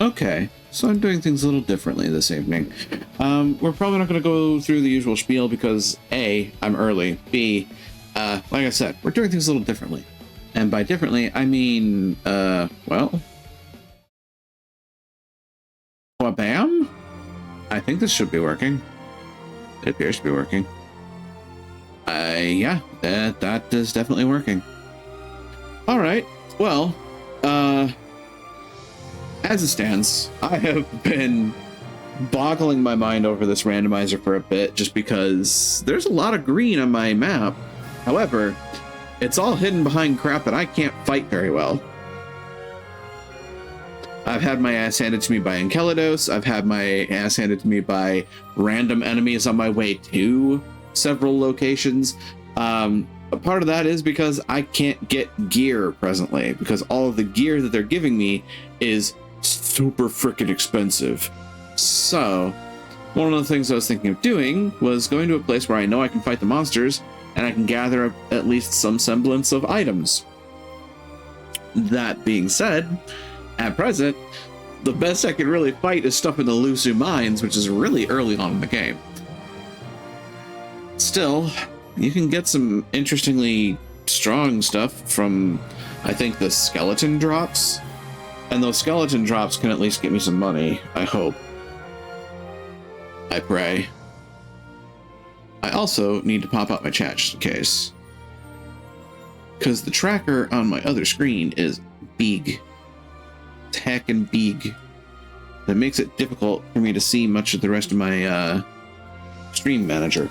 Okay, so I'm doing things a little differently this evening. We're probably not going to go through the usual spiel because A, I'm early, B, like I said, we're doing things a little differently. And by differently, I mean, well, bam? I think this should be working. It appears to be working. Yeah, that is definitely working. All right, well, as it stands, I have been boggling my mind over this randomizer for a bit just because there's a lot of green on my map. However, it's all hidden behind crap that I can't fight very well. I've had my ass handed to me by Enceladus. I've had my ass handed to me by random enemies on my way to several locations. A part of that is because I can't get gear presently, because all of the gear that they're giving me is super freaking expensive. So one of the things I was thinking of doing was going to a place where I know I can fight the monsters and I can gather at least some semblance of items. That being said, at present, the best I can really fight is stuff in the Lusu mines, which is really early on in the game. Still, you can get some interestingly strong stuff from, I think, the skeleton drops. And those skeleton drops can at least get me some money, I hope. I pray. I also need to pop out my chat just in case. Because the tracker on my other screen is big. It's heckin' big. That makes it difficult for me to see much of the rest of my stream manager.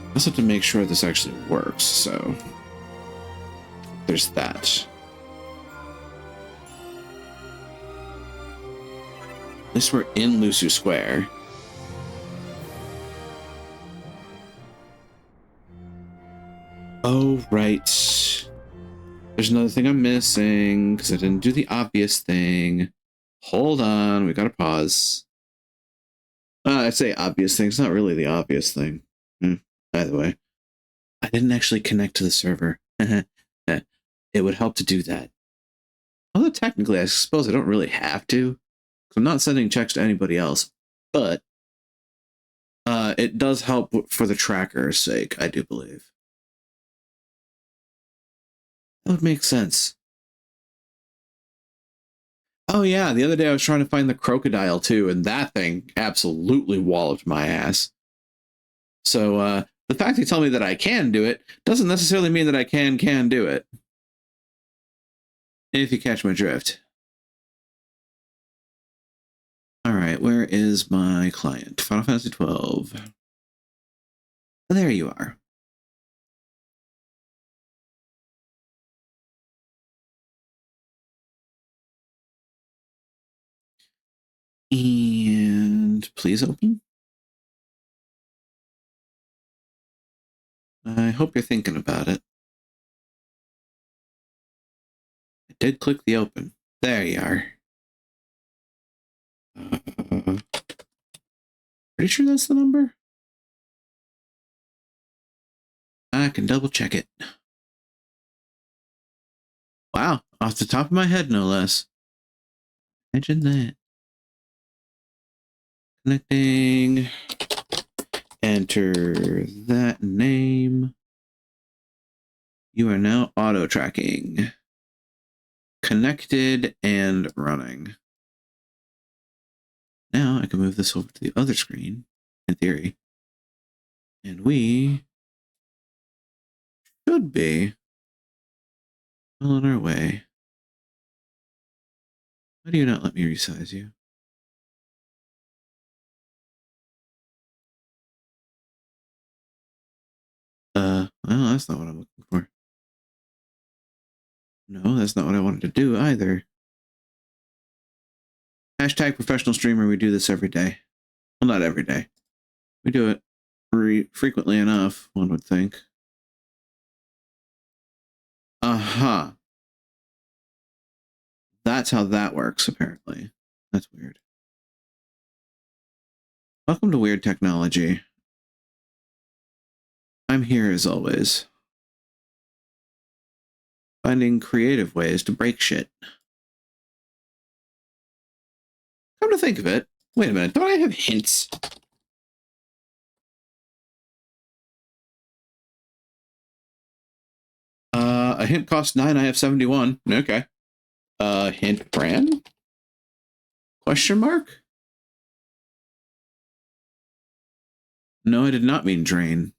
I also have to make sure this actually works, so there's that. At least we're in Lusu Square. Oh, right. There's another thing I'm missing because I didn't do the obvious thing. Hold on, we gotta pause. I say obvious thing, it's not really the obvious thing. Either way, I didn't actually connect to the server. It would help to do that. Although technically, I suppose I don't really have to. I'm not sending checks to anybody else, but it does help for the tracker's sake, I do believe. That would make sense. Oh yeah, the other day I was trying to find the crocodile too, and that thing absolutely walloped my ass. So the fact they tell me that I can do it doesn't necessarily mean that I can do it. If you catch my drift. All right, where is my client? Final Fantasy 12. There you are. And please open. I hope you're thinking about it. I did click the open. There you are. Pretty sure that's the number? I can double check it. Wow, off the top of my head, no less. Imagine that. Connecting. Enter that name. You are now auto tracking. Connected and running. Now I can move this over to the other screen, in theory. And we should be well on our way. Why do you not let me resize you? Well, that's not what I'm looking for. No, that's not what I wanted to do either. Hashtag professional streamer, we do this every day. Well, not every day. We do it frequently enough, one would think. Uh-huh. That's how that works, apparently. That's weird. Welcome to Weird Technology. I'm here as always. Finding creative ways to break shit. Come to think of it, wait a minute, don't I have hints? A hint costs 9, I have 71. Okay. Hint brand? Question mark? No, I did not mean drain.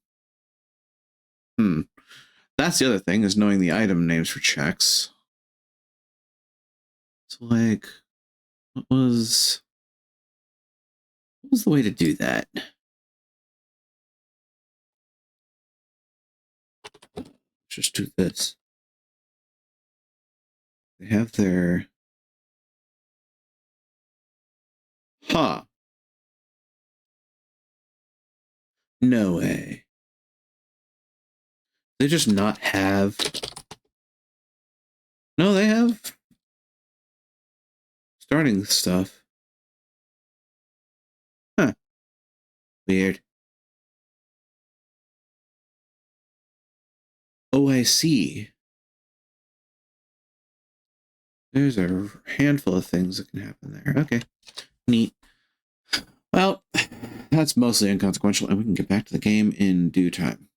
That's the other thing, is knowing the item names for checks. So, like, what was the way to do that? Just do this. They have their... Huh. No way. They just not have... No, they have starting stuff. Huh. Weird. Oh, I see. There's a handful of things that can happen there. Okay, neat. Well, that's mostly inconsequential, and we can get back to the game in due time.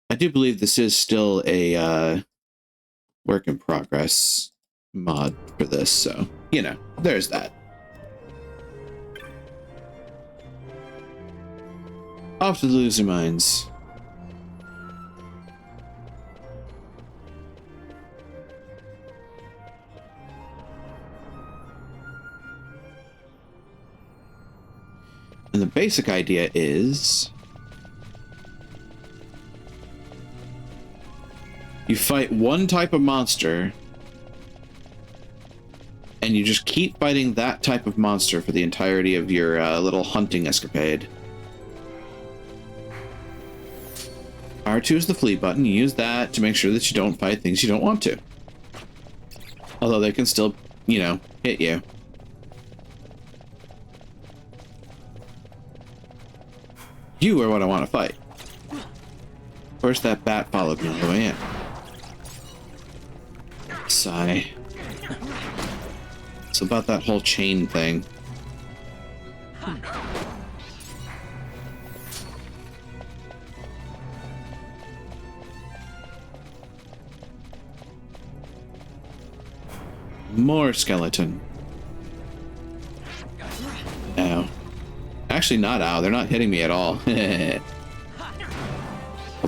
I do believe this is still a work in progress mod for this, so, you know, there's that. Off to the losing minds. And the basic idea is you fight one type of monster and you just keep fighting that type of monster for the entirety of your little hunting escapade. R2 is the flee button. You use that to make sure that you don't fight things you don't want to. Although they can still, you know, hit you. You are what I want to fight. Of course, that bat followed me all the way in. Sigh. It's about that whole chain thing. More skeleton. Ow. Actually, not ow. They're not hitting me at all. Oh,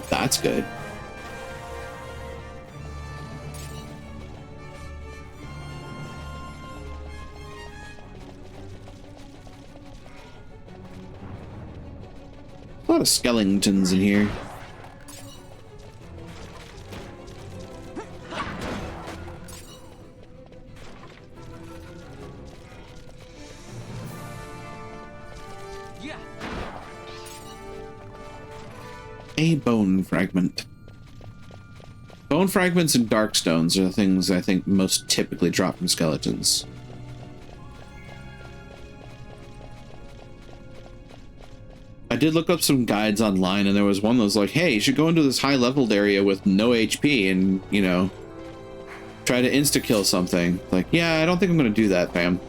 that's good. A lot of skeletons in here. A bone fragment. Bone fragments and dark stones are the things I think most typically drop from skeletons. I did look up some guides online, and there was one that was like, hey, you should go into this high-leveled area with no HP and, you know, try to insta-kill something. Like, yeah, I don't think I'm going to do that, fam.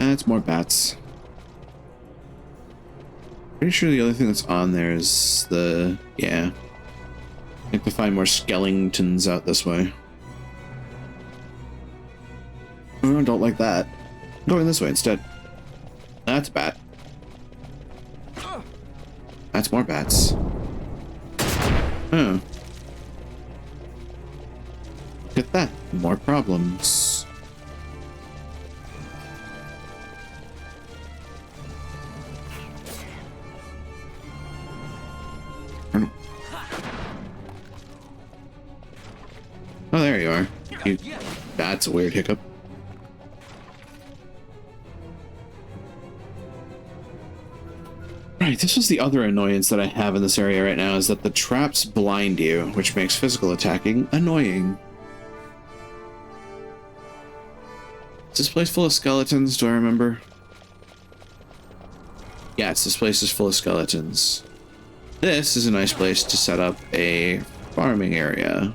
That's more bats. Pretty sure the other thing that's on there is the... yeah. I think to find more skeletons out this way. Oh, don't like that. I'm going this way instead. That's a bat. That's more bats. Oh. Look at that. More problems. Oh, there you are. That's a weird hiccup. Right, this is the other annoyance that I have in this area right now, is that the traps blind you, which makes physical attacking annoying. Is this place full of skeletons? Do I remember? Yes, this place is full of skeletons. This is a nice place to set up a farming area.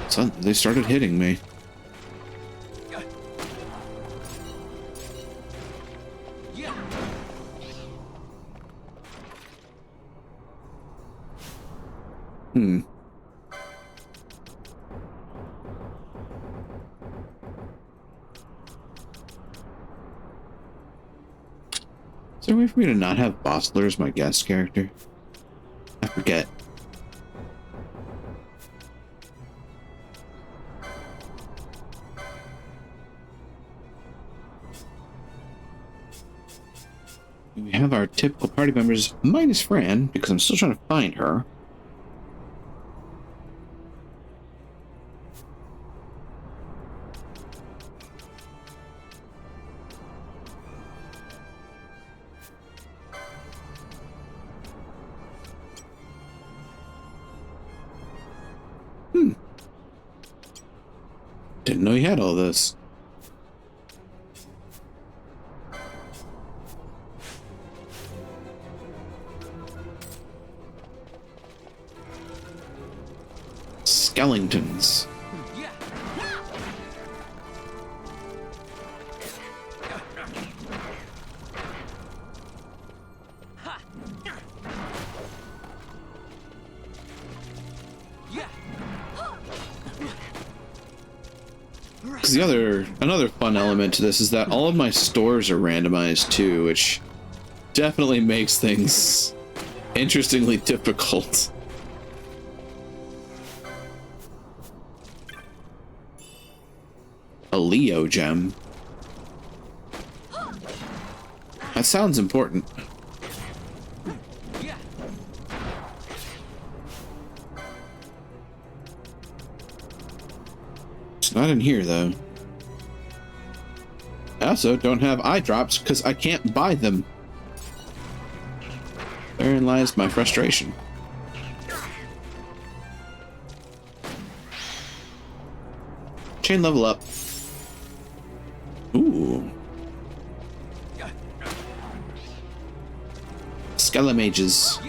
So they started hitting me. Is there a way for me to not have Bossler as my guest character? I forget. We have our typical party members, minus Fran, because I'm still trying to find her. Didn't know he had all this. Skeletons. Because another fun element to this is that all of my stores are randomized too, which definitely makes things interestingly difficult. A Leo gem. That sounds important. It's not in here though. I also don't have eye drops because I can't buy them. Therein lies my frustration. Chain level up. Ooh. Skelemages.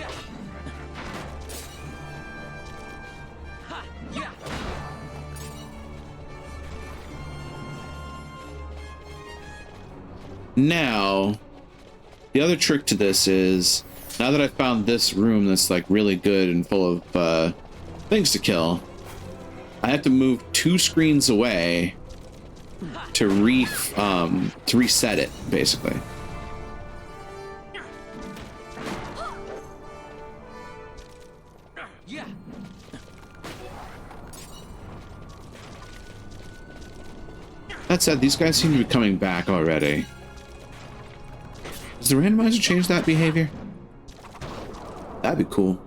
Now, the other trick to this is, now that I found this room that's like really good and full of things to kill, I have to move 2 screens away to reset it, basically. That said, these guys seem to be coming back already. Does the randomizer change that behavior? That'd be cool.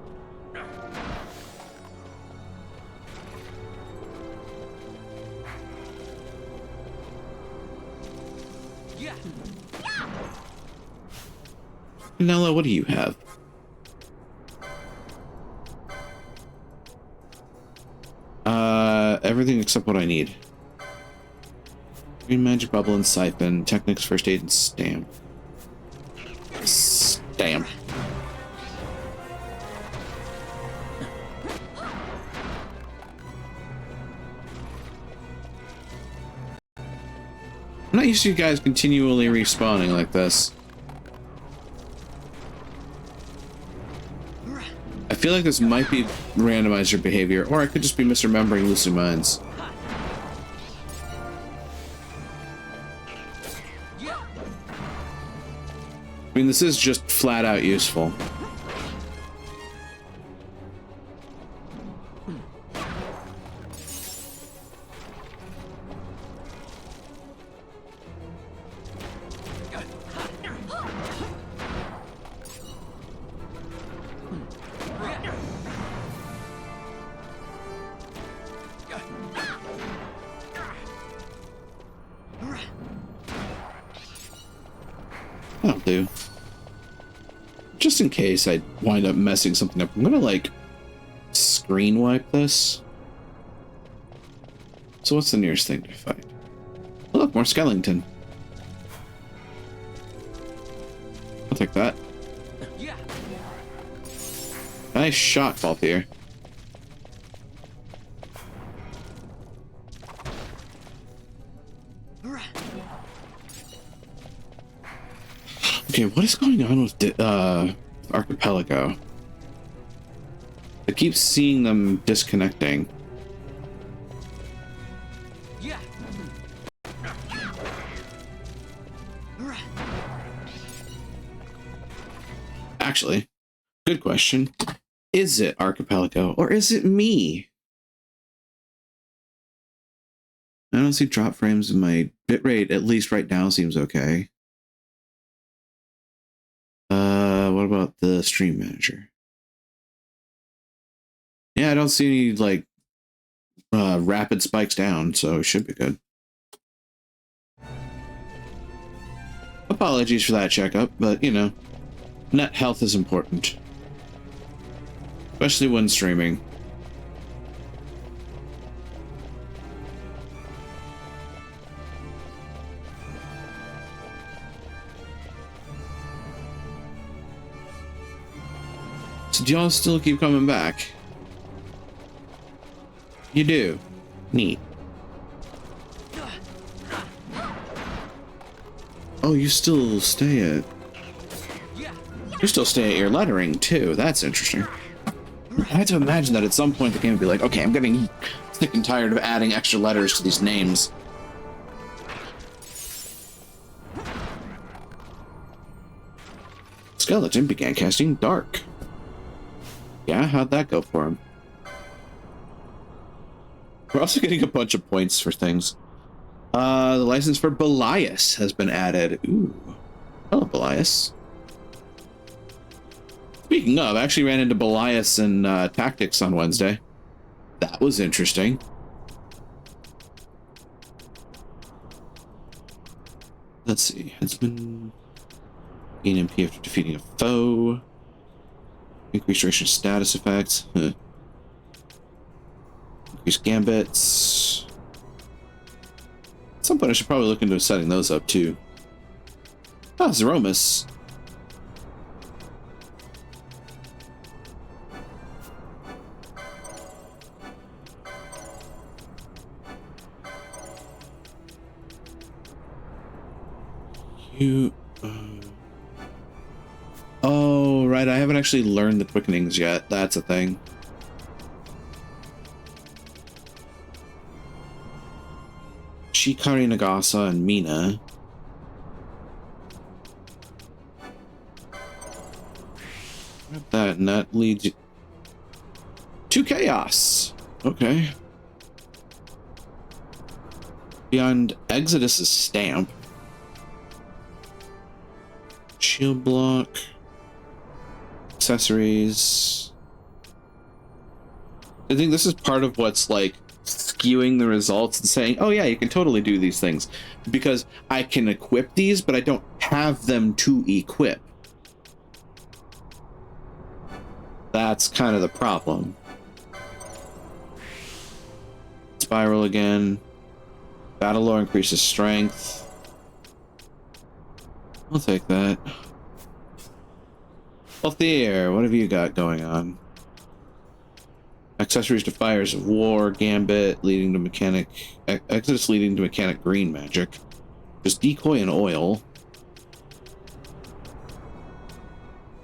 Nella, what do you have? Everything except what I need. Green magic bubble and siphon, techniques, first aid, and stamp. Stamp. I'm not used to you guys continually respawning like this. I feel like this might be randomizer behavior, or I could just be misremembering Lucid Minds. I mean, this is just flat out useful. That'll do. Just in case I wind up messing something up, I'm gonna like screen wipe this. So what's the nearest thing to find? Oh, look, more skeleton. I'll take that. Nice shot, Balthier. Okay, what is going on with Archipelago? I keep seeing them disconnecting. Actually, good question. Is it Archipelago or is it me? I don't see drop frames in my bitrate, at least right now seems okay. What about the stream manager? Yeah, I don't see any like rapid spikes down, so it should be good. Apologies for that checkup, but you know, net health is important, especially when streaming. So do y'all still keep coming back? You do. Neat. Oh, you still stay at... You still stay at your lettering, too. That's interesting. I had to imagine that at some point the game would be like, okay, I'm getting sick and tired of adding extra letters to these names. Skeleton began casting dark. Yeah, how'd that go for him? We're also getting a bunch of points for things. The license for Belias has been added. Ooh. Hello, Belias. Speaking of, I actually ran into Belias in Tactics on Wednesday. That was interesting. Let's see. Headsman. Gain MP after defeating a foe. Increased duration of status effects. Huh. Increased gambits. At some point I should probably look into setting those up too. Ah, Zeromus. You... Oh, right, I haven't actually learned the quickenings yet. That's a thing. Shikari, Nagasa, and Mina. That, and that leads you to Chaos. Okay. Beyond Exodus's stamp. Shield block. Accessories. I think this is part of what's like skewing the results and saying, oh yeah, you can totally do these things because I can equip these, but I don't have them to equip. That's kind of the problem. Spiral again. Battle lore increases strength. I'll take that. Althea, what have you got going on? Accessories to Fires of War, Gambit, leading to Mechanic... Exodus leading to Mechanic Green Magic. Just Decoy and Oil.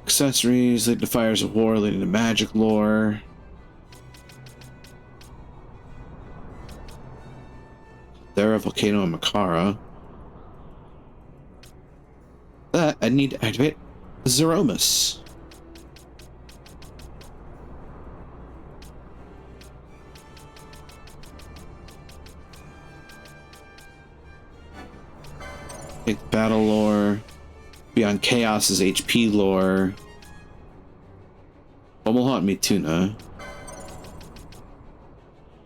Accessories, leading to Fires of War, leading to Magic Lore. Thera, Volcano, and Makara. That, I need to activate Zeromus. Take battle lore. Beyond Chaos's HP lore. Omelhot Mituna.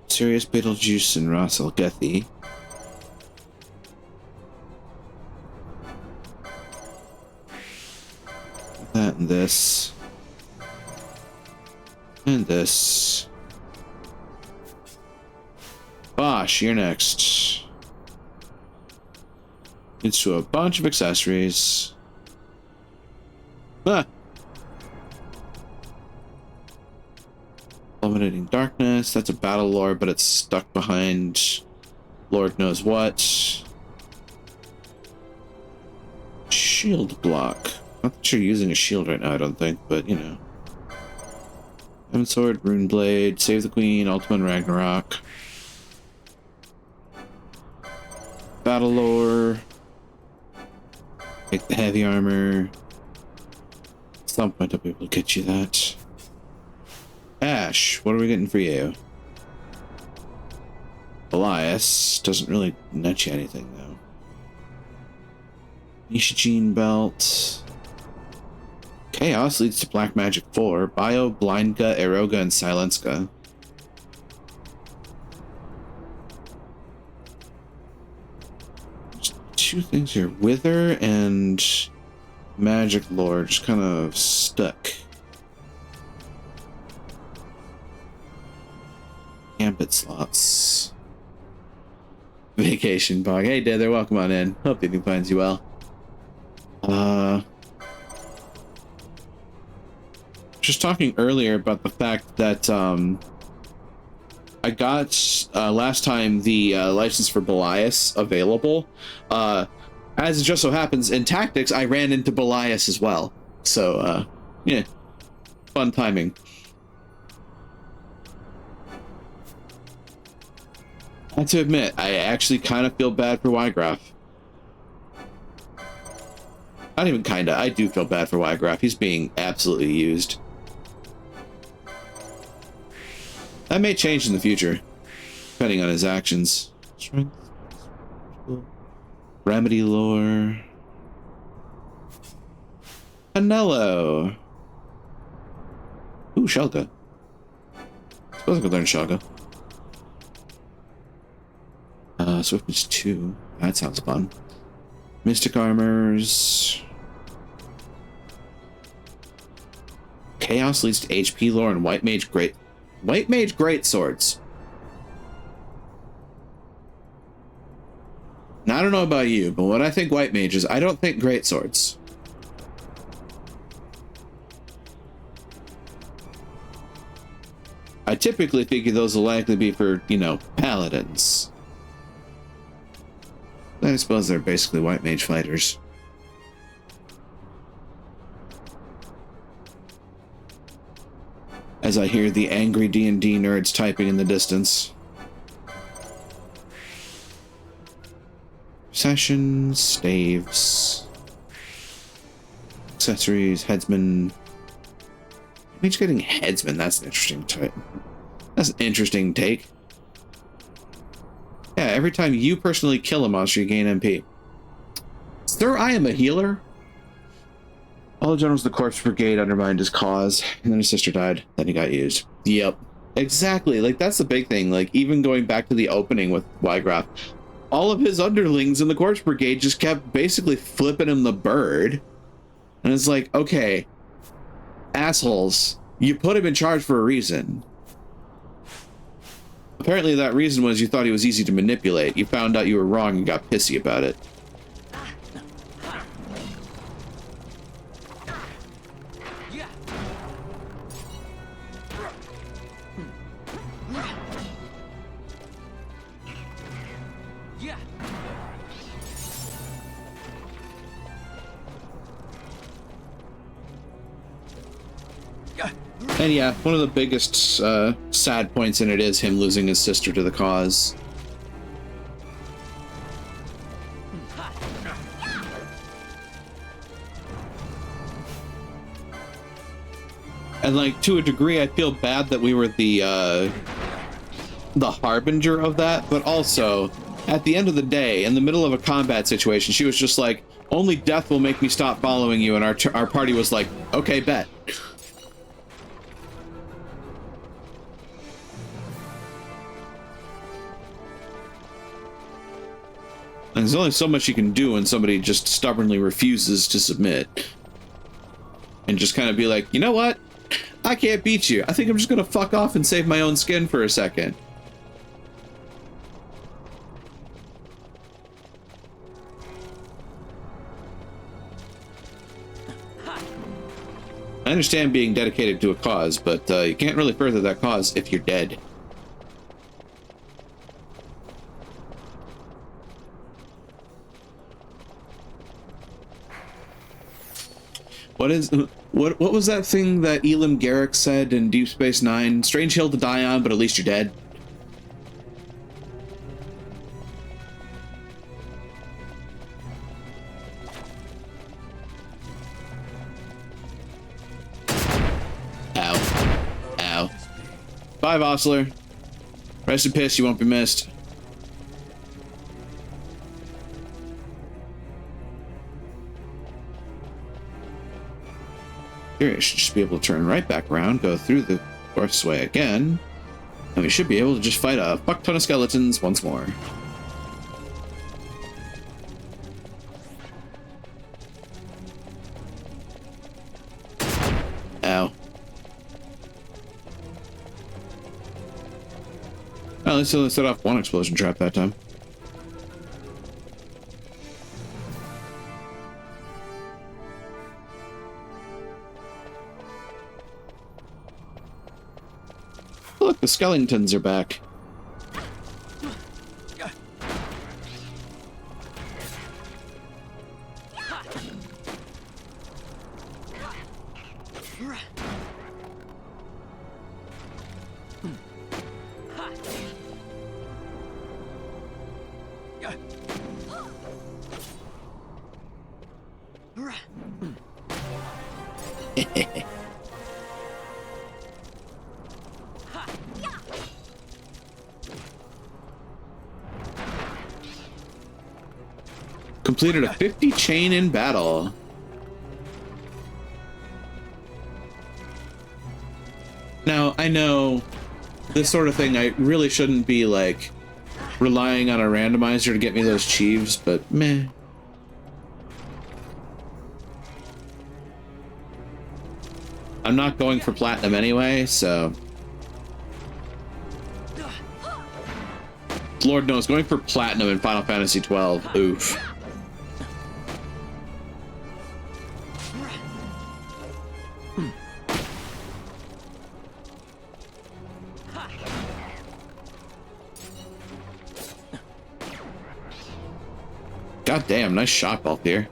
Sirius Betelgeuse and Ras El Gethi. That and this. And this. Bosh, you're next. Leads to a bunch of accessories. Ah! Illuminating Darkness. That's a battle lore, but it's stuck behind Lord knows what. Shield block. Not that you're using a shield right now, I don't think, but you know. Diamond Sword, Rune Blade, Save the Queen, Ultima Ragnarok. Battle lore. Take the heavy armor. At some point I'll be able to get you that. Ash, what are we getting for you? Elias doesn't really net you anything though. Nishijin belt. Chaos leads to Black Magic 4. Bio, Blindga, Eroga, and Silenska. Two things here. Wither and Magic Lore just kind of stuck. Gambit slots. Vacation bog. Hey, Dither, welcome on in. Hope everything finds you well. just talking earlier about the fact that I got last time the license for Belias available. As it just so happens, in Tactics, I ran into Belias as well. So, yeah, fun timing. I have to admit, I actually kind of feel bad for Ygraph. Not even kinda, I do feel bad for Ygraph. He's being absolutely used. That may change in the future, depending on his actions. Strength, remedy lore. Anello. Ooh, Shelga. Suppose I could learn Shelga. Swiftness 2. That sounds fun. Mystic armors. Chaos leads to HP lore and White Mage Great Swords. Now, I don't know about you, but when I think White Mages, I don't think Great Swords. I typically figure those will likely be for, you know, Paladins. I suppose they're basically White Mage fighters. As I hear the angry D&D nerds typing in the distance. Sessions, staves, accessories, headsman. Mage getting headsman, that's an interesting type. That's an interesting take. Yeah, every time you personally kill a monster, you gain MP. Sir, I am a healer. All the generals of the Corpse Brigade undermined his cause, and then his sister died. Then he got used. Yep. Exactly. Like, that's the big thing. Like, even going back to the opening with Ygraph, all of his underlings in the Corpse Brigade just kept basically flipping him the bird. And it's like, okay, assholes, you put him in charge for a reason. Apparently that reason was you thought he was easy to manipulate. You found out you were wrong and got pissy about it. And yeah, one of the biggest sad points in it is him losing his sister to the cause. And like, to a degree, I feel bad that we were the harbinger of that, but also, at the end of the day, in the middle of a combat situation, she was just like, only death will make me stop following you, and our party was like, okay, bet. And there's only so much you can do when somebody just stubbornly refuses to submit. And just kind of be like, you know what? I can't beat you. I think I'm just gonna fuck off and save my own skin for a second. I understand being dedicated to a cause, but you can't really further that cause if you're dead. What was that thing that Elam Garrick said in Deep Space Nine? Strange hill to die on, but at least you're dead. Ow. Ow. Bye, Vossler. Rest in peace, you won't be missed. Here, I should just be able to turn right back around, go through the North's Way again, and we should be able to just fight a fuck ton of skeletons once more. Ow. Well, at least I only set off one explosion trap that time. Look, the skeletons are back. Completed a 50 chain in battle. Now, I know this sort of thing, I really shouldn't be, like, relying on a randomizer to get me those Chiefs, but meh. I'm not going for platinum anyway, so... Lord knows, going for platinum in Final Fantasy 12, oof. God damn, nice shot ball here.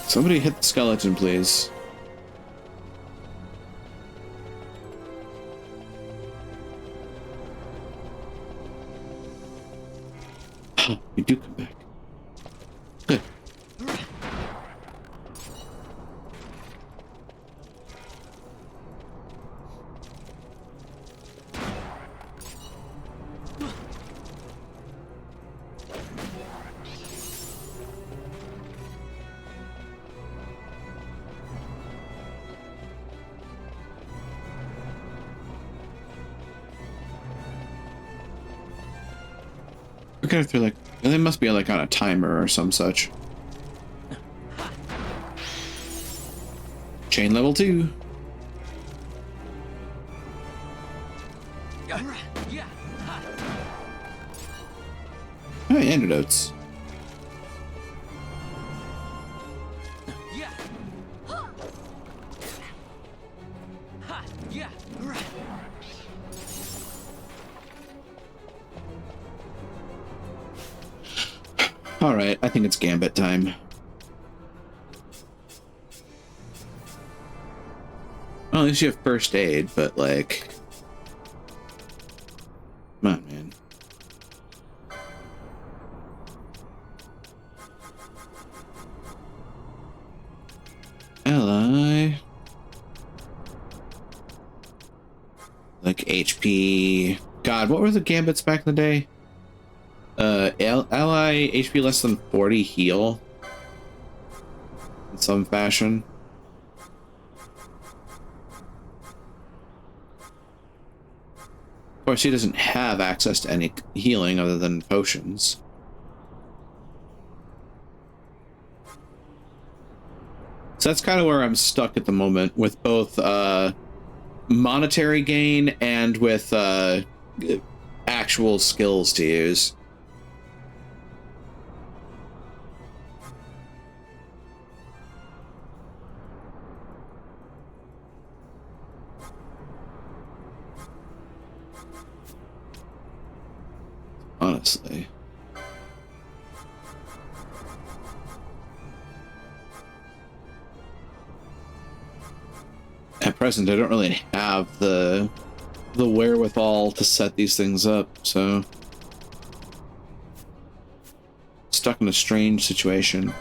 Somebody hit the skeleton, please. You do come back. Good. Okay, if they're like, they must be like on a timer or some such. Chain level 2. Oh, antidotes. All right, I think it's Gambit time. Well, at least you have first aid, but like... Come on, man. Ally. Like HP... God, what were the Gambits back in the day? Ally HP less than 40 heal in some fashion. Of course, he doesn't have access to any healing other than potions. So that's kind of where I'm stuck at the moment with both monetary gain and with actual skills to use. Honestly. At present, I don't really have the wherewithal to set these things up, so stuck in a strange situation.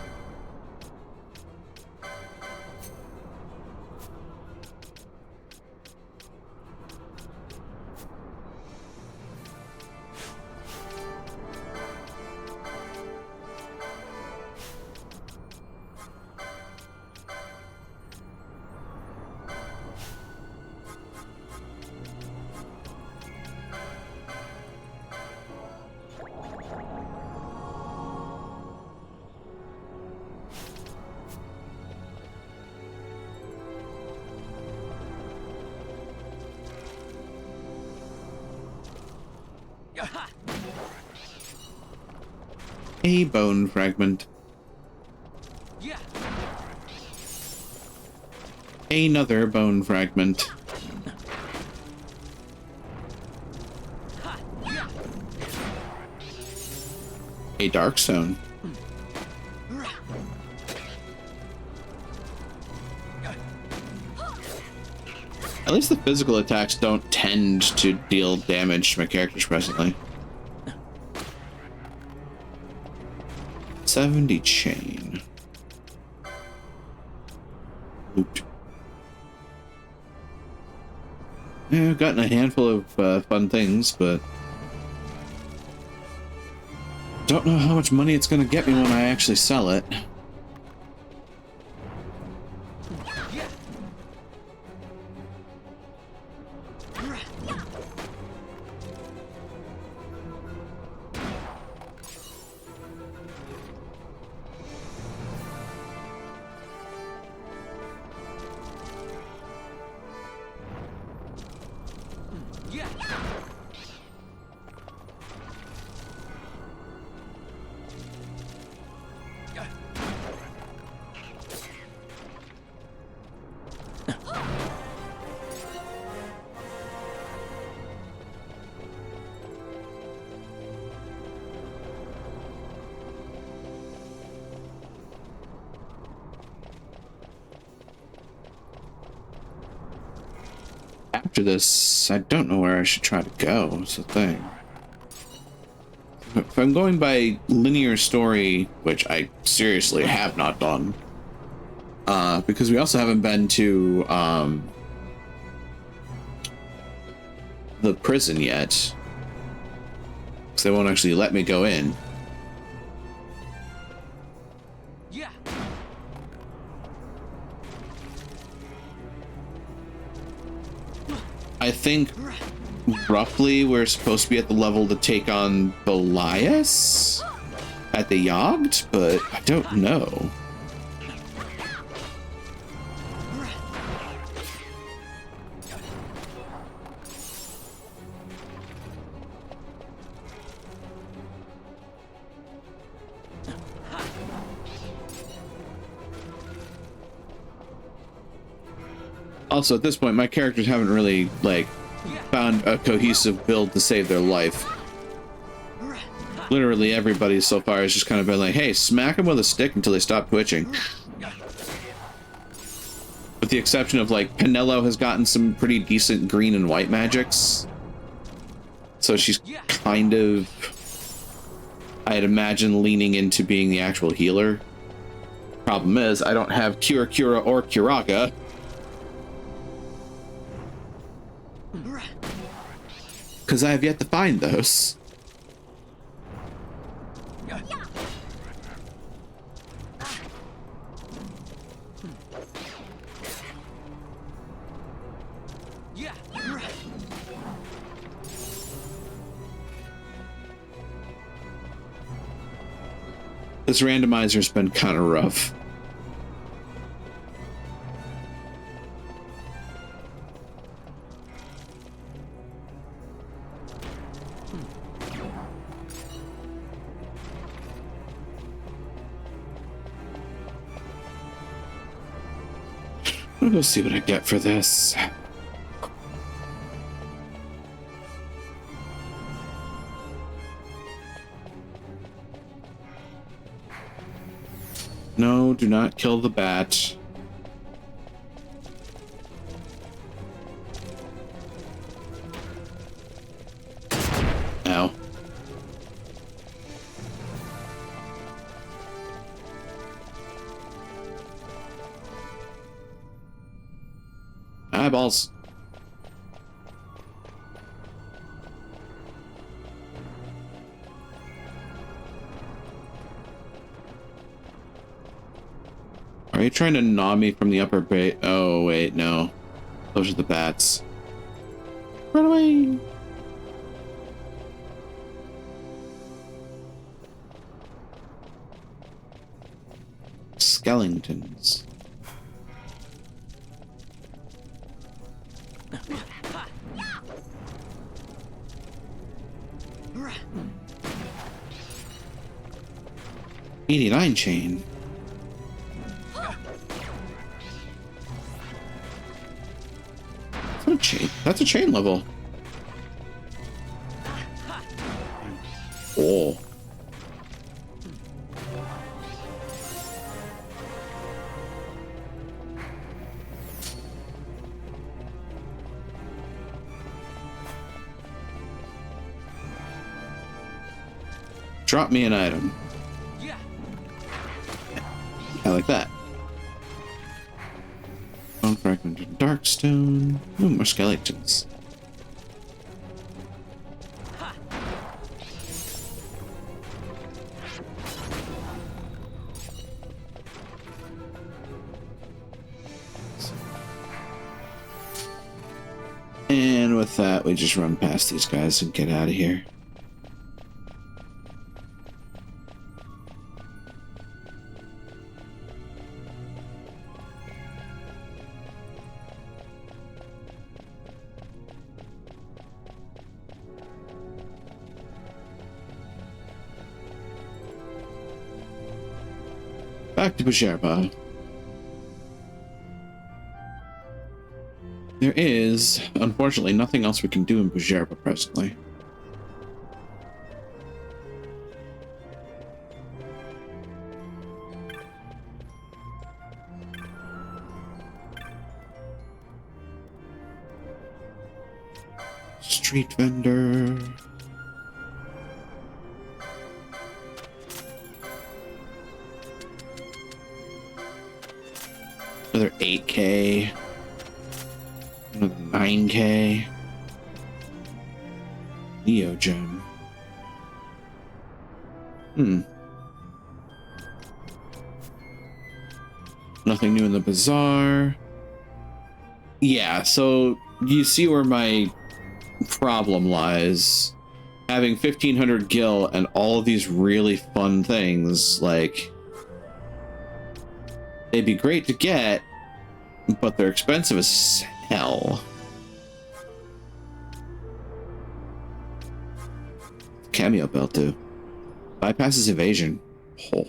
A bone fragment. Another bone fragment. A dark stone. At least the physical attacks don't tend to deal damage to my characters presently. 70 chain. Loot. Yeah, I've gotten a handful of fun things, but don't know how much money it's going to get me when I actually sell it. After this, I don't know where I should try to go. It's the thing. If I'm going by linear story, which I seriously have not done, because we also haven't been to the prison yet, because they won't actually let me go in. I think roughly we're supposed to be at the level to take on Belias at the Yogd, but I don't know. Also, at this point, my characters haven't really, like, found a cohesive build to save their life. Literally everybody so far has just kind of been like, hey, smack them with a stick until they stop twitching. With the exception of, like, Penelo has gotten some pretty decent green and white magics. So she's kind of, I'd imagine, leaning into being the actual healer. Problem is, I don't have Cura Cura or Curaka. Because I have yet to find those. This randomizer's been kind of rough. I'm gonna go see what I get for this. No, do not kill the bat. Ow. Eyeballs. Are you trying to gnaw me from the upper bay? Oh, wait, no. Those are the bats. Run away! Skeletons. $89 chain. That's a chain. That's a chain level. Oh. Drop me an item. I like that. Bone fragmented darkstone. Ooh, more skeletons. And with that, we just run past these guys and get out of here. Back to Busherpa. There is, unfortunately, nothing else we can do in Busherpa presently. Street vendor. Another 8K. Another 9K. Neo gem. Nothing new in the bazaar. Yeah, so you see where my problem lies. Having 1500 gil and all of these really fun things, like, they'd be great to get, but they're expensive as hell. Cameo belt too. Bypasses evasion. Oh.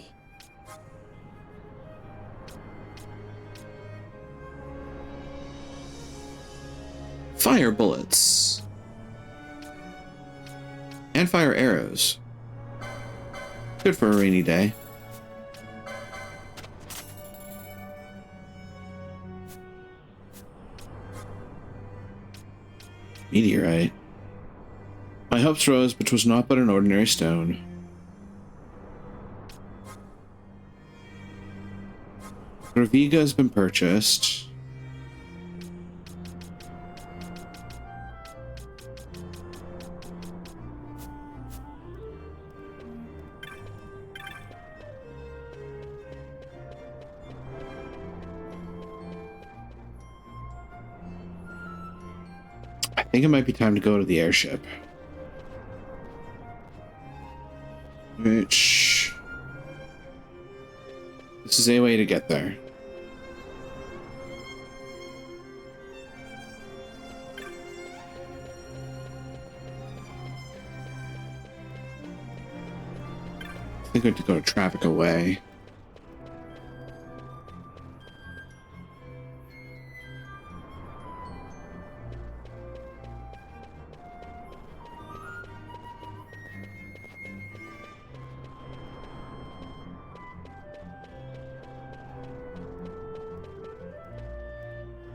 Fire bullets. And fire arrows. Good for a rainy day. Meteorite. My hopes rose, but 'twas naught but an ordinary stone. Raviga has been purchased. I think it might be time to go to the airship. Which... this is a way to get there. I think we have to go to traffic away.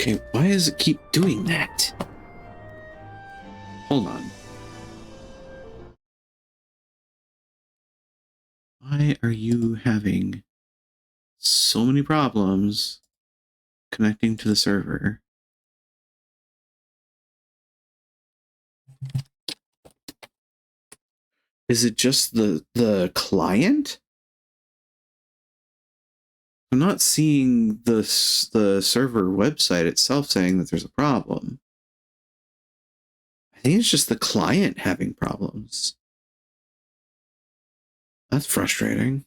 Okay, why does it keep doing that? Hold on. Why are you having so many problems connecting to the server? Is it just the client? I'm not seeing the server website itself saying that there's a problem. I think it's just the client having problems. That's frustrating.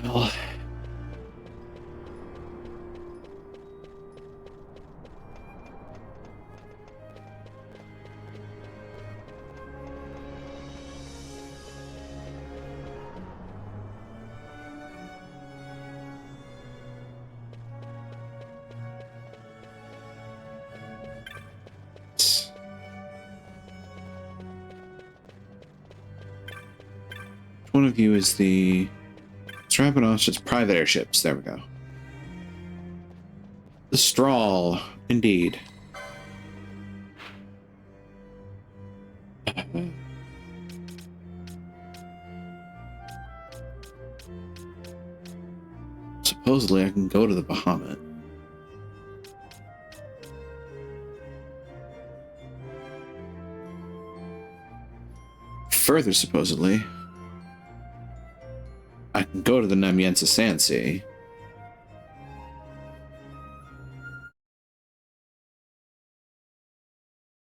Well, one of you is the Strapanos private airships. There we go. The Strawl, indeed. Supposedly, I can go to the Bahamut. Further, supposedly, I can go to the Namiensa Sansi.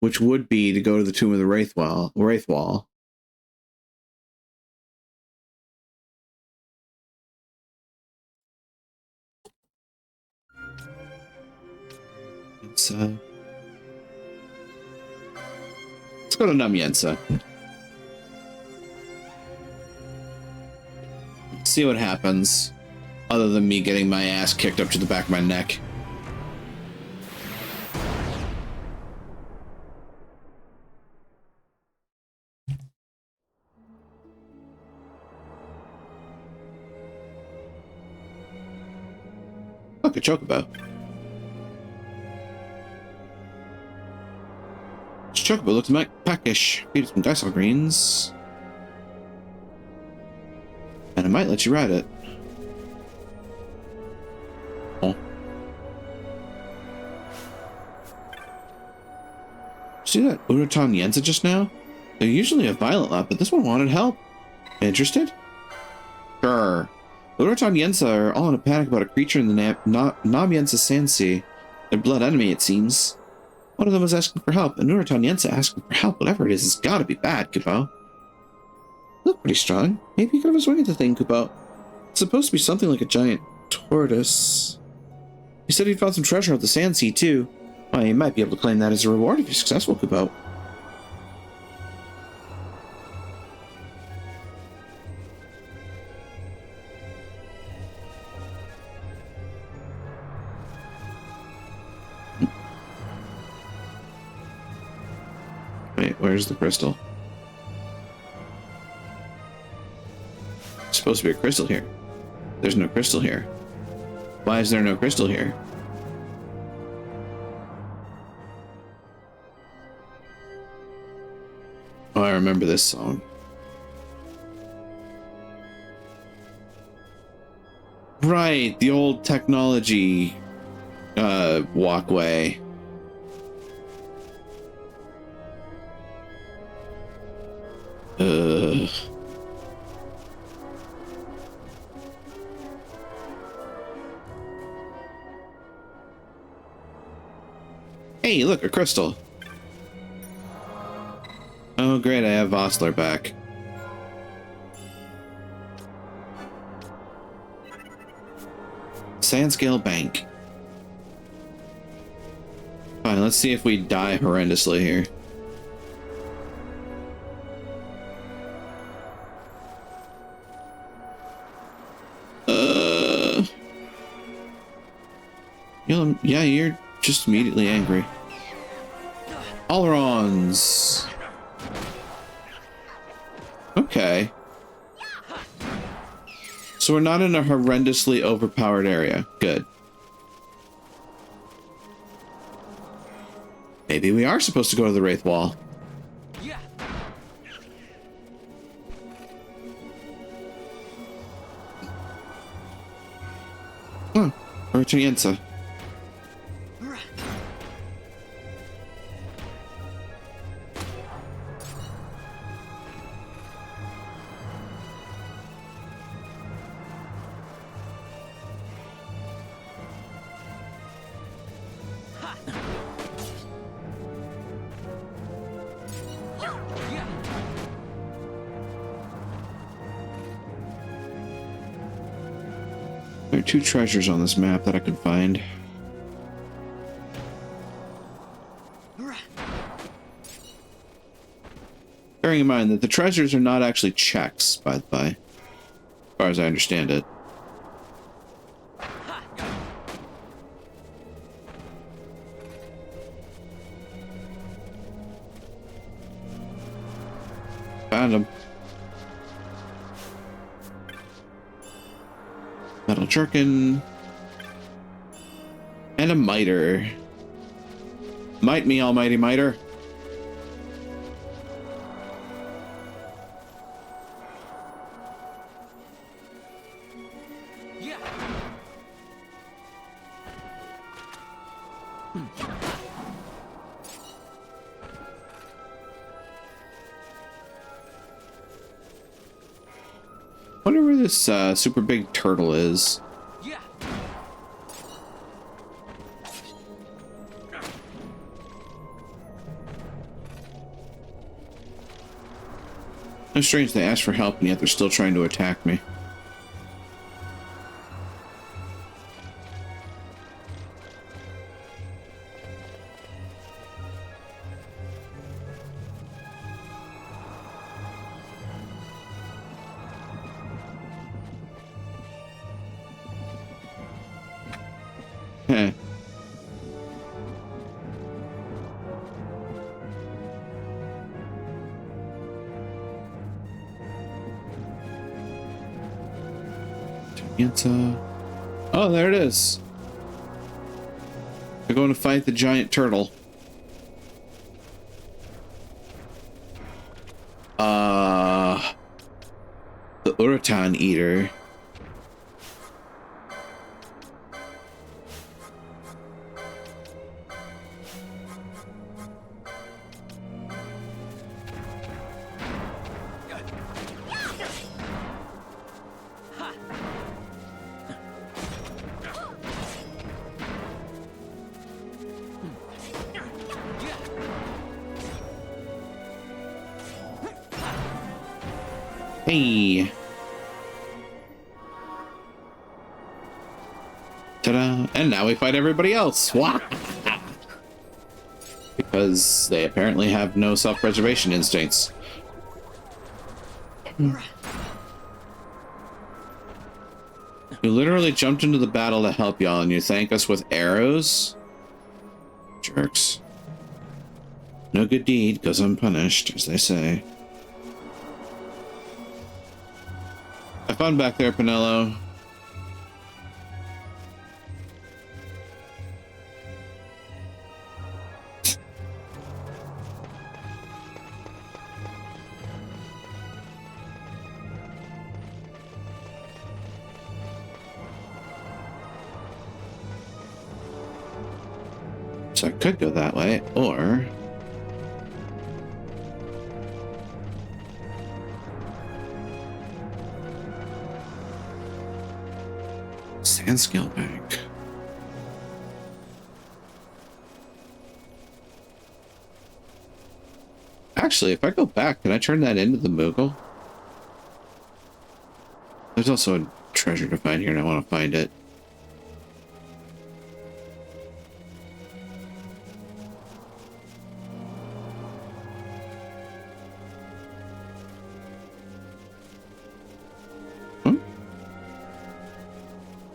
Which would be to go to the Tomb of the Wraithwall. Let's go to Namiensa. See what happens, other than me getting my ass kicked up to the back of my neck. Look, a chocobo. This chocobo looks peckish. Feed it some Geisel greens. And I might let you ride it. Oh. See that Uratan Yensa just now? They're usually a violent lot, but this one wanted help. Interested? Sure. Uratan Yensa are all in a panic about a creature in the Namiensa Sansi. Their blood enemy, it seems. One of them was asking for help, and Uratan Yensa asking for help, whatever it is, it's gotta be bad, Kupo. Look pretty strong. Maybe you could have a swing at the thing, Kupo. It's supposed to be something like a giant tortoise. He said he found some treasure at the Sansi, too. Well, you might be able to claim that as a reward if you're successful, Kupo. Wait, where's the crystal? There's supposed to be a crystal here. There's no crystal here. Why is there no crystal here? Oh, I remember this song. Right, the old technology walkway. Hey, look, a crystal. Oh, great, I have Vossler back. Sandscale Bank. Fine, let's see if we die horrendously here. Yeah, you're just immediately angry. Ailerons. Okay. So we're not in a horrendously overpowered area. Good. Maybe we are supposed to go to the Wraith Wall. Huh. Uratan. There are 2 treasures on this map that I can find. Bearing in mind that the treasures are not actually checks, by the by, as far as I understand it. Found them. A jerkin. And a miter. Might me, almighty miter. Yeah. Wonder where this super big turtle is. Yeah. How strange they asked for help and yet they're still trying to attack me. Heh. Oh, there it is. They're going to fight the giant turtle. The Uratan Eater. Hey. Ta-da. And now we fight everybody else. Wah! Because they apparently have no self-preservation instincts. We literally jumped into the battle to help y'all and you thank us with arrows? Jerks. No good deed goes unpunished, as they say. Have fun back there, Pinello. So I could go that way, or... Sandscale Bank. Actually, if I go back, can I turn that into the Moogle? There's also a treasure to find here, and I want to find it.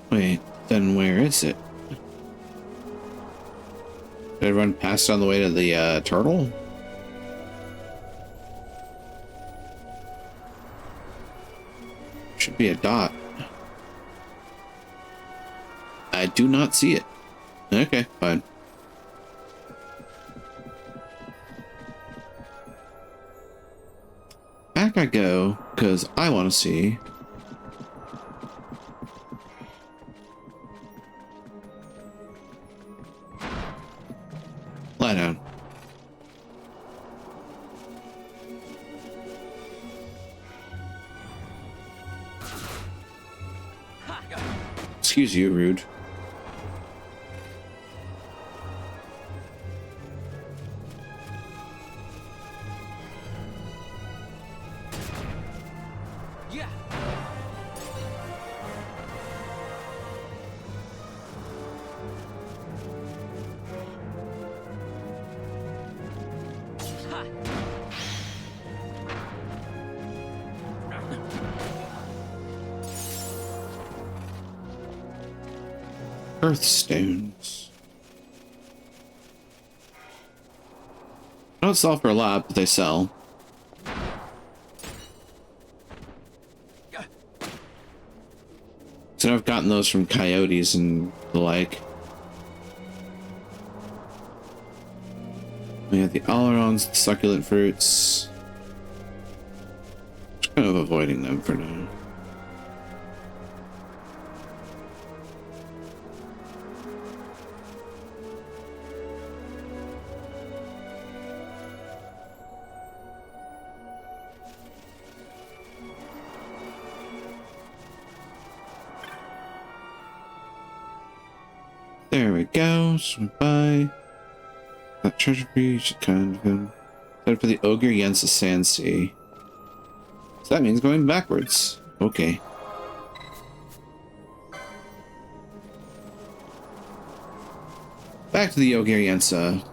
Wait, then where is it? Did I run past on the way to the turtle? Should be a dot. I do not see it. Okay, fine. Back I go, because I want to see. Lie down. Excuse you, rude. Yeah. Earthstones. I don't sell for a lot, but they sell. So I've gotten those from coyotes and the like. We have the ailerons, the succulent fruits. Just kind of avoiding them for now. There we go. Swim by. That treasure breach, kind of him. Head for the Ogre against the Sand Sea. So that means going backwards. Okay. Back to the Ogre Yensa.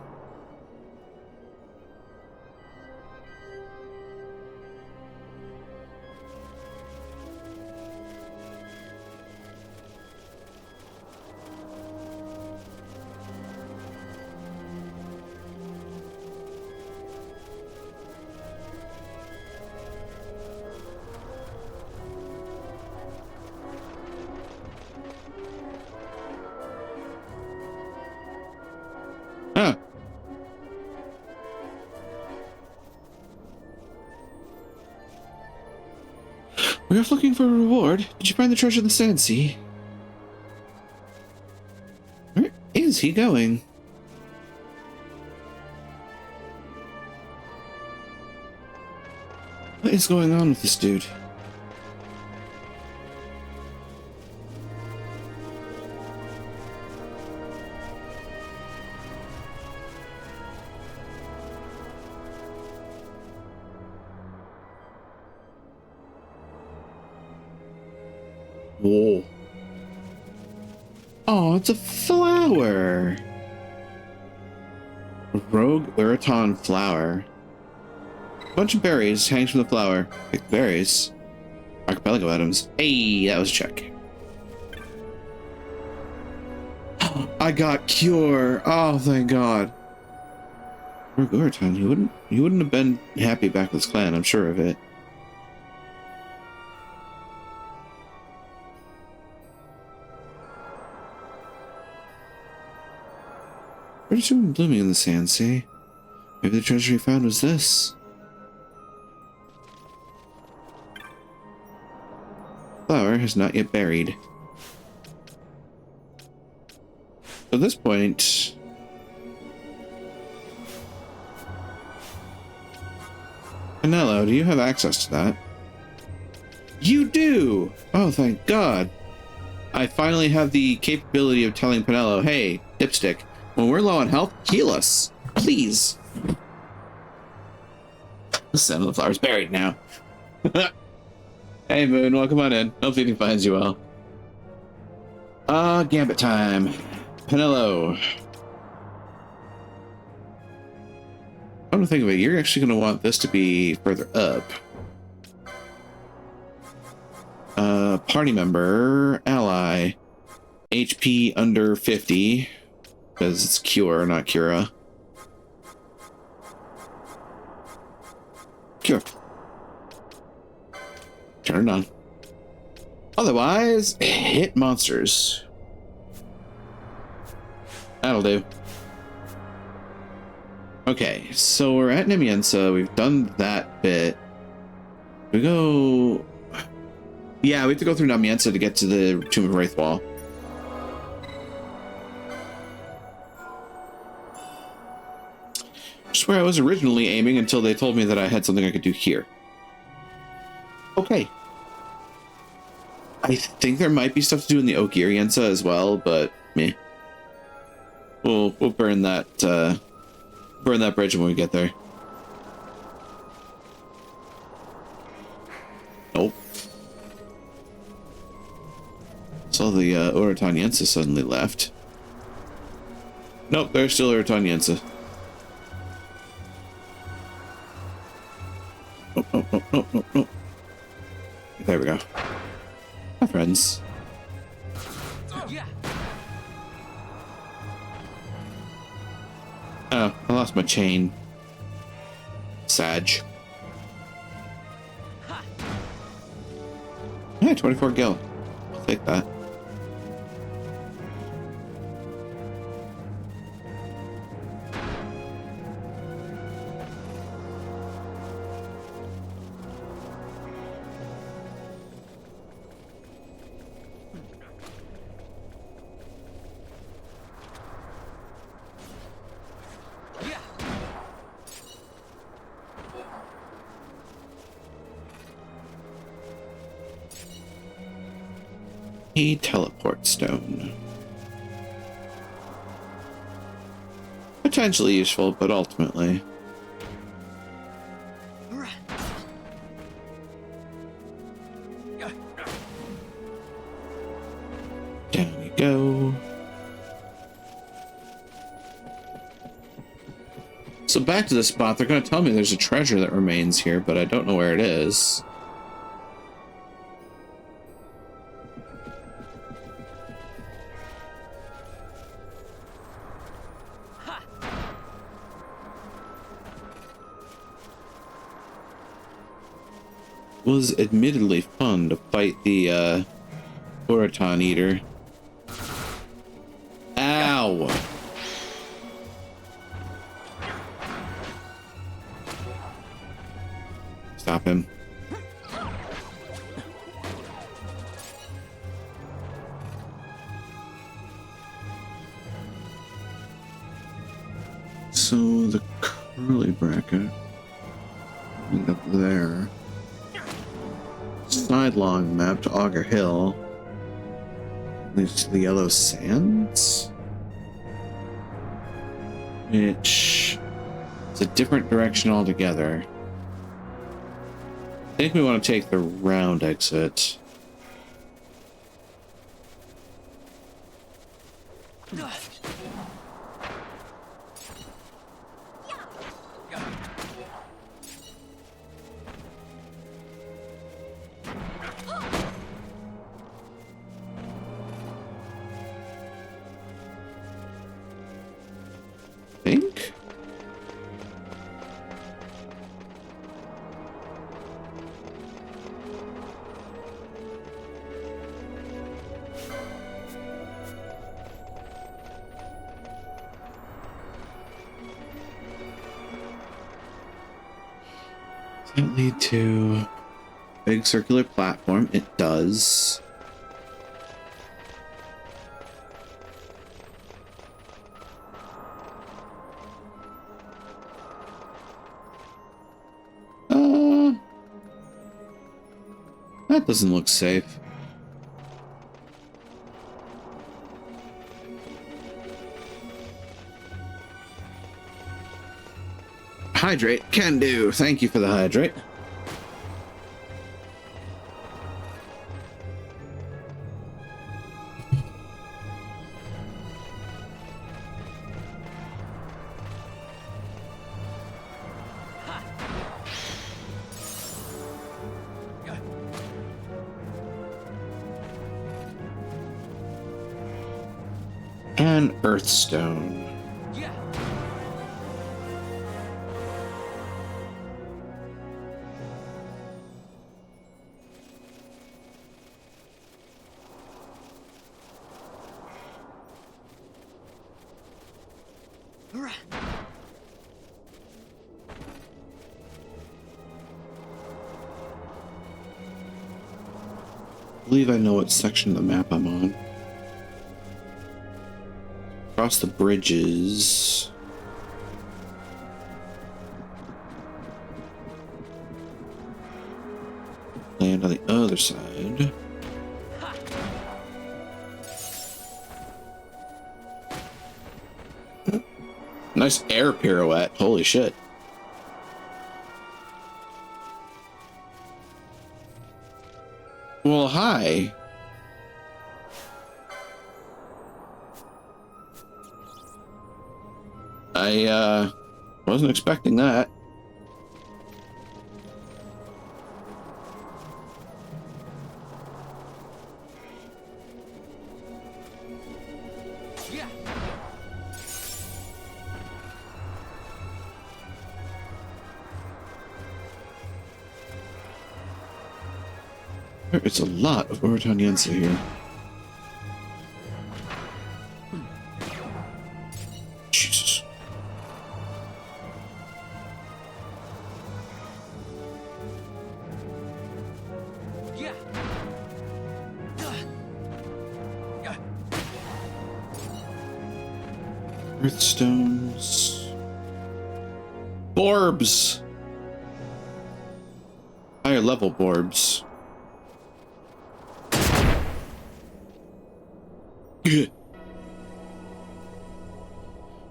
Huh. We're off looking for a reward. Did you find the treasure in the Sand Sea? Where is he going? What is going on with this dude? Whoa. Oh, it's a flower. A rogue Uraton flower. A bunch of berries hangs from the flower. Pick berries. Archipelago items. Hey, that was a check. I got cure. Oh, thank God. Rogue Uraton, he wouldn't have been happy back with his clan, I'm sure of it. Pretty soon blooming in the Sand Sea. Maybe the treasure he found was this. Flower has not yet buried. At this point, Penelo, do you have access to that? You do! Oh, thank God. I finally have the capability of telling Penelo, hey, Dipstick, when we're low on health, heal us, please. The scent of the flower's buried now. Hey, Moon, welcome on in. Hope eating finds you well. Gambit time. Penelo. Come to think of it, you're actually going to want this to be further up. Party member, ally, HP under 50. Because it's Cure, not Cura. Cure. Turn it on. Otherwise, hit monsters. That'll do. Okay, so we're at Nimiensa. We've done that bit. We go... Yeah, we have to go through Nimiensa to get to the Tomb of Wraithwall. Just where I was originally aiming until they told me that I had something I could do here. Okay. I think there might be stuff to do in the Ogiriensa as well, but meh. We'll burn that bridge when we get there. Nope. So the Urataniensa suddenly left. Nope, there's still Urataniensa. Nope. There we go. Hi, friends. Oh, I lost my chain. Sag. Yeah, 24 gil. I'll take that. A teleport stone. Potentially useful, but ultimately. Down you go. So back to the spot, they're going to tell me there's a treasure that remains here, but I don't know where it is. It was admittedly fun to fight the Oroton Eater. Ow! Stop him. So the curly bracket up there. Sidelong map to Auger Hill leads to the Yellow Sands, which is a different direction altogether. I think we want to take the round exit. Think? Does that lead to big circular platform? It does. That doesn't look safe. Hydrate, can do. Thank you for the hydrate. And Earthstone. Yeah. I believe I know what section of the map I'm on. Across the bridges. Land on the other side. Nice air pirouette. Holy shit. Well, hi. I wasn't expecting that. Yeah. There is a lot of Oroton here. Jesus. Yeah. Earthstones. Borbs. Higher level borbs.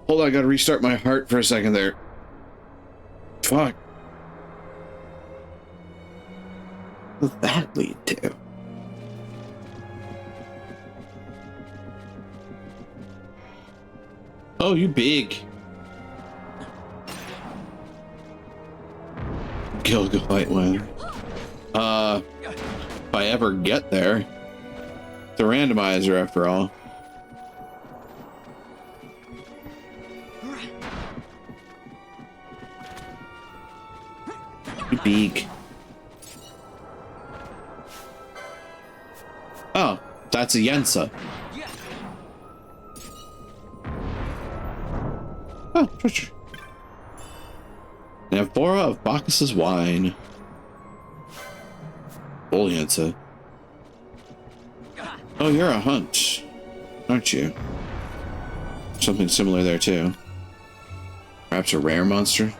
Hold on, I gotta restart my heart for a second there. Fuck. What does that lead to? Oh, you big. Gilgalite win. If I ever get there. The randomizer, after all. You big. Oh, that's a Yensa. Yeah. Oh, treasure. And Amphora of Bacchus's wine. Full Yensa. Oh, you're a hunt, aren't you? Something similar there, too. Perhaps a rare monster?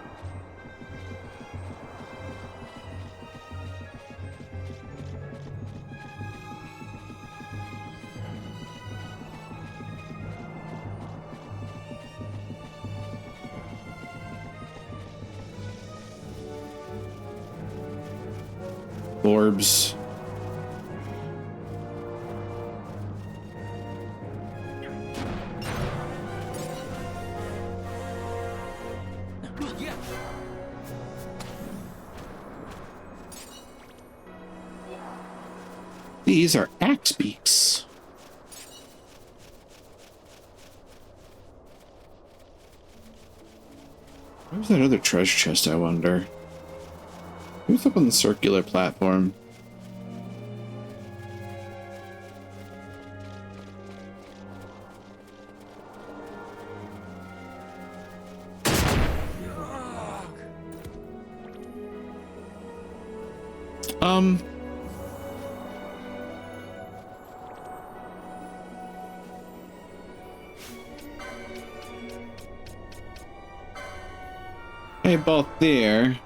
Orbs. Yeah. These are axe beaks. Where's that other treasure chest, I wonder? Who's up on the circular platform? Hey, both there.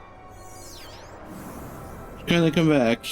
Can they come back?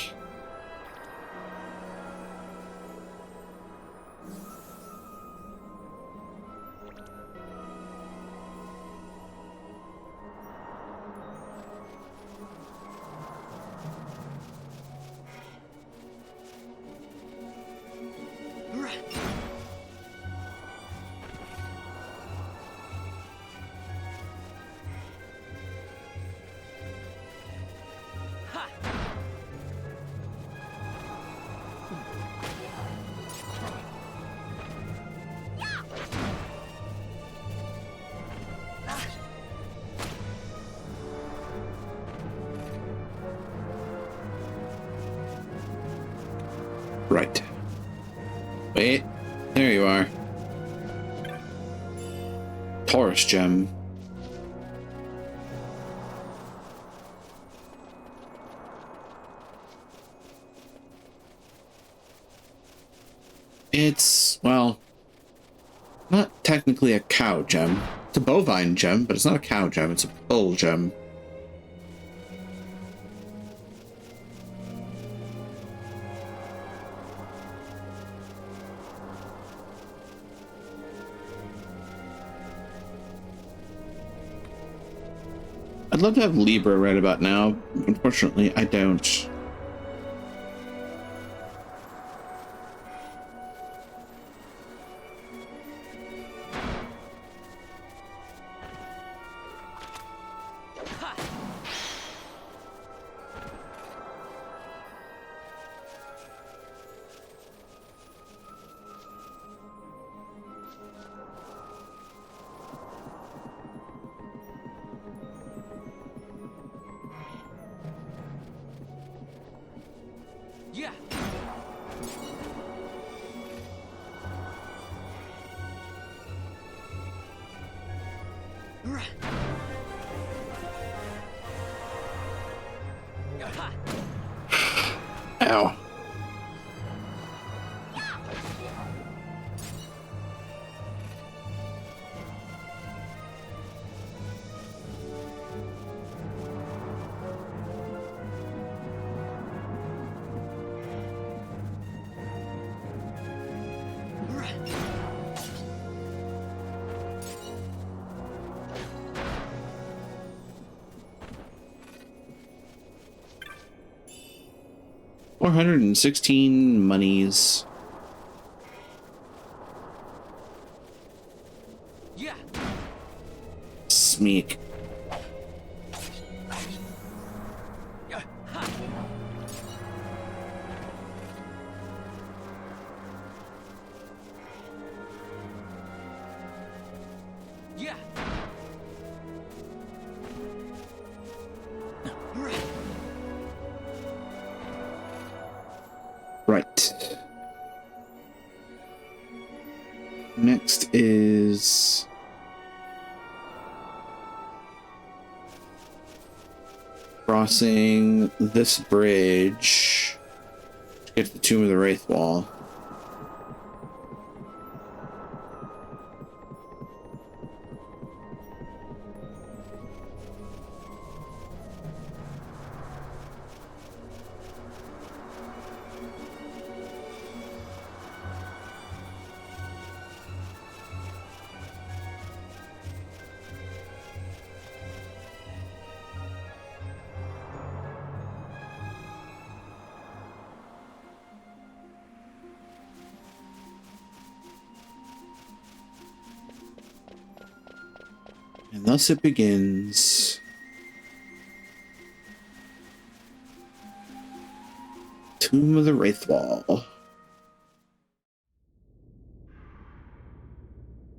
Right. Wait. There you are. Taurus gem. It's, well, not technically a cow gem. It's a bovine gem, but it's not a cow gem. It's a bull gem. I'd love to have Libra right about now. Unfortunately, I don't. Yeah. Ow. 416 monies. Yeah. Smeek. Yeah. Ha. Yeah. Right. Next is crossing this bridge to get to the Tomb of the Wraith Wall. And thus it begins. Tomb of the Wraith Wall.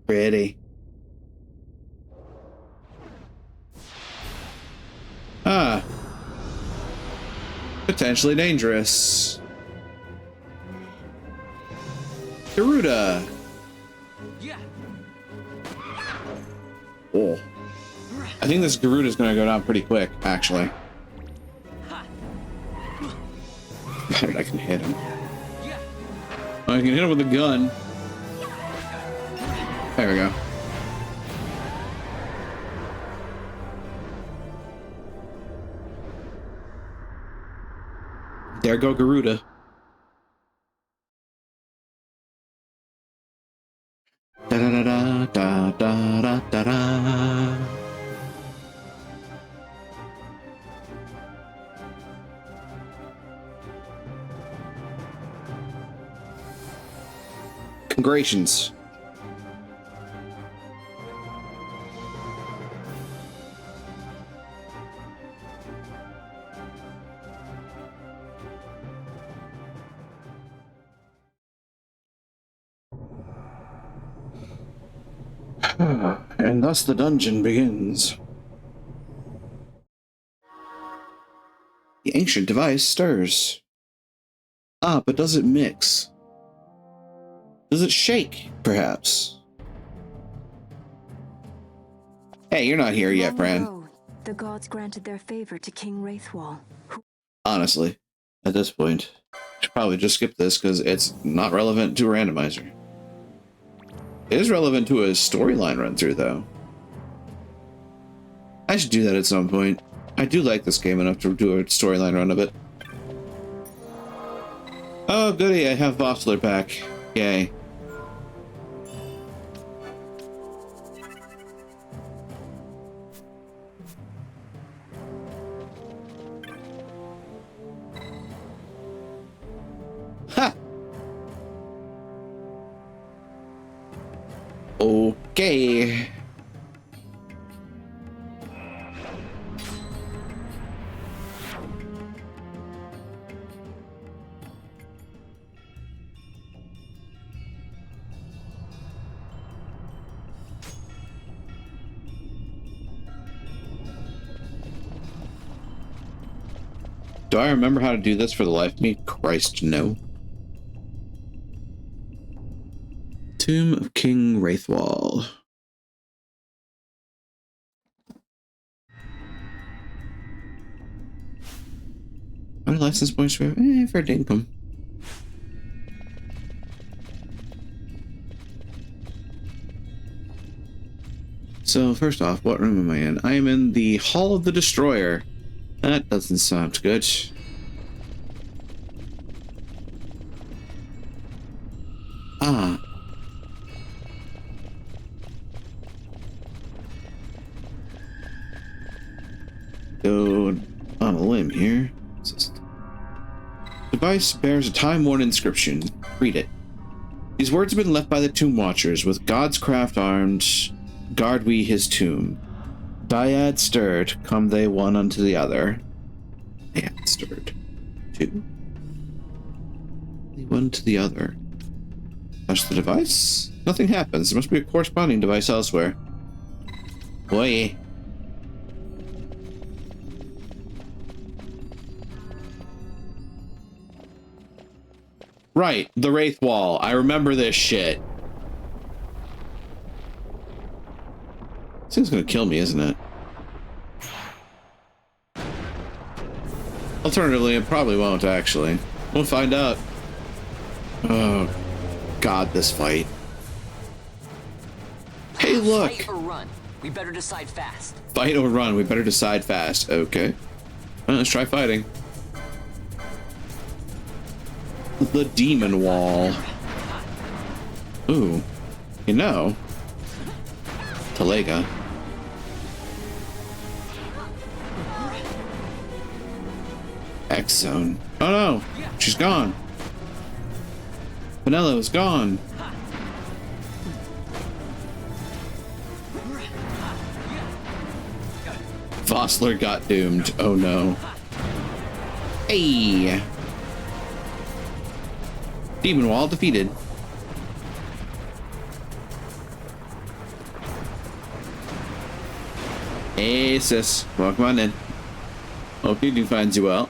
Pretty. Ah. Potentially dangerous. Garuda. Yeah. Oh. I think this Garuda is going to go down pretty quick, actually. Ha. God, I can hit him. Yeah. Oh, I can hit him with a gun. There we go. There go Garuda. Da da da da da da da da. Congratulations. And thus the dungeon begins. The ancient device stirs. Ah, but does it mix? Does it shake, perhaps? Hey, you're not here yet, Long Fran. ago, the gods granted their favor to King Wraithwall. Honestly, at this point, I should probably just skip this because it's not relevant to a randomizer. It is relevant to a storyline run through, though. I should do that at some point. I do like this game enough to do a storyline run of it. Oh, goody, I have Vossler back. Yay. Ha! Okay. Do I remember how to do this for the life of me? Christ, no. Tomb of King Wraithwall. How many license points do we have? Fair dinkum. So, first off, what room am I in? I am in the Hall of the Destroyer. That doesn't sound good. Ah. Go on a limb here. Just device bears a time-worn inscription. Read it. These words have been left by the Tomb Watchers. With God's craft armed, guard we his tomb. Dyad stirred, come they one unto the other. Dyad stirred. Two. One to the other. Touch the device. Nothing happens. There must be a corresponding device elsewhere. Boy. Right, the Wraith Wall. I remember this shit. This thing's gonna kill me, isn't it? Alternatively, it probably won't, actually. We'll find out. Oh, God, this fight. Hey, look! Fight or run? We better decide fast. Fight or run? We better decide fast. Okay. Well, let's try fighting. The Demon Wall. Ooh. You know. Talega. X-Zone. Oh no! She's gone. Vanilla is gone. Vossler got doomed. Oh no. Hey! Demon Wall defeated. Hey sis, welcome on in. Hope you do finds you well.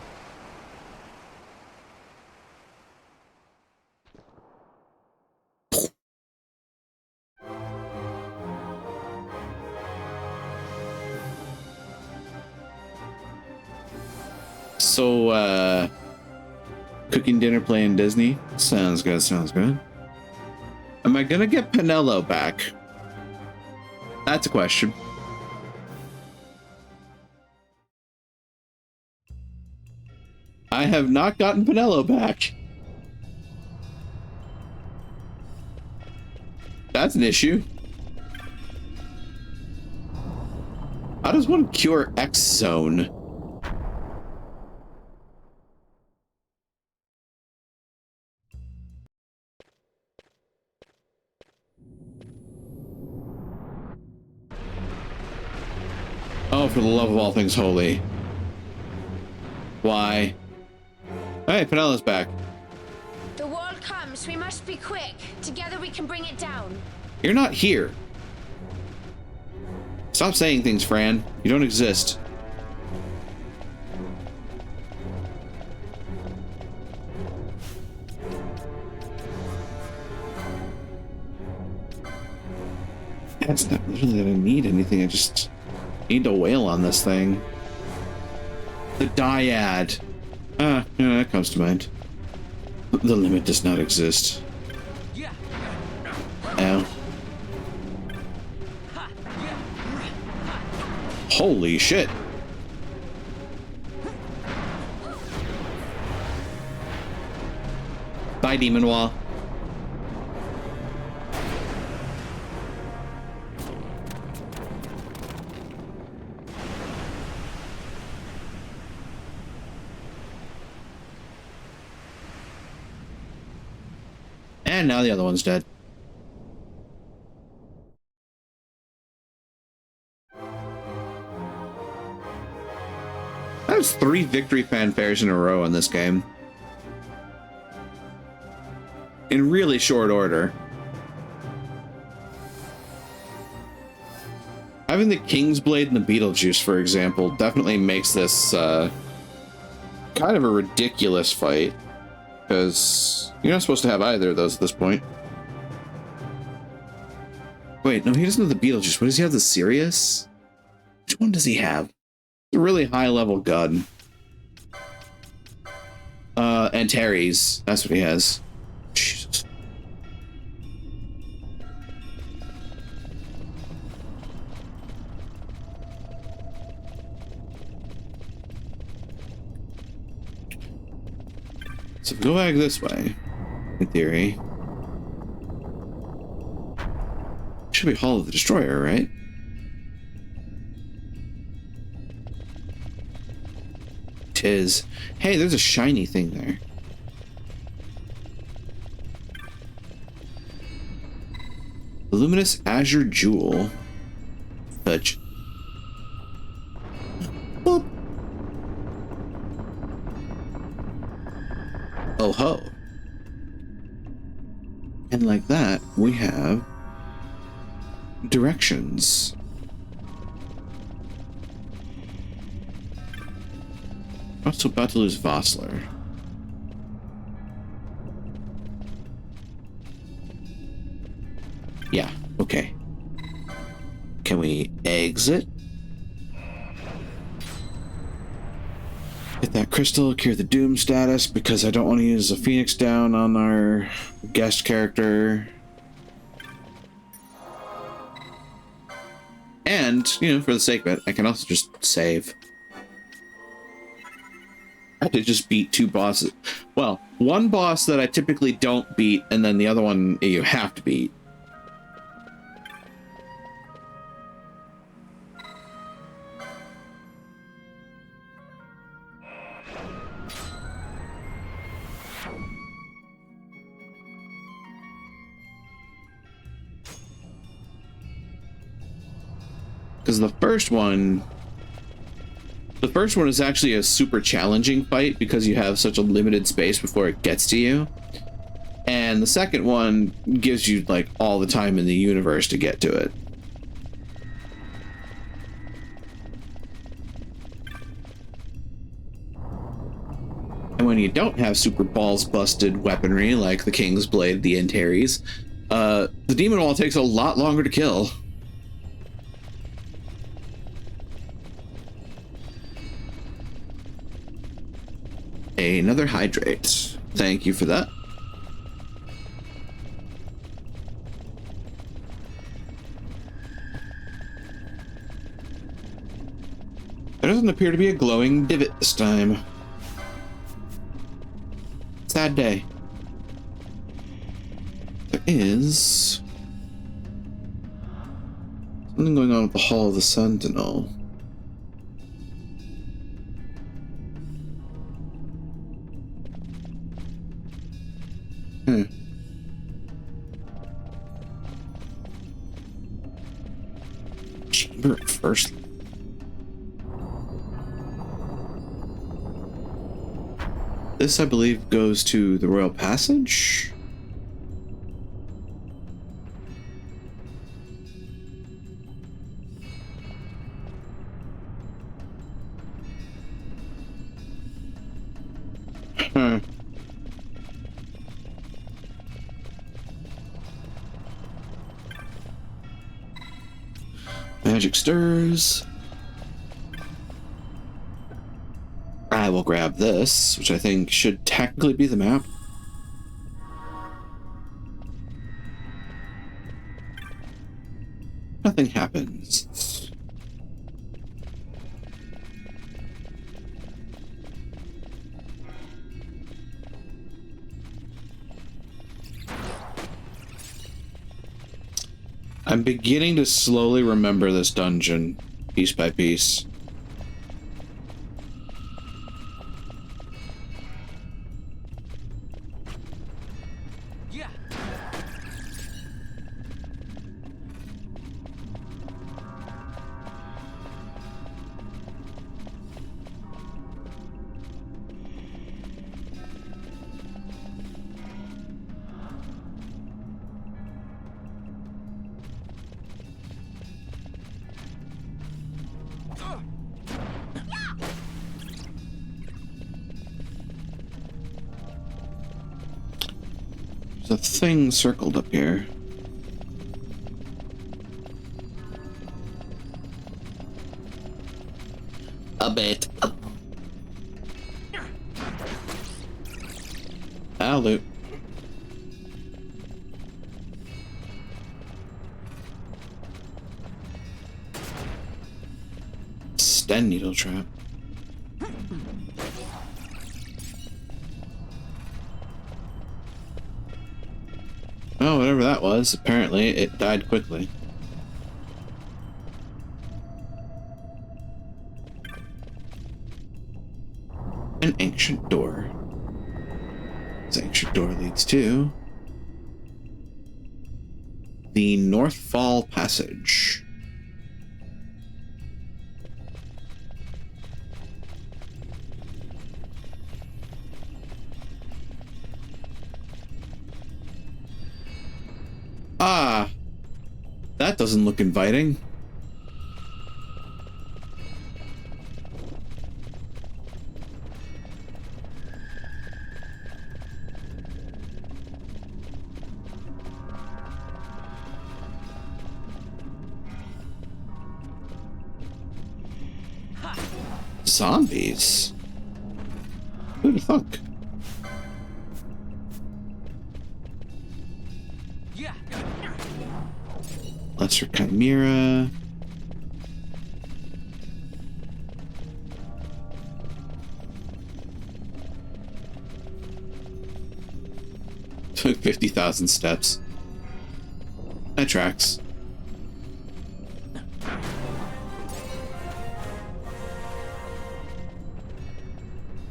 So, cooking dinner, playing Disney. Sounds good, sounds good. Am I gonna get Pinello back? That's a question. I have not gotten Pinello back. That's an issue. How does one cure X-Zone? Oh, for the love of all things holy. Why? Hey, Penella's back. The wall comes. We must be quick. Together we can bring it down. You're not here. Stop saying things, Fran. You don't exist. It's not really that I need anything. I just need to wail on this thing. The dyad. Yeah, that comes to mind. The limit does not exist. Yeah. Ow. Holy shit. Bye, Demon Wall. And now the other one's dead. That was 3 victory fanfares in a row in this game. In really short order. Having the King's Blade and the Beetlejuice, for example, definitely makes this kind of a ridiculous fight. Because you're not supposed to have either of those at this point. Wait, no, he doesn't have the Beetlejuice. What does he have? The Sirius? Which one does he have? It's a really high-level gun. Antares. That's what he has. Jesus. So if we go back this way, in theory, should be Hall of the Destroyer, right? Tis. Hey, there's a shiny thing there. Luminous Azure Jewel. Touch. Boop. Oh ho. And like that, we have directions. Also about to lose Vossler. Yeah, okay. Can we exit? Hit that crystal, cure the doom status, because I don't want to use a Phoenix down on our guest character. And, you know, for the sake of it, I can also just save. I could just beat two bosses. Well, one boss that I typically don't beat, and then the other one you have to beat. Because the first one is actually a super challenging fight because you have such a limited space before it gets to you. And the second one gives you like all the time in the universe to get to it. And when you don't have super balls busted weaponry like the King's Blade, the Antares, the Demon Wall takes a lot longer to kill. Another hydrate. Thank you for that. There doesn't appear to be a glowing divot this time. Sad day. There is something going on with the Hall of the Sentinel. Chamber of First. This, I believe, goes to the Royal Passage. Magic stirs. I will grab this, which I think should technically be the map. Nothing happens. I'm beginning to slowly remember this dungeon, piece by piece. Yeah. There's a thing circled up here. A bit. I'll loot. Sten needle trap. Oh, whatever that was, apparently it died quickly. An ancient door. This ancient door leads to the North Fall Passage. Ah, that doesn't look inviting. Zombies? Who'd have thunk? Yeah. Lesser Chimera. Took 50,000 steps. That tracks.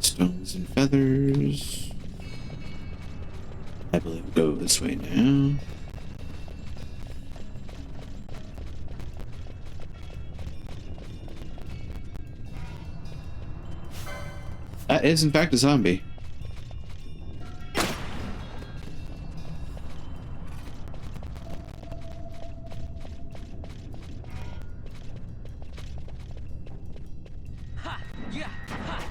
Stones and feathers. I believe we'll go this way now. That is in fact a zombie. Ha. Yeah. Ha.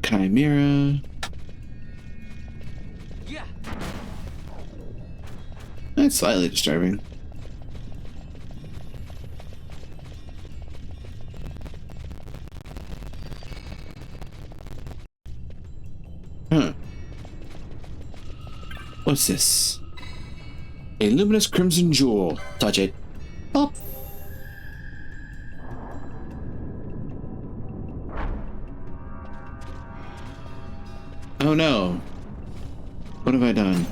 Chimera. Yeah. That's slightly disturbing. Huh. What's this? A luminous crimson jewel. Touch it. Pop. Oh no. What have I done?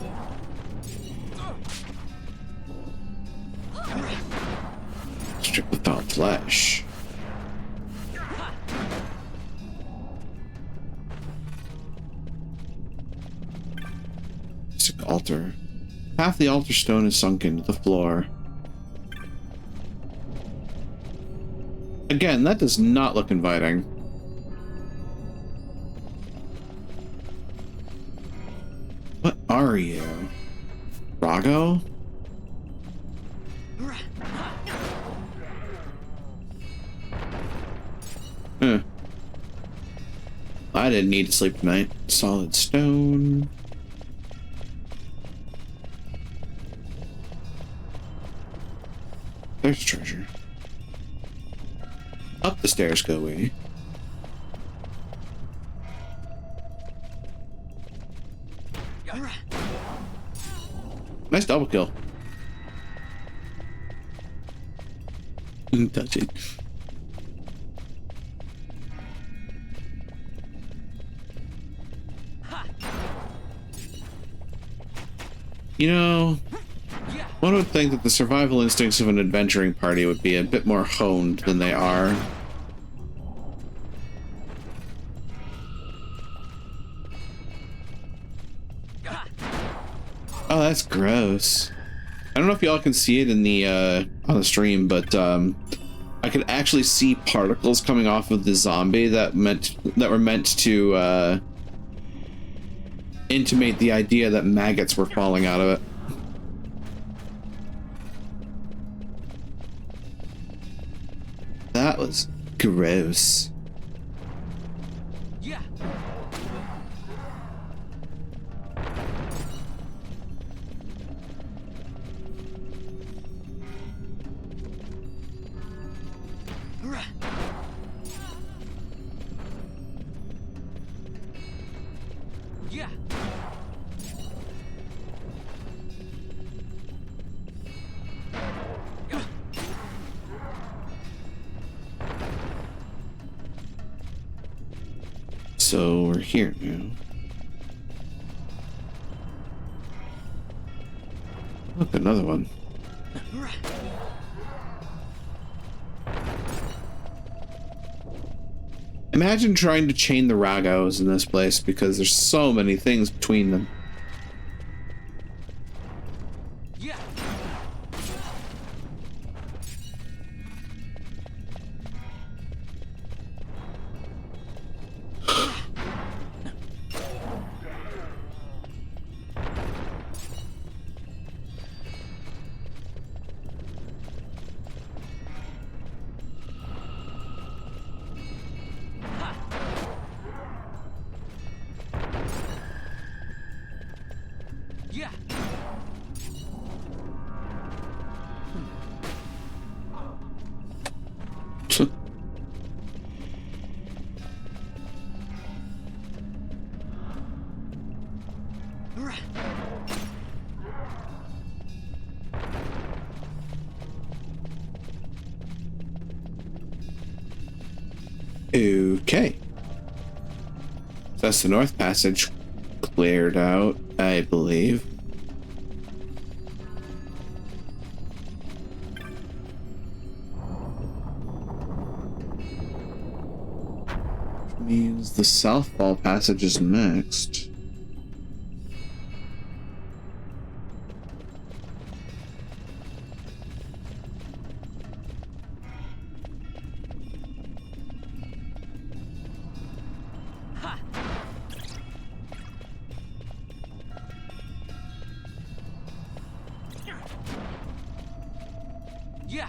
Strip without flesh. Sick altar. Half the altar stone is sunk into the floor. Again, that does not look inviting. What are you? Rago? Huh. I didn't need to sleep tonight. Solid stone. There's treasure. Up the stairs go we. Nice double kill. Touch it. You know, one would think that the survival instincts of an adventuring party would be a bit more honed than they are. Oh, that's gross. I don't know if y'all can see it in the on the stream, but I could actually see particles coming off of the zombie that were meant to intimate the idea that maggots were falling out of it. That was gross. Yeah. Yeah. So we're here now. Look, another one. Imagine trying to chain the Ragos in this place because there's so many things between them. Okay. So that's the North Passage cleared out, I believe. Means the Southfall Passage is next. Yeah.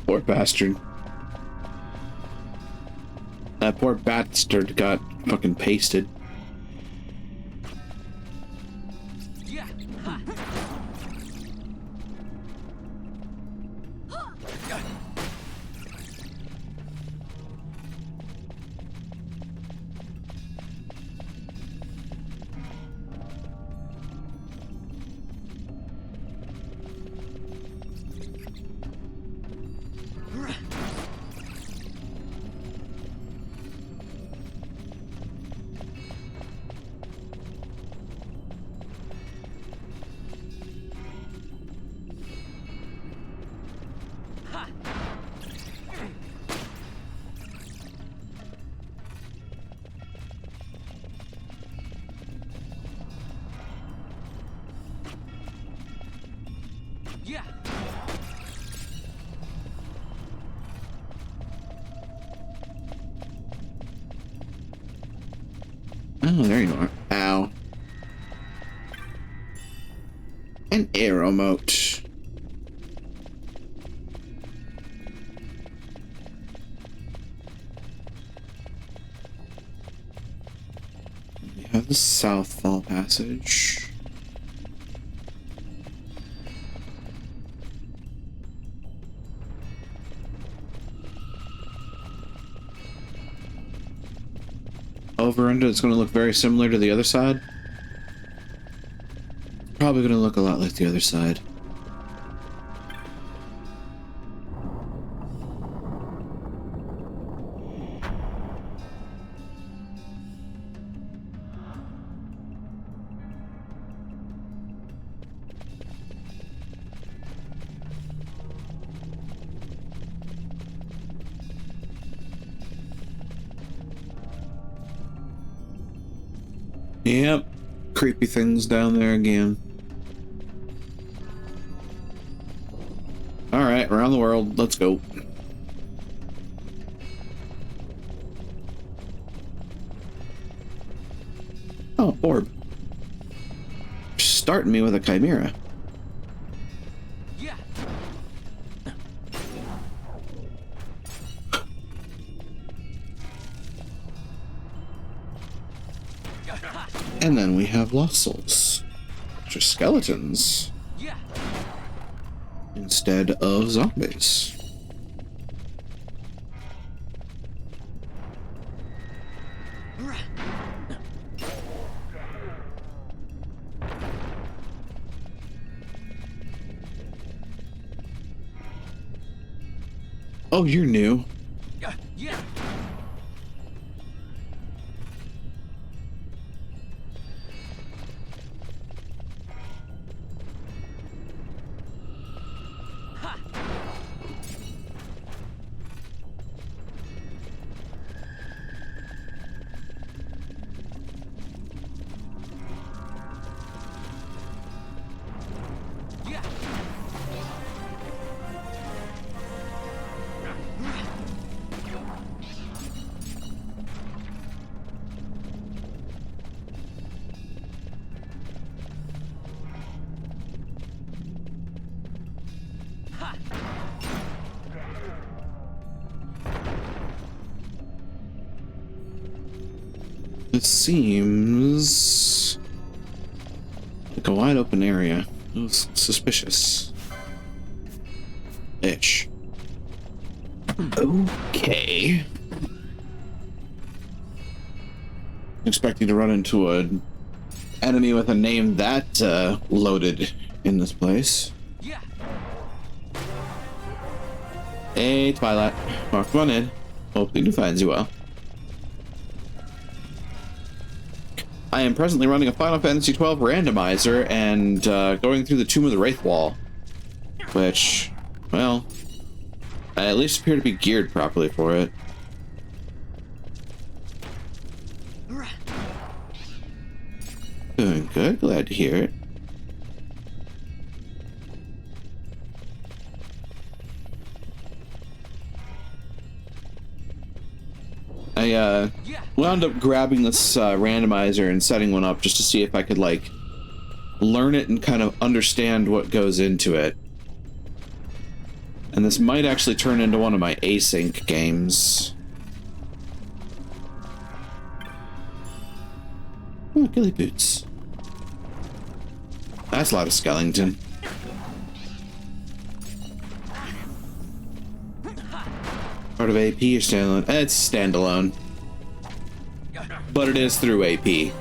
Poor bastard. That poor bastard got fucking pasted. Yeah. Ha. Yeah. Oh, there you are. Ow. An arrow moat. We have the Southfall Passage. Over under, it's going to look very similar to the other side. Probably going to look a lot like the other side. Yep. Creepy things down there again. Alright, around the world. Let's go. Oh, orb. Starting me with a chimera. Yeah. And then we have lost souls, which are skeletons Yeah. instead of zombies. Oh, you're new. Yeah. Yeah. It seems like a wide open area. It was suspicious. Itch. Okay. Expecting to run into an enemy with a name that loaded in this place. Yeah. Hey, Twilight. Mark one in. Hopefully he finds you well. I am presently running a Final Fantasy XII randomizer and going through the Tomb of the Wraith Wall, which, well, I at least appear to be geared properly for it. Doing good, glad to hear it. I wound up grabbing this randomizer and setting one up just to see if I could like learn it and kind of understand what goes into it. And this might actually turn into one of my async games. Oh, ghillie boots. That's a lot of skeleton. Part of AP or standalone? It's standalone. But it is through AP.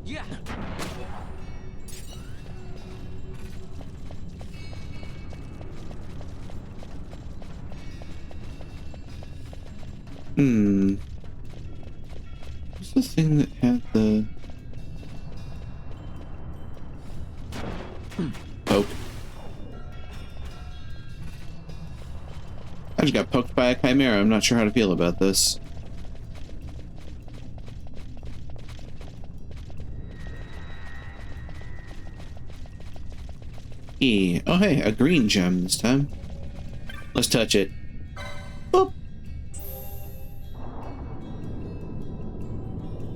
Yeah. What's the thing that had the poke? I just got poked by a chimera. I'm not sure how to feel about this. E. Oh hey, a green gem this time. Let's touch it. Boop.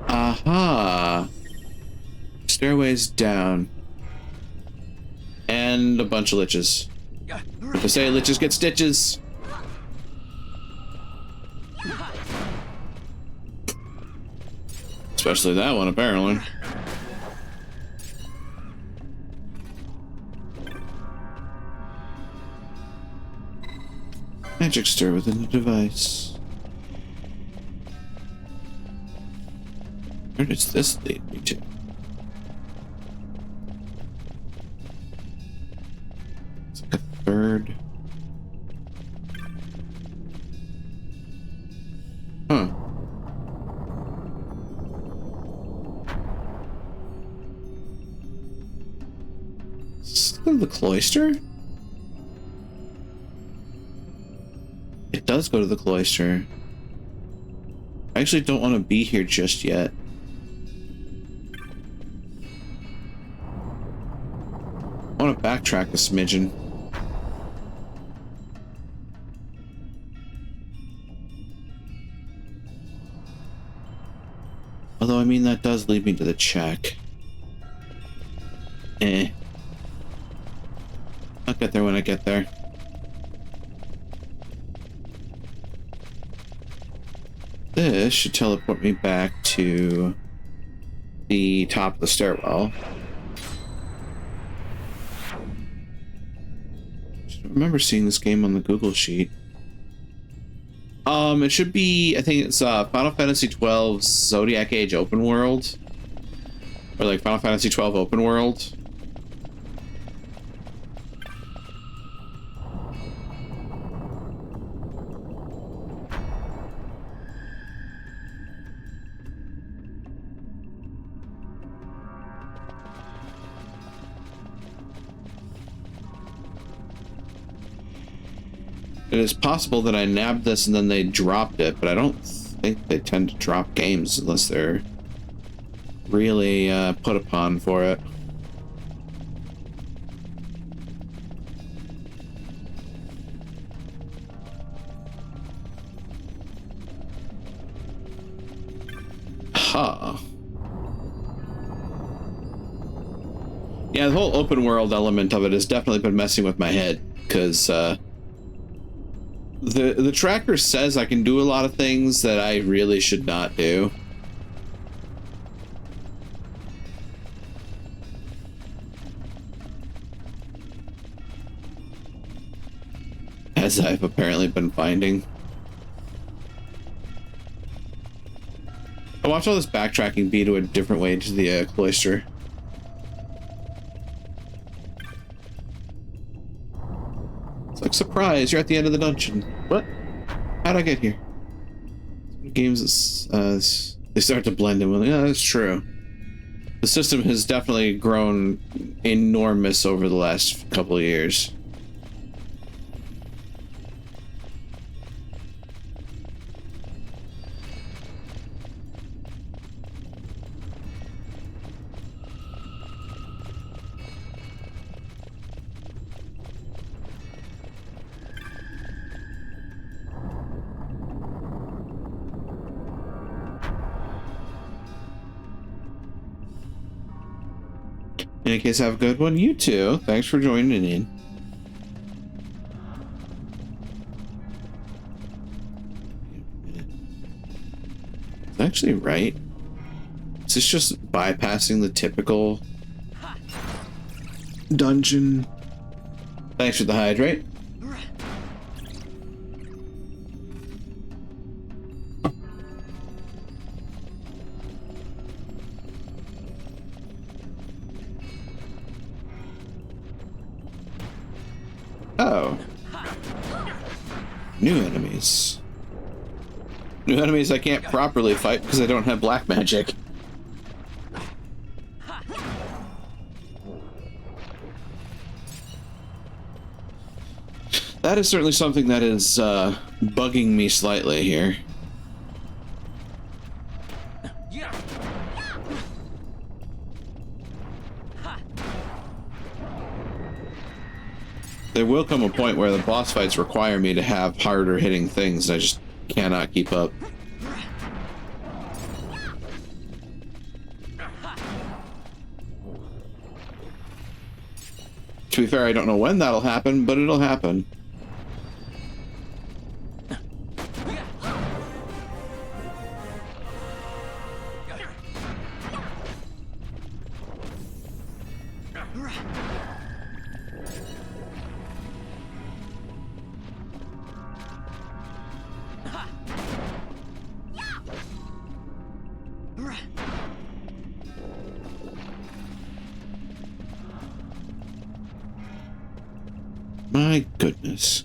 Aha! Stairways down. And a bunch of liches. If I say liches get stitches. Especially that one, apparently. Magic stir within the device. Where does this lead me to? It's like a third. Huh. Is this the cloister? It does go to the cloister. I actually don't want to be here just yet. I want to backtrack a smidgen. Although, I mean, that does lead me to the check. I'll get there when I get there. This should teleport me back to the top of the stairwell. I remember seeing this game on the Google sheet. It should be, I think it's Final Fantasy XII Zodiac Age Open World. Or like Final Fantasy XII Open World. It is possible that I nabbed this and then they dropped it, but I don't think they tend to drop games unless they're really put upon for it. Aha. Yeah, the whole open world element of it has definitely been messing with my head, because the tracker says I can do a lot of things that I really should not do. As I've apparently been finding. I watch all this backtracking be to a different way to the cloister. It's like, surprise, you're at the end of the dungeon. What? How'd I get here? Games, they start to blend in with, yeah, that's true. The system has definitely grown enormous over the last couple of years. In any case, have a good one. You too. Thanks for joining in. It's actually right. Is this just bypassing the typical dungeon? Thanks for the hydrate. Oh. New enemies. New enemies I can't properly fight because I don't have black magic. That is certainly something that is bugging me slightly here. There will come a point where the boss fights require me to have harder hitting things. I just cannot keep up. To be fair, I don't know when that'll happen, but it'll happen. My goodness.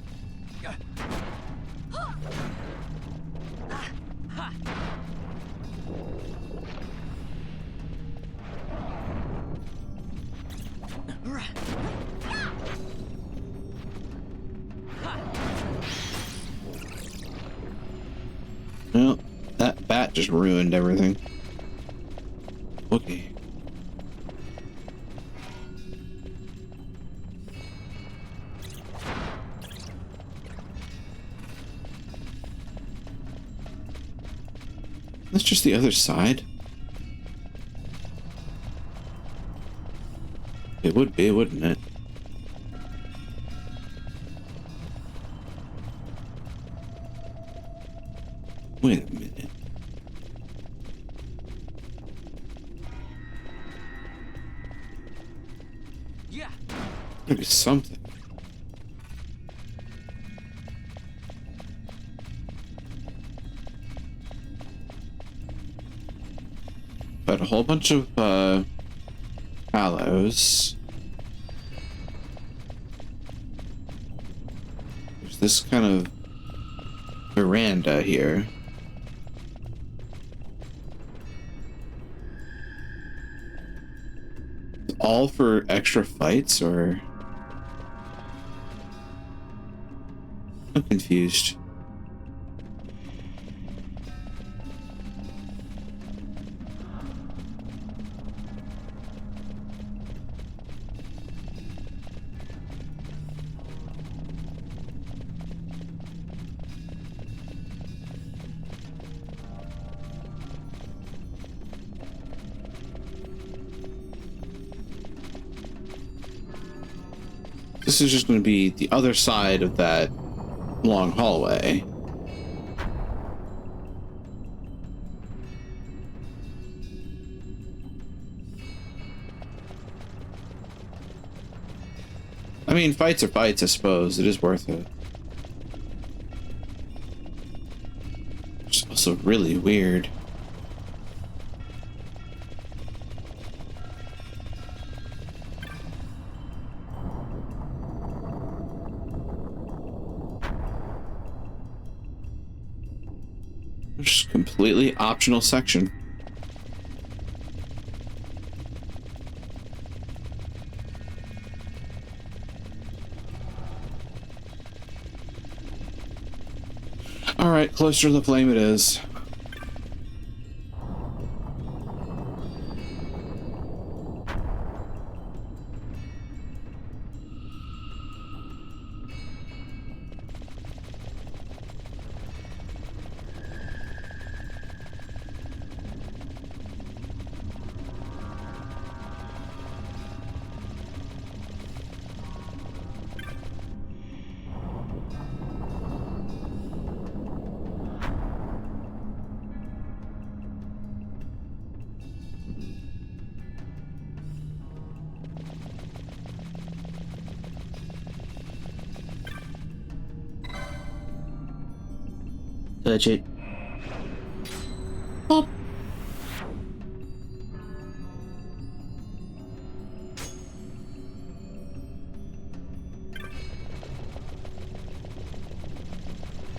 Well, that bat just ruined everything. Okay. That's just the other side. It would be, wouldn't it? Wait a minute. Yeah. Gotta be something. But a whole bunch of aloes. There's this kind of veranda here. All for extra fights, or? I'm confused. This is just going to be the other side of that long hallway. I mean, fights are fights, I suppose. It is worth it. It's also really weird. Just completely optional section. All right, closer to the flame it is. Touch it. Pop.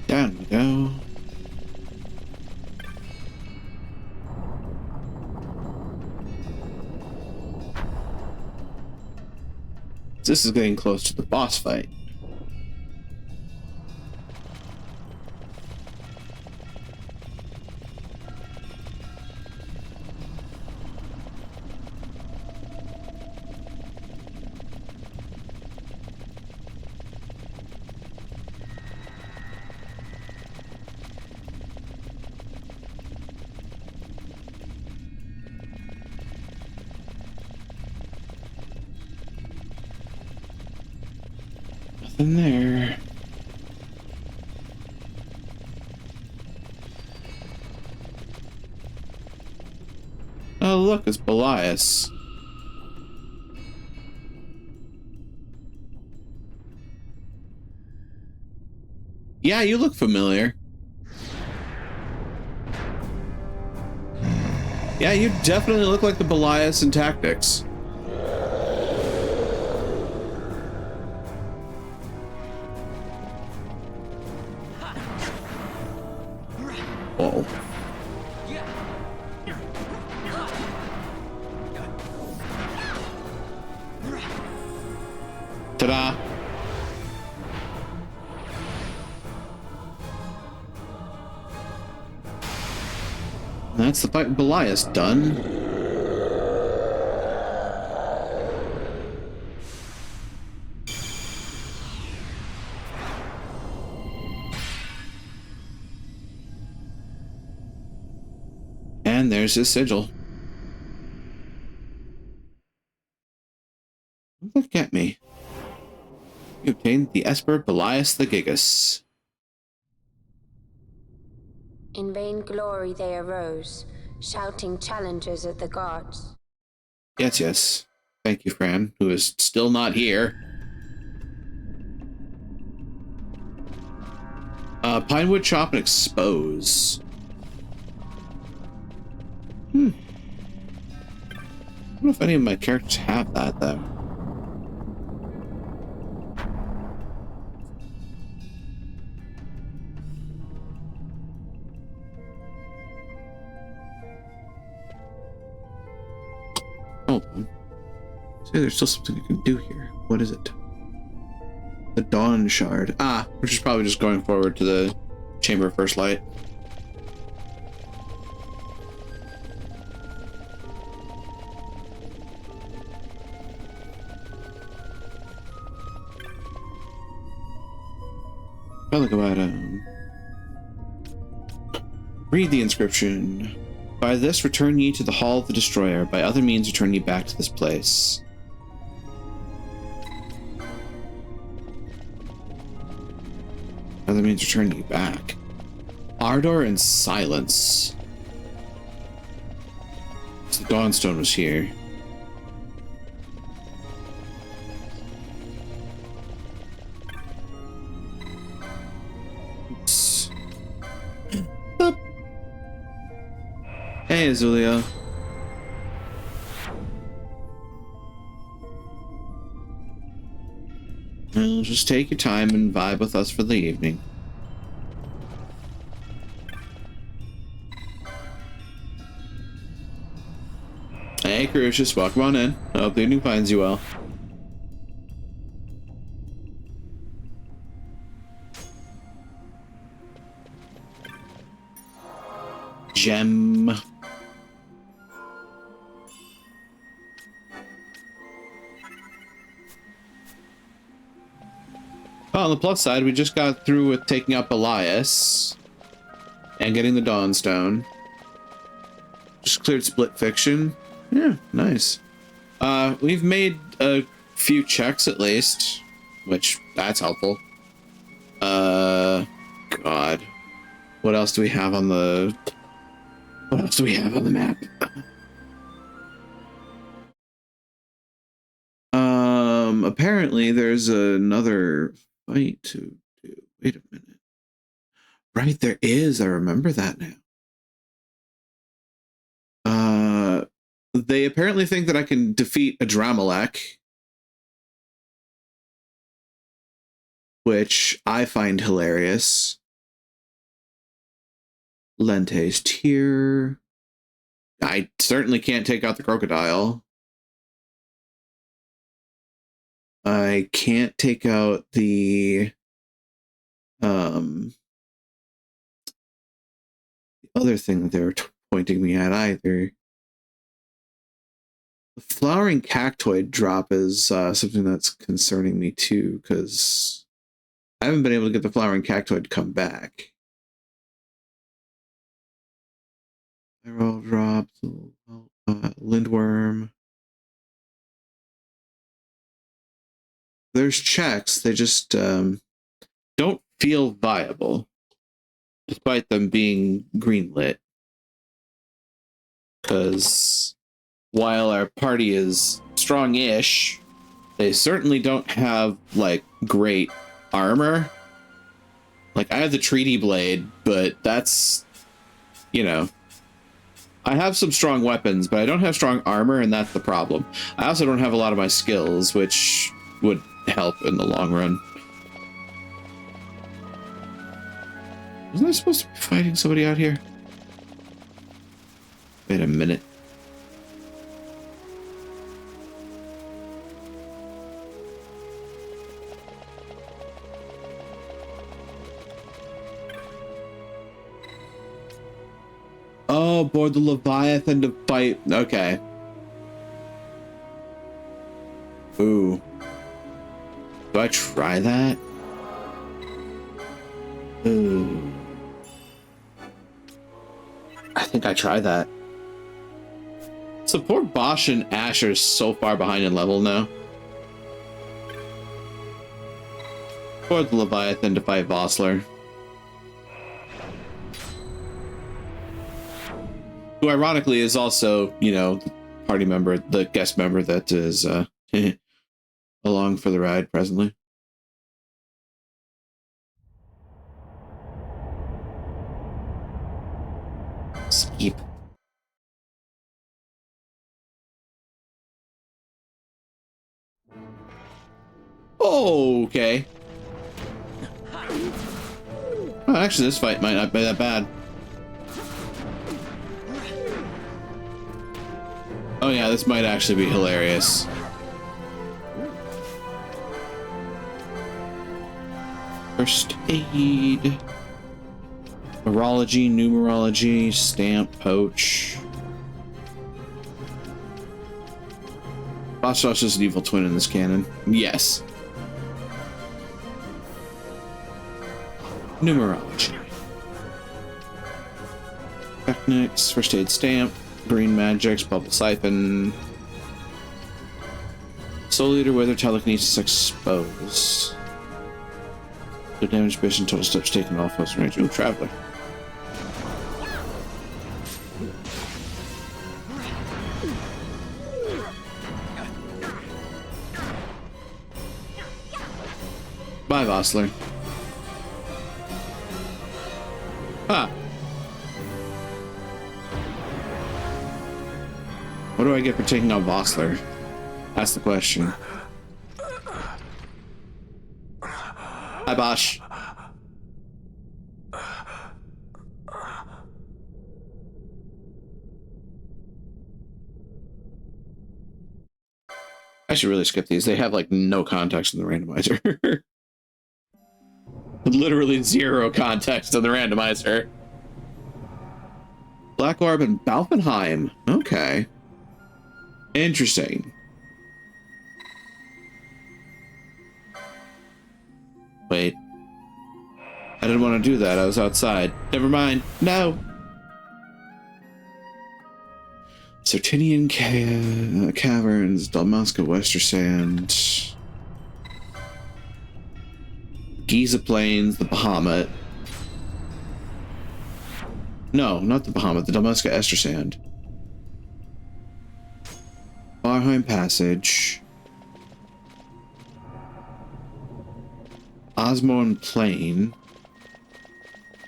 Down we go. This is getting close to the boss fight. Nothing there. Oh, look, it's Belias. Yeah, you look familiar. Yeah, you definitely look like the Belias in Tactics. Whoa. Ta-da! That's the fight with Belias done. And there's his sigil. Look at me. You obtained the Esper Belias the Gigas. In vain glory they arose, shouting challenges at the gods. Yes, yes. Thank you, Fran, who is still not here. Pinewood Chop and Expose. I don't know if any of my characters have that, though. Hold on. Say there's still something you can do here. What is it? The Dawn Shard. Ah, which is probably just going forward to the Chamber of First Light. Relic of item. Read the inscription. By this return ye to the Hall of the Destroyer. By other means return ye back to this place. that means returning you back. Ardor and silence. So the Dawnstone was here. Oops. Boop. Hey, Azulio. Well, just take your time and vibe with us for the evening. Hey, Crucius, welcome on in. I hope the evening finds you well. Gem. Well, on the plus side, we just got through with taking up Elias and getting the Dawnstone. Just cleared Split Fiction. Yeah, nice. We've made a few checks at least, which that's helpful. God. What else do we have on the... What else do we have on the map? Apparently there's another fight to do. Wait a minute. Right, there is. I remember that now. They apparently think that I can defeat a Dramalek, which I find hilarious. Lente's Tear. I certainly can't take out the crocodile. I can't take out the other thing that they were pointing me at either. The flowering cactoid drop is something that's concerning me too, because I haven't been able to get the flowering cactoid to come back. Viral drop, lindworm. There's checks, they just don't feel viable, despite them being greenlit. Because while our party is strong-ish, they certainly don't have, like, great armor. Like, I have the Treaty Blade, but that's, you know... I have some strong weapons, but I don't have strong armor, and that's the problem. I also don't have a lot of my skills, which would help in the long run. Wasn't I supposed to be fighting somebody out here? Wait a minute. Oh, board the Leviathan to fight. Okay. Ooh. Do I try that? Ooh. I think I try that. So poor Bosch and Asher is so far behind in level now. Board the Leviathan to fight Vossler. Who ironically is also, you know, the party member, the guest member that is along for the ride presently. Skip. Okay. Oh, actually, this fight might not be that bad. Oh yeah, this might actually be hilarious. First aid. Virology, numerology, stamp, poach. Boss Rush is an evil twin in this canon. Yes. Numerology. Technics, first aid stamp, green magics, bubble siphon. Soul Eater, whether telekinesis exposed. The damage based on total steps taken off close range. Ooh, traveler. Bye, Vossler. Ah. What do I get for taking out Vossler? That's the question. Hi, Bosch. I should really skip these. They have like no context in the randomizer. Literally zero context in the randomizer. Black Orb and Balfenheim. Okay. Interesting. Wait. I didn't want to do that. I was outside. Never mind. No. Sartinian Caverns, Dalmasca Wester Sand, Giza Plains, the Bahamut. No, not the Bahamut, the Dalmasca Ester Sand. Barheim Passage. Osmorn Plain.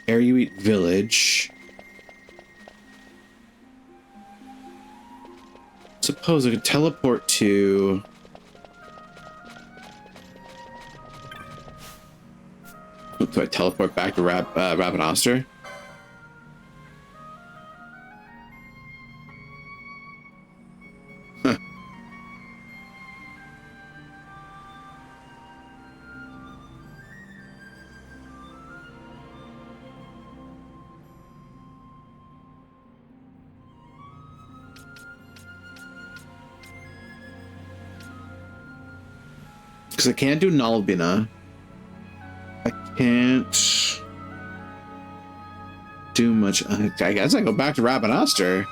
Eruit Village. Suppose I could teleport to... Do I teleport back to Ravennoster? Huh. Because I can't do Nalbina. I can't do much. I guess I go back to Ravennoster.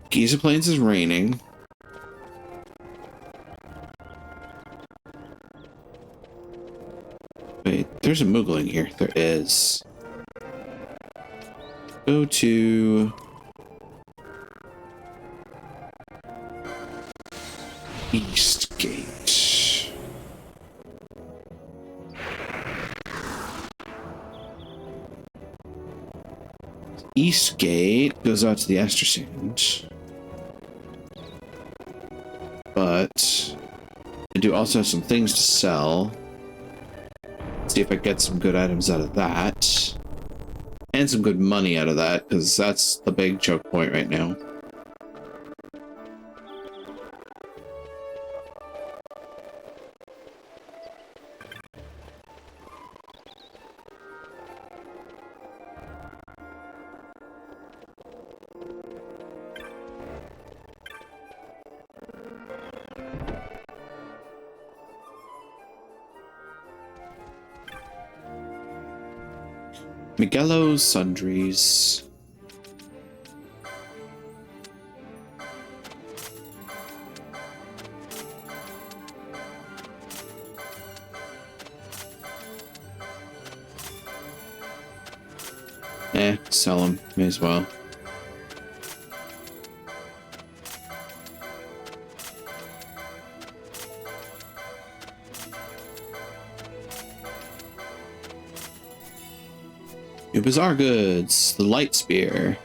Giza Plains is raining. Wait, there's a Moogling here. There is. Go to... East Gate. East Gate goes out to the Ester Sand. But I do also have some things to sell. See if I get some good items out of that. And some good money out of that, because that's the big choke point right now. Miguelo's Sundries. Sell them. May as well. New Bazaar Goods, the Light Spear,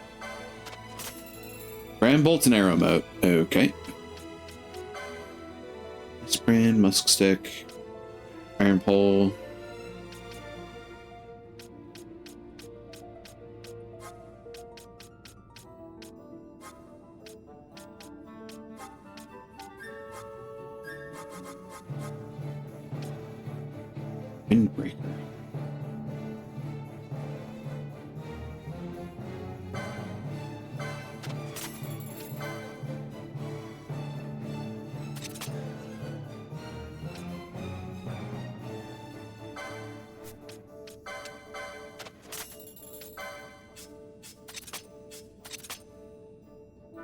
Brand Bolts and Arrow Moat. Okay. Brand, Musk Stick, Iron Pole. Windbreaker.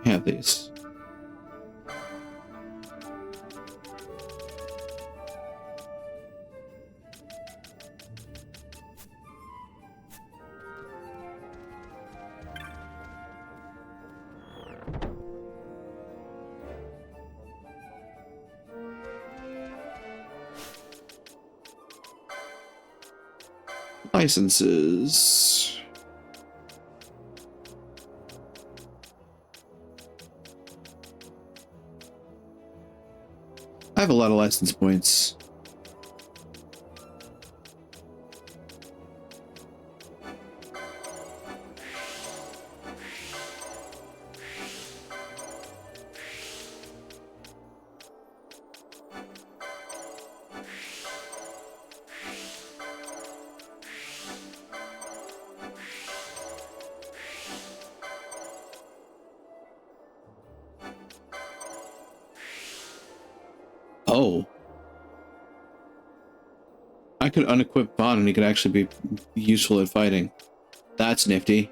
have these. Licenses. I have a lot of license points. Oh. I could unequip Bond and he could actually be useful at fighting. That's nifty.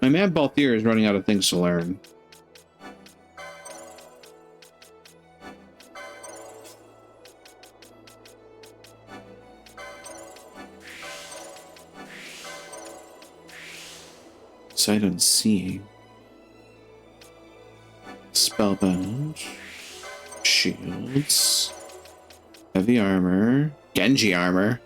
My man Balthier is running out of things to learn. Sight unseen. Spellbound. Shields. Heavy armor. Genji armor.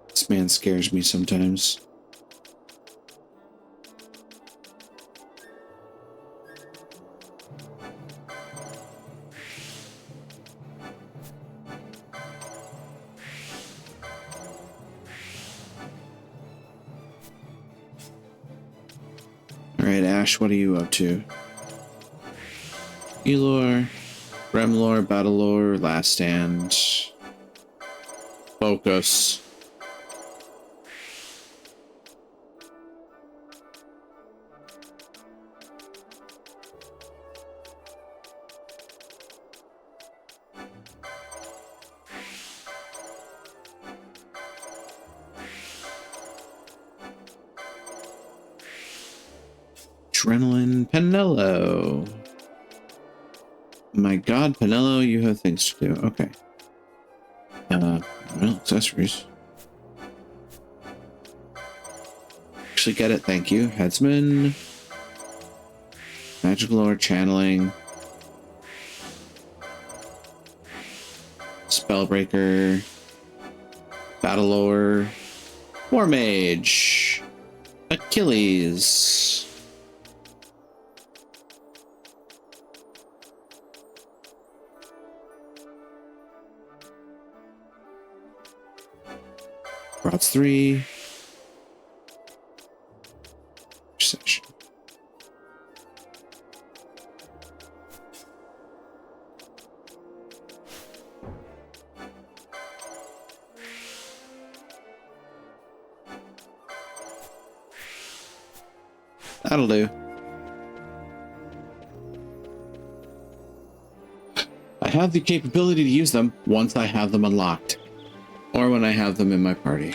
This man scares me sometimes. Alright, Ash, what are you up to? Elor, Remlore, Battlelore, Last Stand. Focus. Adrenaline, Pinello. My god, Pinello, you have things to do. Okay. Well, accessories. Actually get it, thank you. Headsman. Magical lore, channeling. Spellbreaker. Battle lore. War Mage. Achilles. Rots 3. Perception. That'll do. I have the capability to use them once I have them unlocked. Or when I have them in my party.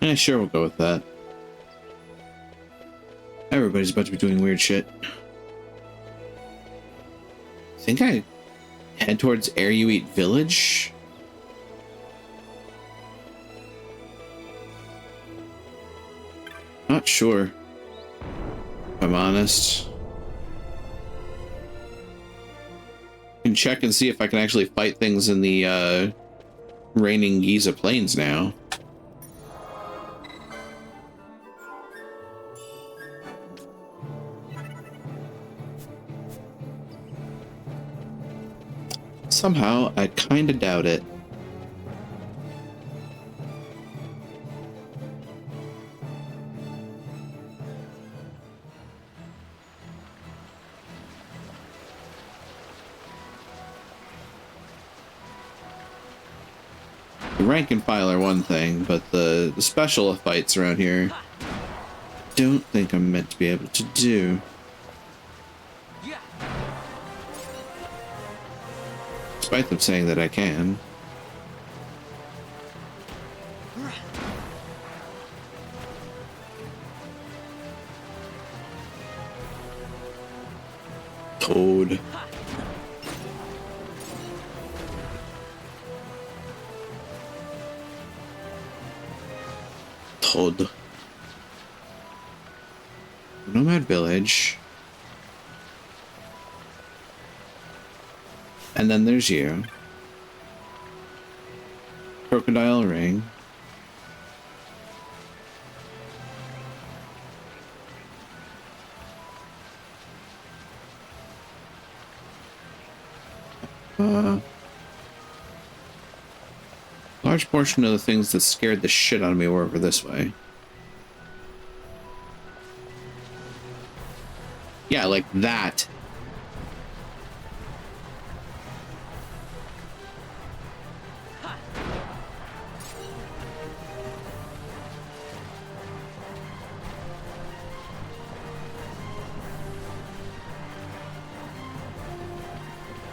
Yeah, sure, we'll go with that. Everybody's about to be doing weird shit. I think I head towards Air You Eat Village. Not sure, if I'm honest. I can check and see if I can actually fight things in the raining Giza Plains now. Somehow, I kinda doubt it. The rank and file are one thing, but the special fights around here, don't think I'm meant to be able to do. Yeah. Despite them saying that I can. Toad. Toad. Nomad Village. And then there's you. Crocodile Ring. Large portion of the things that scared the shit out of me were over this way. Yeah, like that.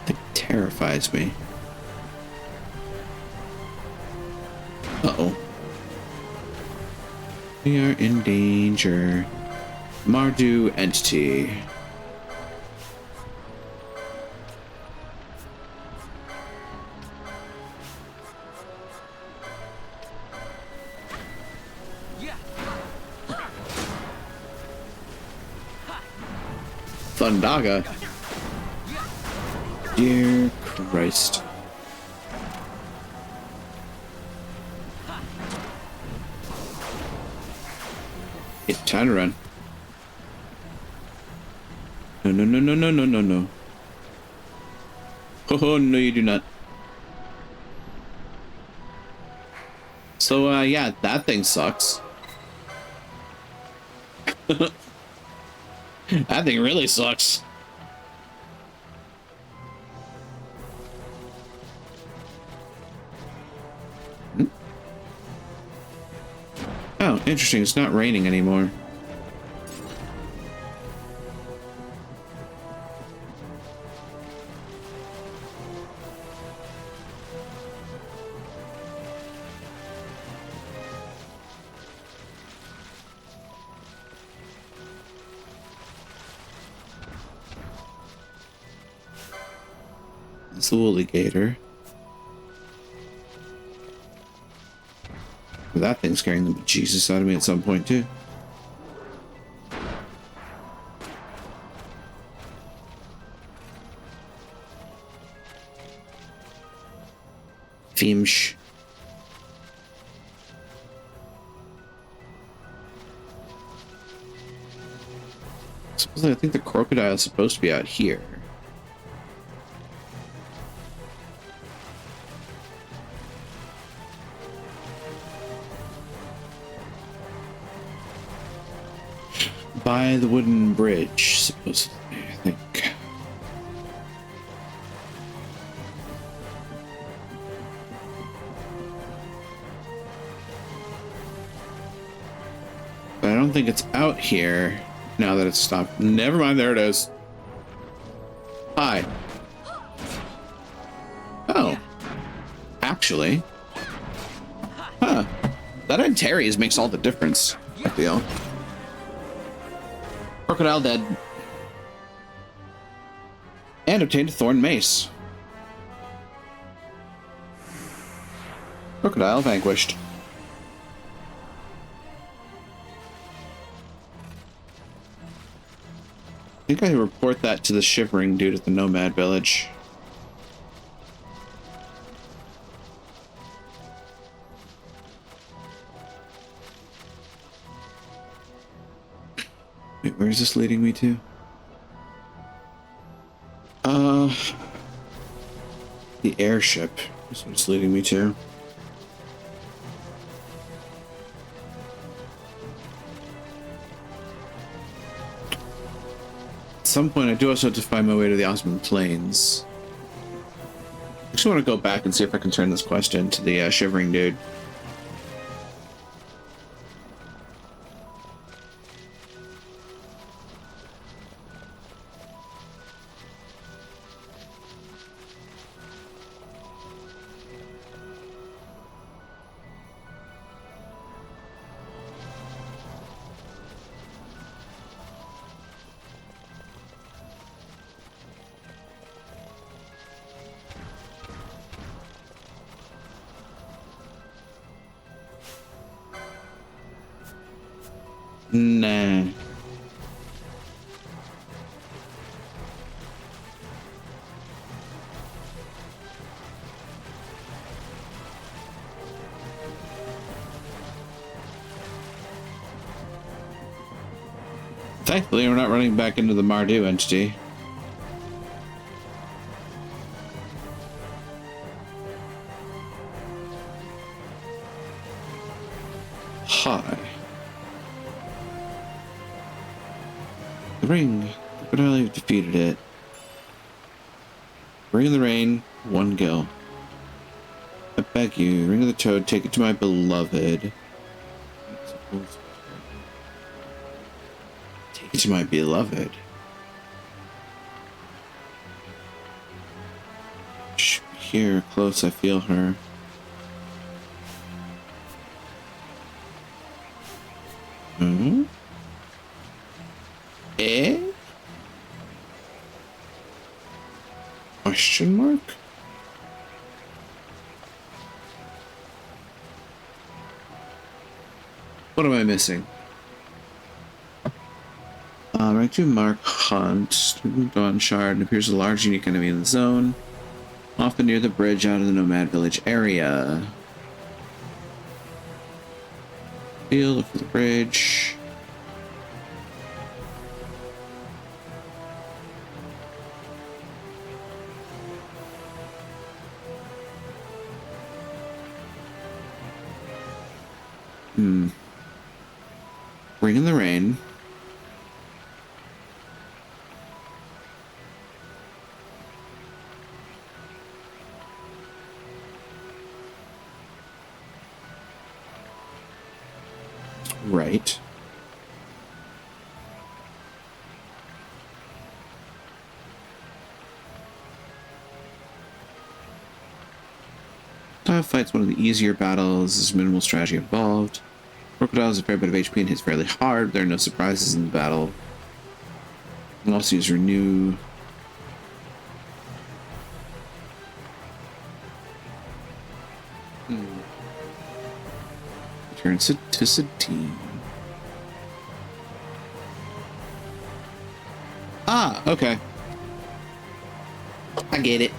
That terrifies me. Uh-oh. We are in danger. Mardu entity. Yeah. Thundaga. Dear Christ. It's time to run. No, no, no, no, no, no, no, no. Oh, no, you do not. So, yeah, that thing sucks. That thing really sucks. Oh, interesting. It's not raining anymore. It's the woolly gator. That thing's scaring the bejesus out of me at some point, too. Themsh. I think the crocodile is supposed to be out here. By the wooden bridge, supposedly, I think. But I don't think it's out here now that it's stopped. Never mind, there it is. Hi. Oh. Actually. Huh. That Antares makes all the difference, I feel. Crocodile dead. And obtained a thorn mace. Crocodile vanquished. I think I report that to the shivering dude at the Nomad Village. Wait, where is this leading me to? The airship is what it's leading me to. At some point, I do also have to find my way to the Osman Plains. just want to go back and see if I can turn this quest into the shivering dude. Nah. Thankfully, we're not running back into the Mardu entity. Hi. The ring. But I've defeated it. Ring of the Rain, 1 gil. I beg you, Ring of the Toad, take it to my beloved. Take it to my beloved. Shh, here, close, I feel her. Hmm? Eh? Question mark? What am I missing? Rank 2 Mark Hunt. Dawn Shard. Appears a large unique enemy in the zone. Often near the bridge out of the Nomad Village area. Look for the bridge. Ring in the Rain. Right. Fight's one of the easier battles. There's minimal strategy involved. Crocodile has a fair bit of HP and hits fairly hard. There are no surprises in the battle. You can also use Renew. Return to Satine. Ah, okay. I get it.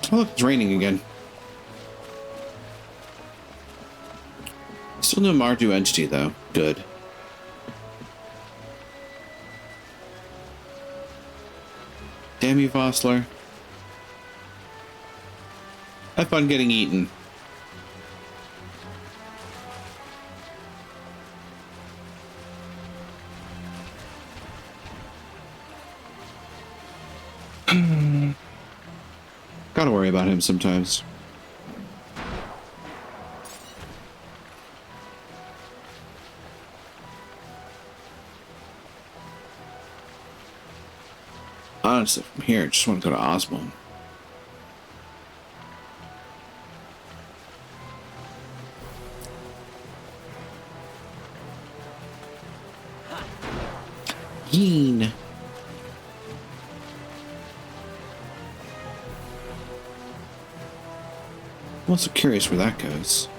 Oh, look, it's raining again. Still no Mardu entity, though. Good. Damn you, Vossler. Have fun getting eaten. Gotta worry about him sometimes. Honestly, from here, I just want to go to Osmond. Yeen. I'm also curious where that goes.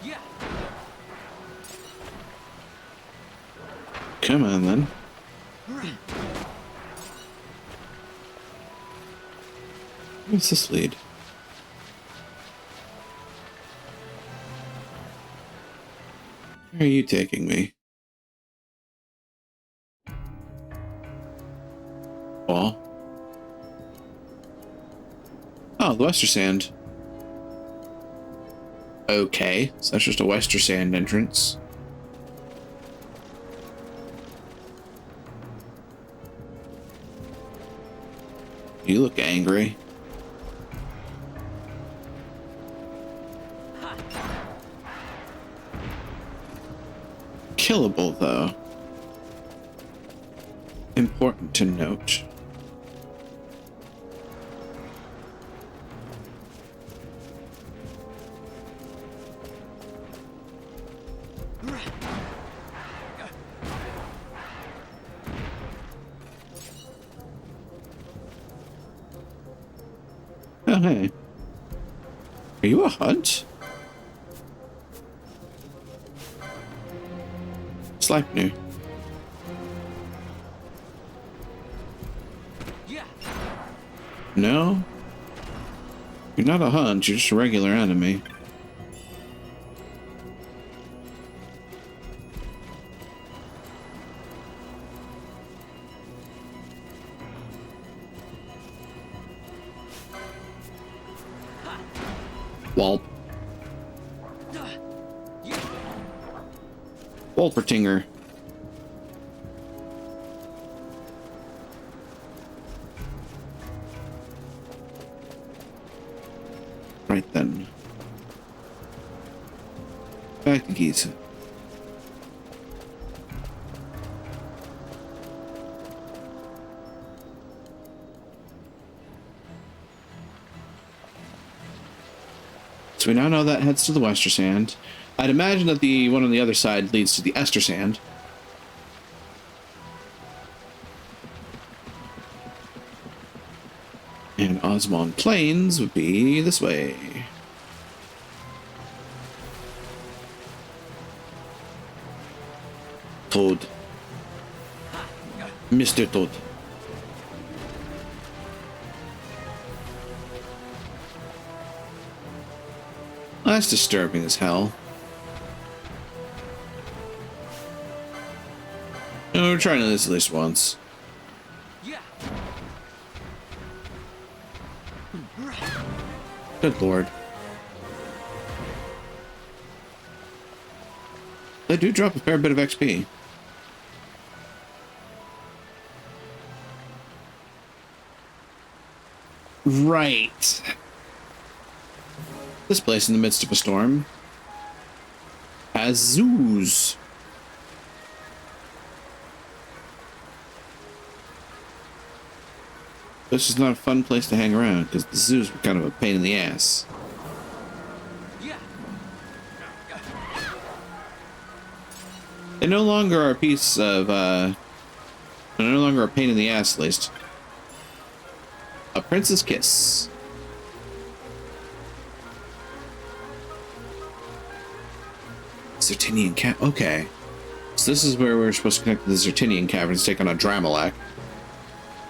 Yeah. Come on, then. What's this lead? Where are you taking me? Ball? the Western Sand. Okay, so that's just a Western Sand entrance. You look angry. Killable, though. Important to note. Oh, hey. Are you a hunt? Sleipnir. Yeah. No? You're not a hunt, you're just a regular enemy. Walp. Wolpertinger. Right then. Back to Giza. So we now know that heads to the Western Sand. I'd imagine that the one on the other side leads to the Ester Sand. And Osmond Plains would be this way. Toad. Mr. Toad. That's disturbing as hell. No, we're trying this at least once. Yeah. Good lord. They do drop a fair bit of XP. Right. This place in the midst of a storm has zoos. This is not a fun place to hang around because the zoos were kind of a pain in the ass. Yeah. They no longer are a piece of, they're no longer a pain in the ass, at least. A Prince's Kiss. Zertinian Cavern. Okay. So this is where we're supposed to connect to the Zertinian Caverns to take on a Dramalak.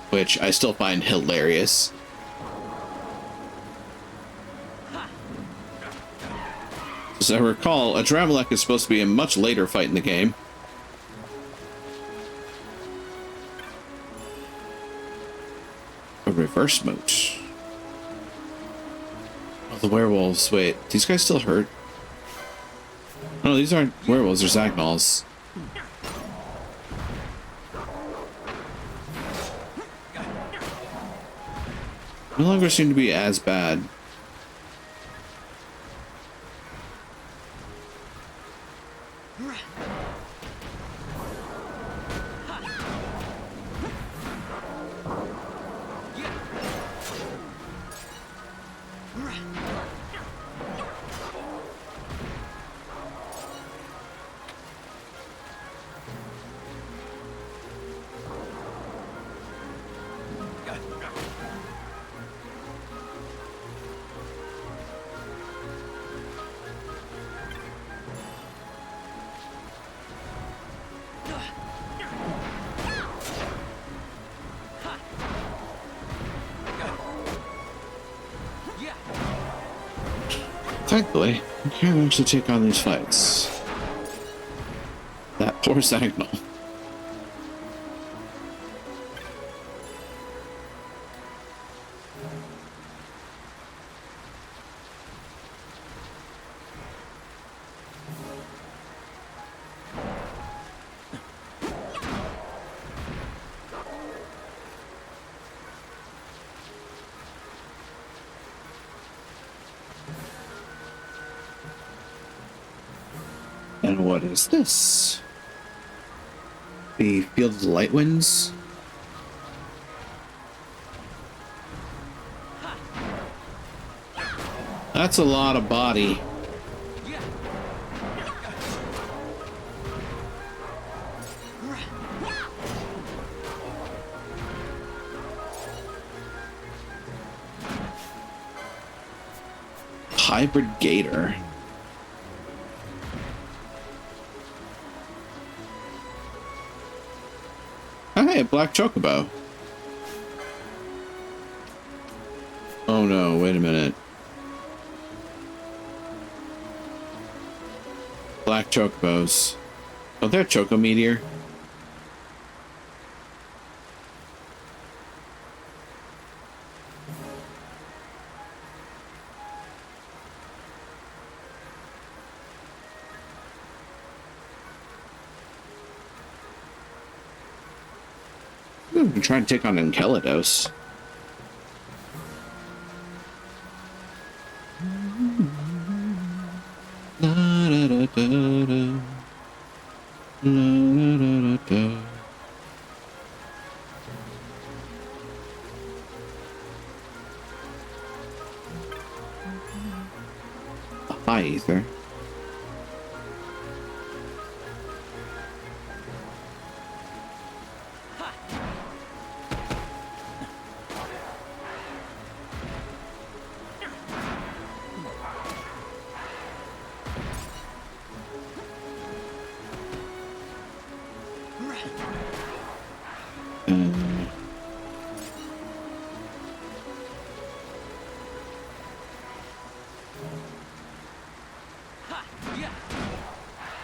Which I still find hilarious. As I recall, a Dramalak is supposed to be a much later fight in the game. A reverse moat. Oh, the werewolves. Wait, these guys still hurt? No, these aren't werewolves, they're Zagnals. No longer seem to be as bad. Thankfully, I can't actually take on these fights. That poor Zagnal. And what is this? The Field of the Light Winds? That's a lot of body. Hybrid gator. Oh, hey, a black chocobo. Oh no, wait a minute. Black chocobos. Oh, they're choco meteor. I'm trying to take on Enceladus. Hi, Ether.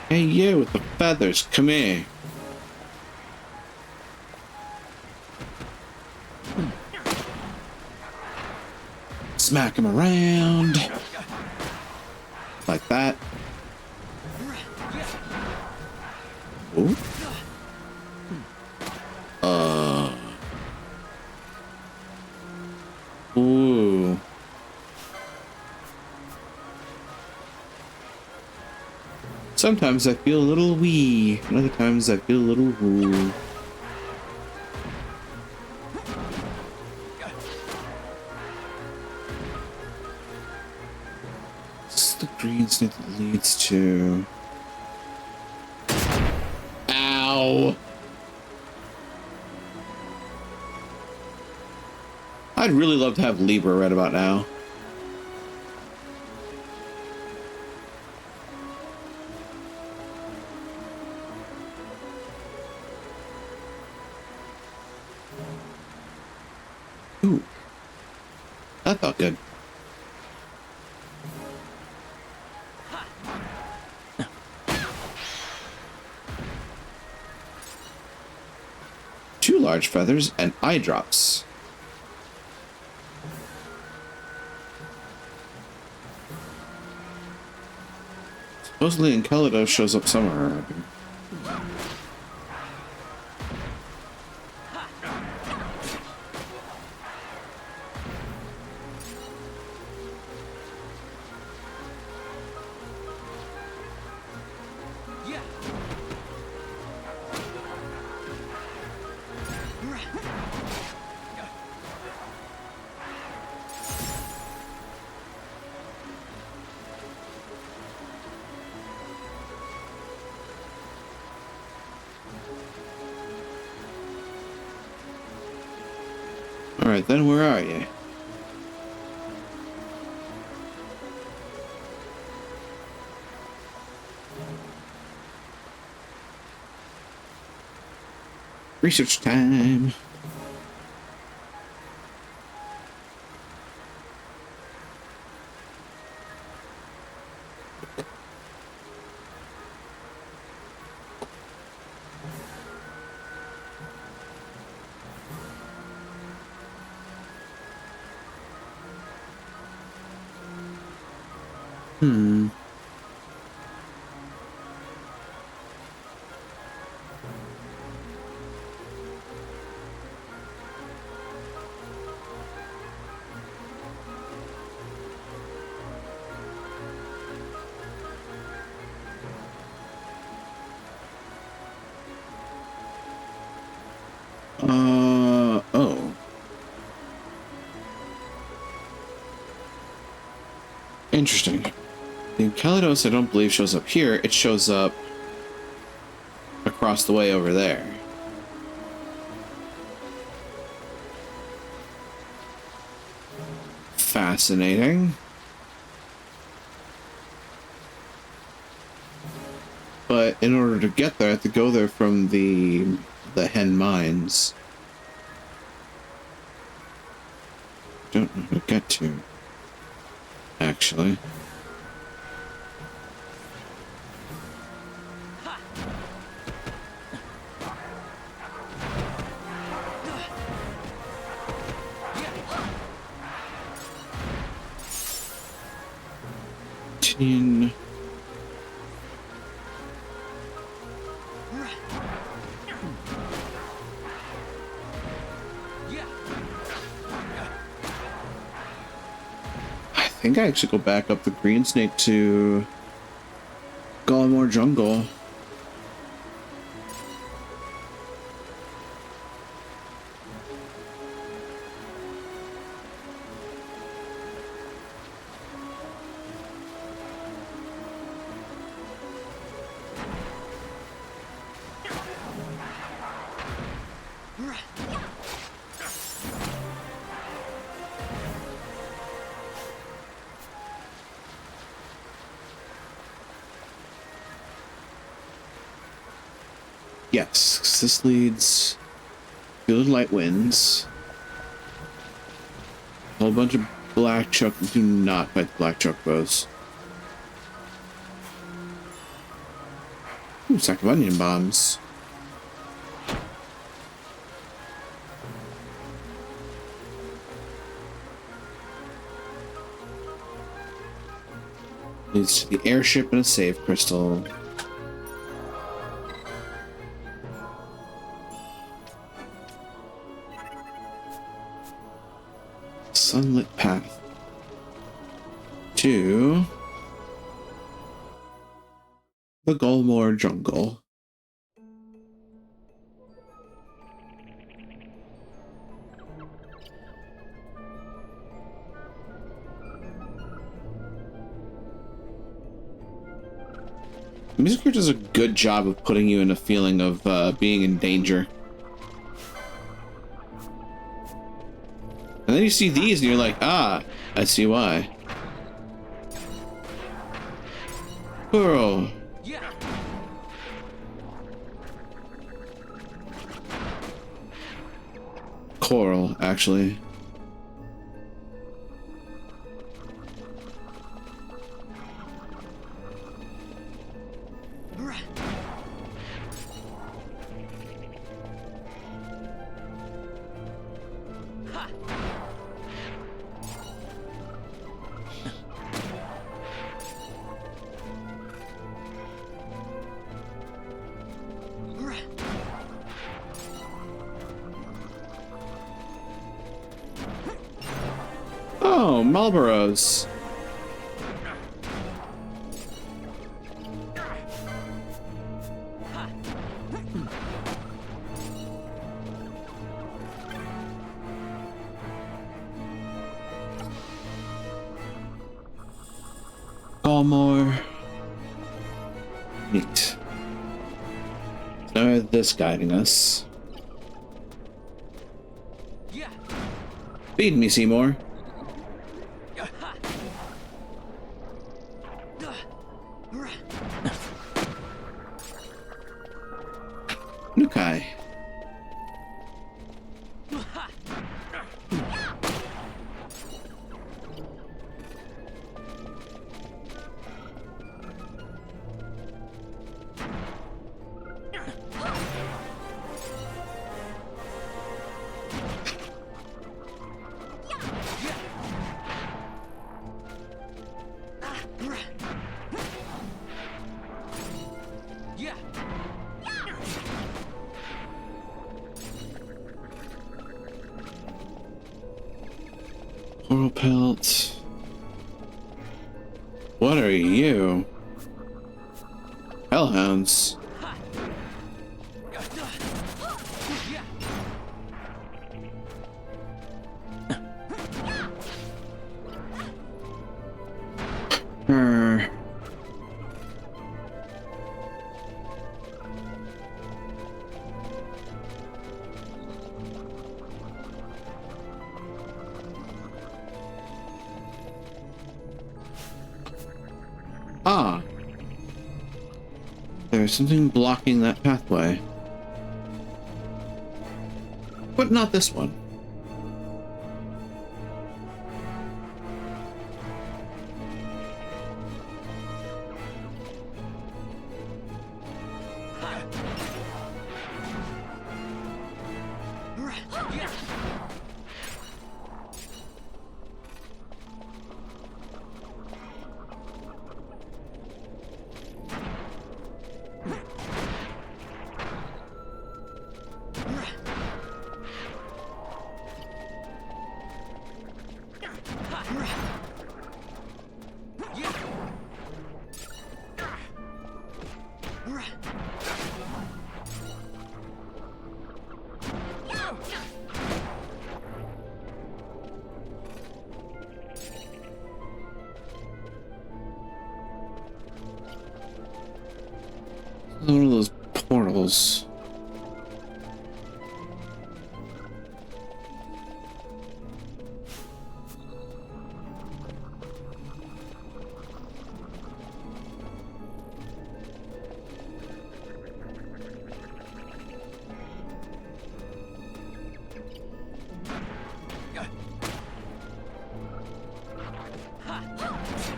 Hey, you with the feathers, come here. Smack him around. Like that. Ooh. Ooh. Sometimes I feel a little wee, and other times I feel a little woo. This is the green snake that leads to... Ow! I'd really love to have Libra right about now. Ooh. That felt good. Two large feathers and eye drops. Supposedly Enceladus shows up somewhere around here. Alright, then where are you? Research time. Interesting. The Enceladus, I don't believe, shows up here. It shows up across the way over there. Fascinating. But in order to get there, I have to go there from the Hen Mines. Don't know how to get to, actually. Tin. I think I actually go back up the Green Snake to Gallimore Jungle. Yes, 'cause this leads Field Light Winds. A whole bunch of black chuck. Do not fight the black chuck bows. Ooh, sack of onion bombs. Leads to the airship and a save crystal. Sunlit path to the Gallimore Jungle. Music here does a good job of putting you in a feeling of being in danger. And then you see these and you're like, ah, I see why. Coral. Yeah. Coral, actually. Oh, Marlboros. Gallimore. Neat. Now we have this guiding us. Yeah. Feed me, Seymour. Nukai. Yeah. Coral pelt. What are you? Hellhounds. Ah. There's something blocking that pathway. But not this one. One of those portals.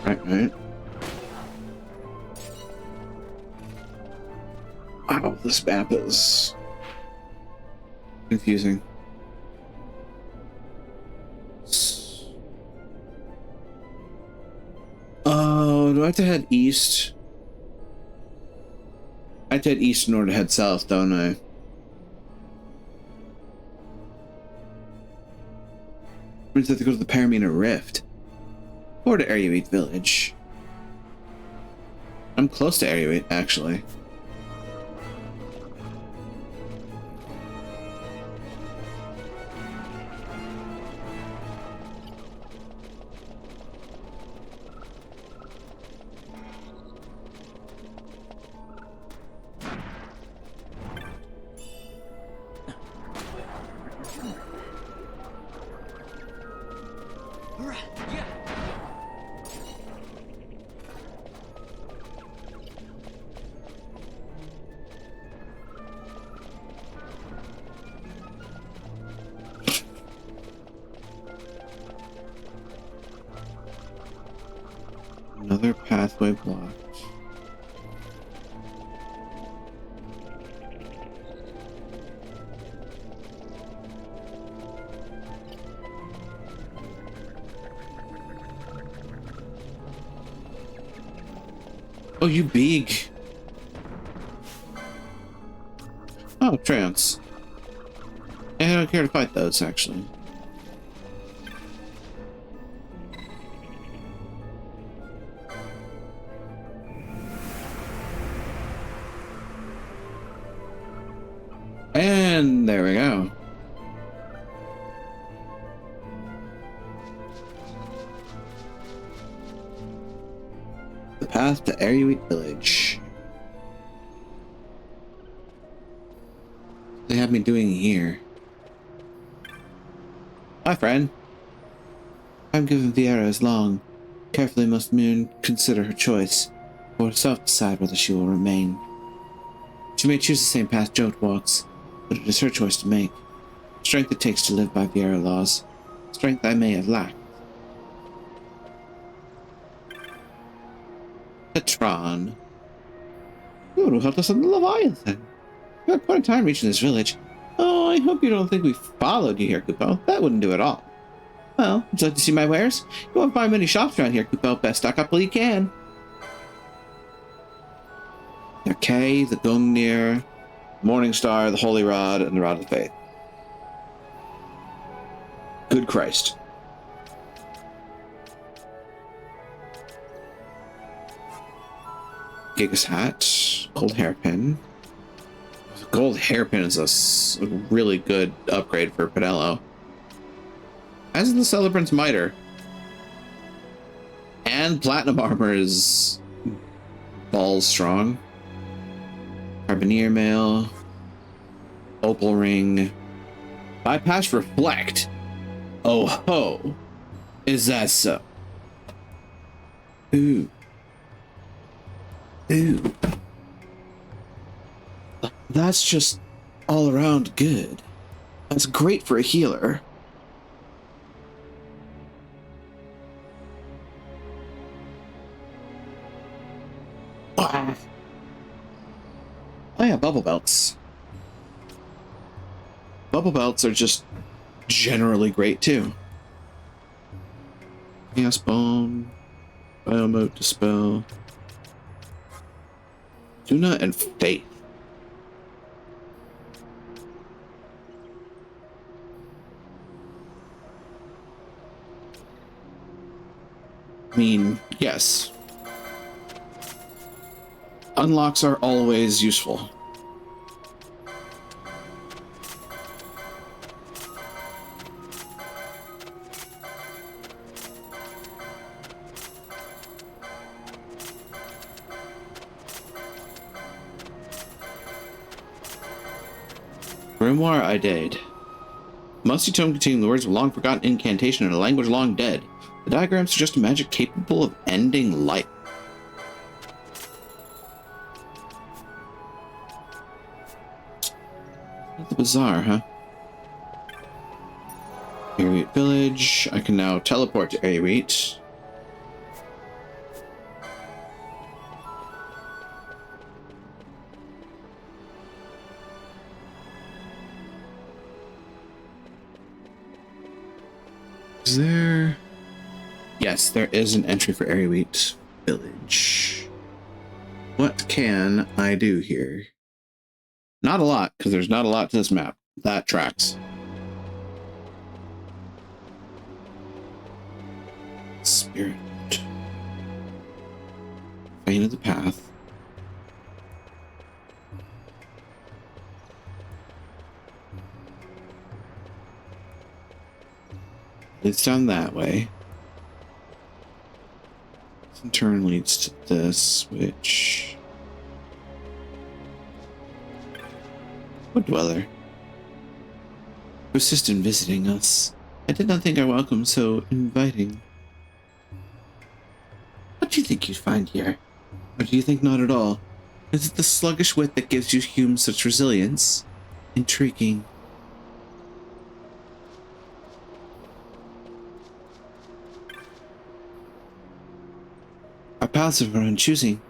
Right. Wow, this map is confusing. Oh, do I have to head east? I have to head east in order to head south, don't I? Means I have to go to the Paramina Rift. Or to Area 8 Village. I'm close to Area 8, actually. Another pathway blocked. Oh, you big. Oh, trance. I don't care to fight those, actually. And there we go. The path to Area 8 Village. What they have me doing here. Hi, friend. I'm given Viera as long. Carefully must Moon consider her choice, for herself decide whether she will remain. She may choose the same path Jote walks, but it is her choice to make. Strength it takes to live by Viera laws. Strength I may have lacked. Petron. You would have helped us on the Leviathan. We had quite a time reaching this village. Oh, I hope you don't think we followed you here, Kupo. That wouldn't do at all. Well, would you like to see my wares? You won't find many shops around here, Kupo. Best stock up while you can. The K, the Gungnir, Morning Star, the Holy Rod, and the Rod of Faith. Good Christ. Gigas hat, gold hairpin. Gold hairpin is a really good upgrade for Pinello. As is the Celebrant's Miter. And platinum armor is balls strong. Carboneer mail. Opal ring. Bypass reflect. Oh ho. Is that so? Ooh. Ooh. That's just all around good. That's great for a healer. Ah. Oh yeah, bubble belts. Bubble belts are just generally great too. Chaos Bomb, Biomote Dispel, Tuna, and Faith. I mean, yes. Unlocks are always useful. Grimoire I Dade. Musty tome containing the words of a long forgotten incantation in a language long dead. The diagram suggests a magic capable of ending life. That's bizarre, huh? Airwheat Village. I can now teleport to Airwheat. Is there... Yes, there is an entry for Airwheat Village. What can I do here? Not a lot, because there's not a lot to this map. That tracks. Spirit. Fane of the Path. Leads down that way. This in turn leads to this, which... Wood Dweller. Persist in visiting us. I did not think our welcome so inviting. What do you think you'd find here? Or do you think not at all? Is it the sluggish wit that gives you humans such resilience? Intriguing. Our paths are of our own choosing.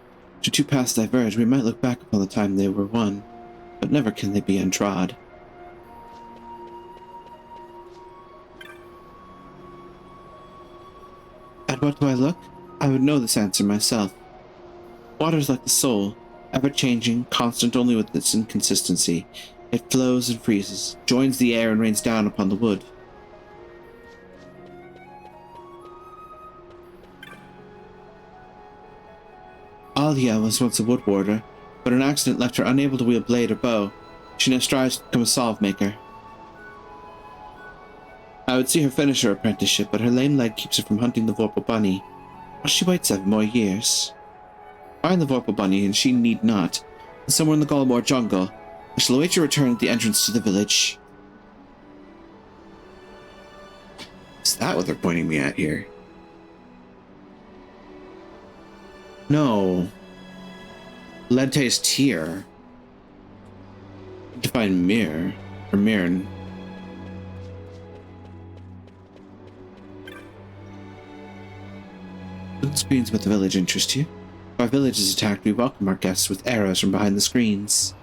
Should two paths diverge, we might look back upon the time they were one, but never can they be untrod. At what do I look? I would know this answer myself. Water is like the soul, ever-changing, constant only with its inconsistency. It flows and freezes, joins the air and rains down upon the wood. Alia was once a wood warder, but an accident left her unable to wield blade or bow. She now strives to become a salve maker. I would see her finish her apprenticeship, but her lame leg keeps her from hunting the Vorpal Bunny. Must she wait 7 more years? Find the Vorpal Bunny, and she need not. Somewhere in the Galmore jungle. I shall await your return at the entrance to the village. Is that what they're pointing me at here? No. Lente's Tear. To find Mir. Or Mirren. What screens about the village interest you? If our village is attacked, we welcome our guests with arrows from behind the screens.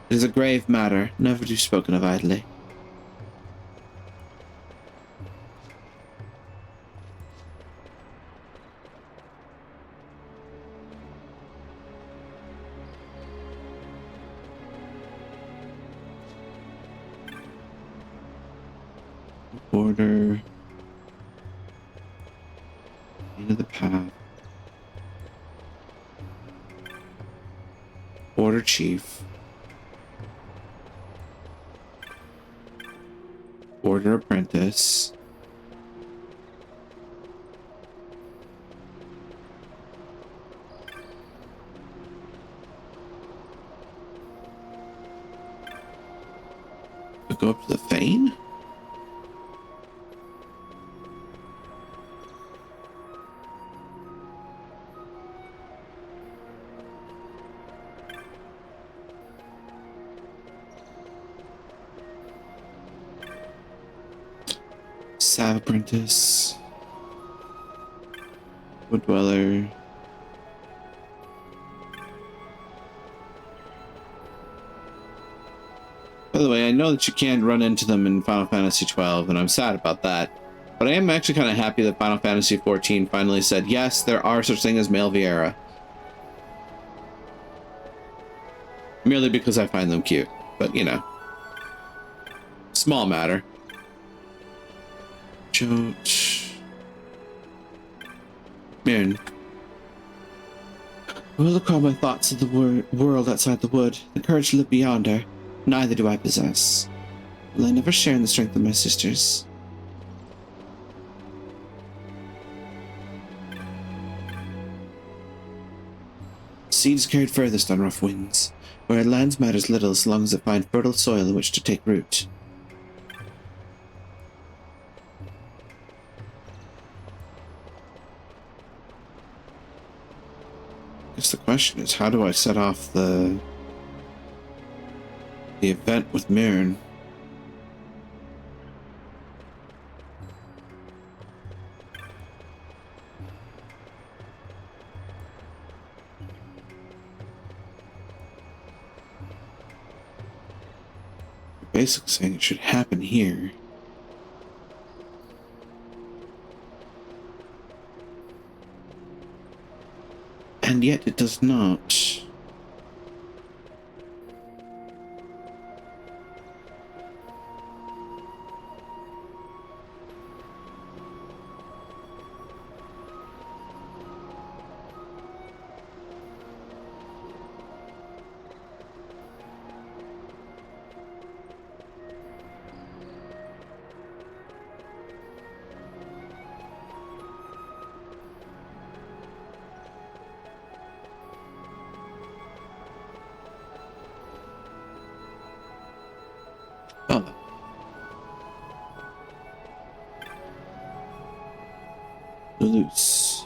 It is a grave matter, never to be spoken of idly. Border. Into the path. Border Chief. Border Apprentice. We go up to the Fane? Sav apprentice. Wood dweller. By the way, I know that you can't run into them in Final Fantasy XII, and I'm sad about that. But I am actually kind of happy that Final Fantasy XIV finally said, yes, there are such things as male Viera. Merely because I find them cute. But, you know. Small matter. Mirren. I will recall my thoughts of the world outside the wood. The courage to live beyond her. Neither do I possess. Will I never share in the strength of my sisters? Seed is carried furthest on rough winds, where it lands matters little as long as it finds fertile soil in which to take root. I guess the question is, how do I set off the event with Mirren? Basically saying it should happen here. And yet it does not. Loose.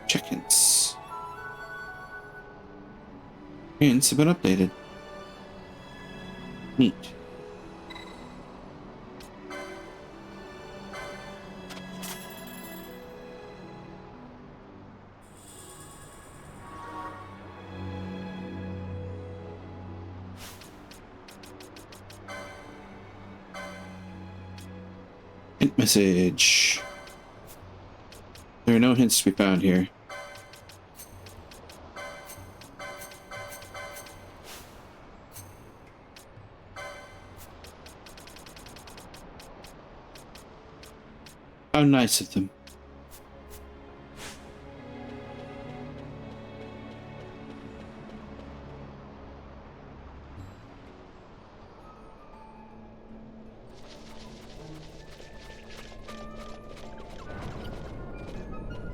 Check-ins. Hints have been updated. Neat. Hint message. There are no hints to be found here. How nice of them.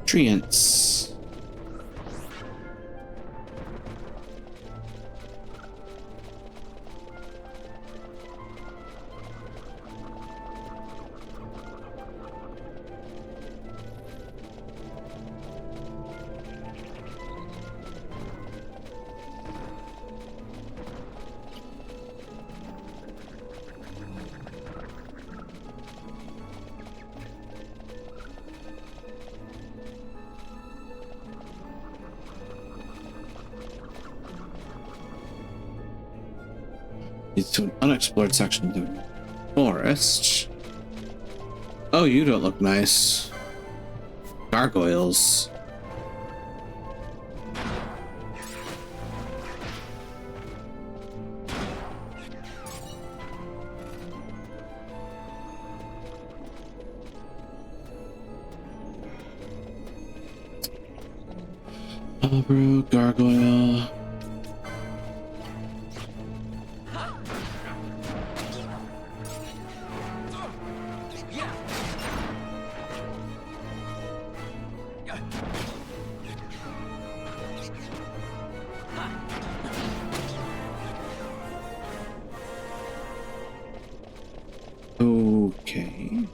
Treants. Leads to an unexplored section of the forest. Oh, you don't look nice. Gargoyles. Bro, gargoyle. Okay.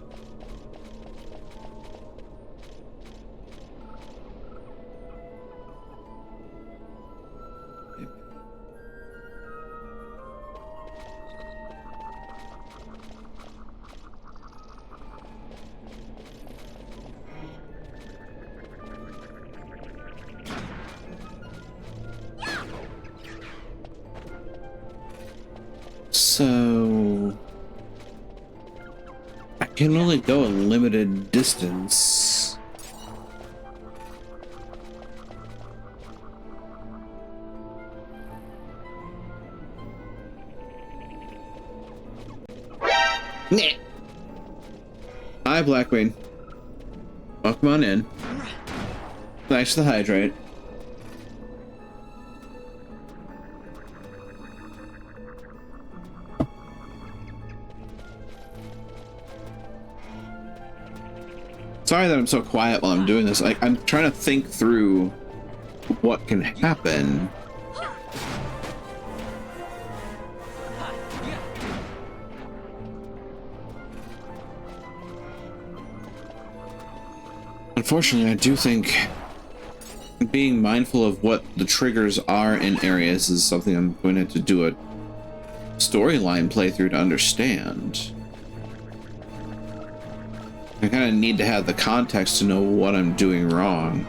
So I can only go a limited distance. Nah. Hi, Blackwing. Welcome on in. Thanks for the hydrate. Sorry that I'm so quiet while I'm doing this. I'm trying to think through what can happen. Unfortunately, I do think being mindful of what the triggers are in areas is something I'm going to have to do a storyline playthrough to understand. I kind of need to have the context to know what I'm doing wrong.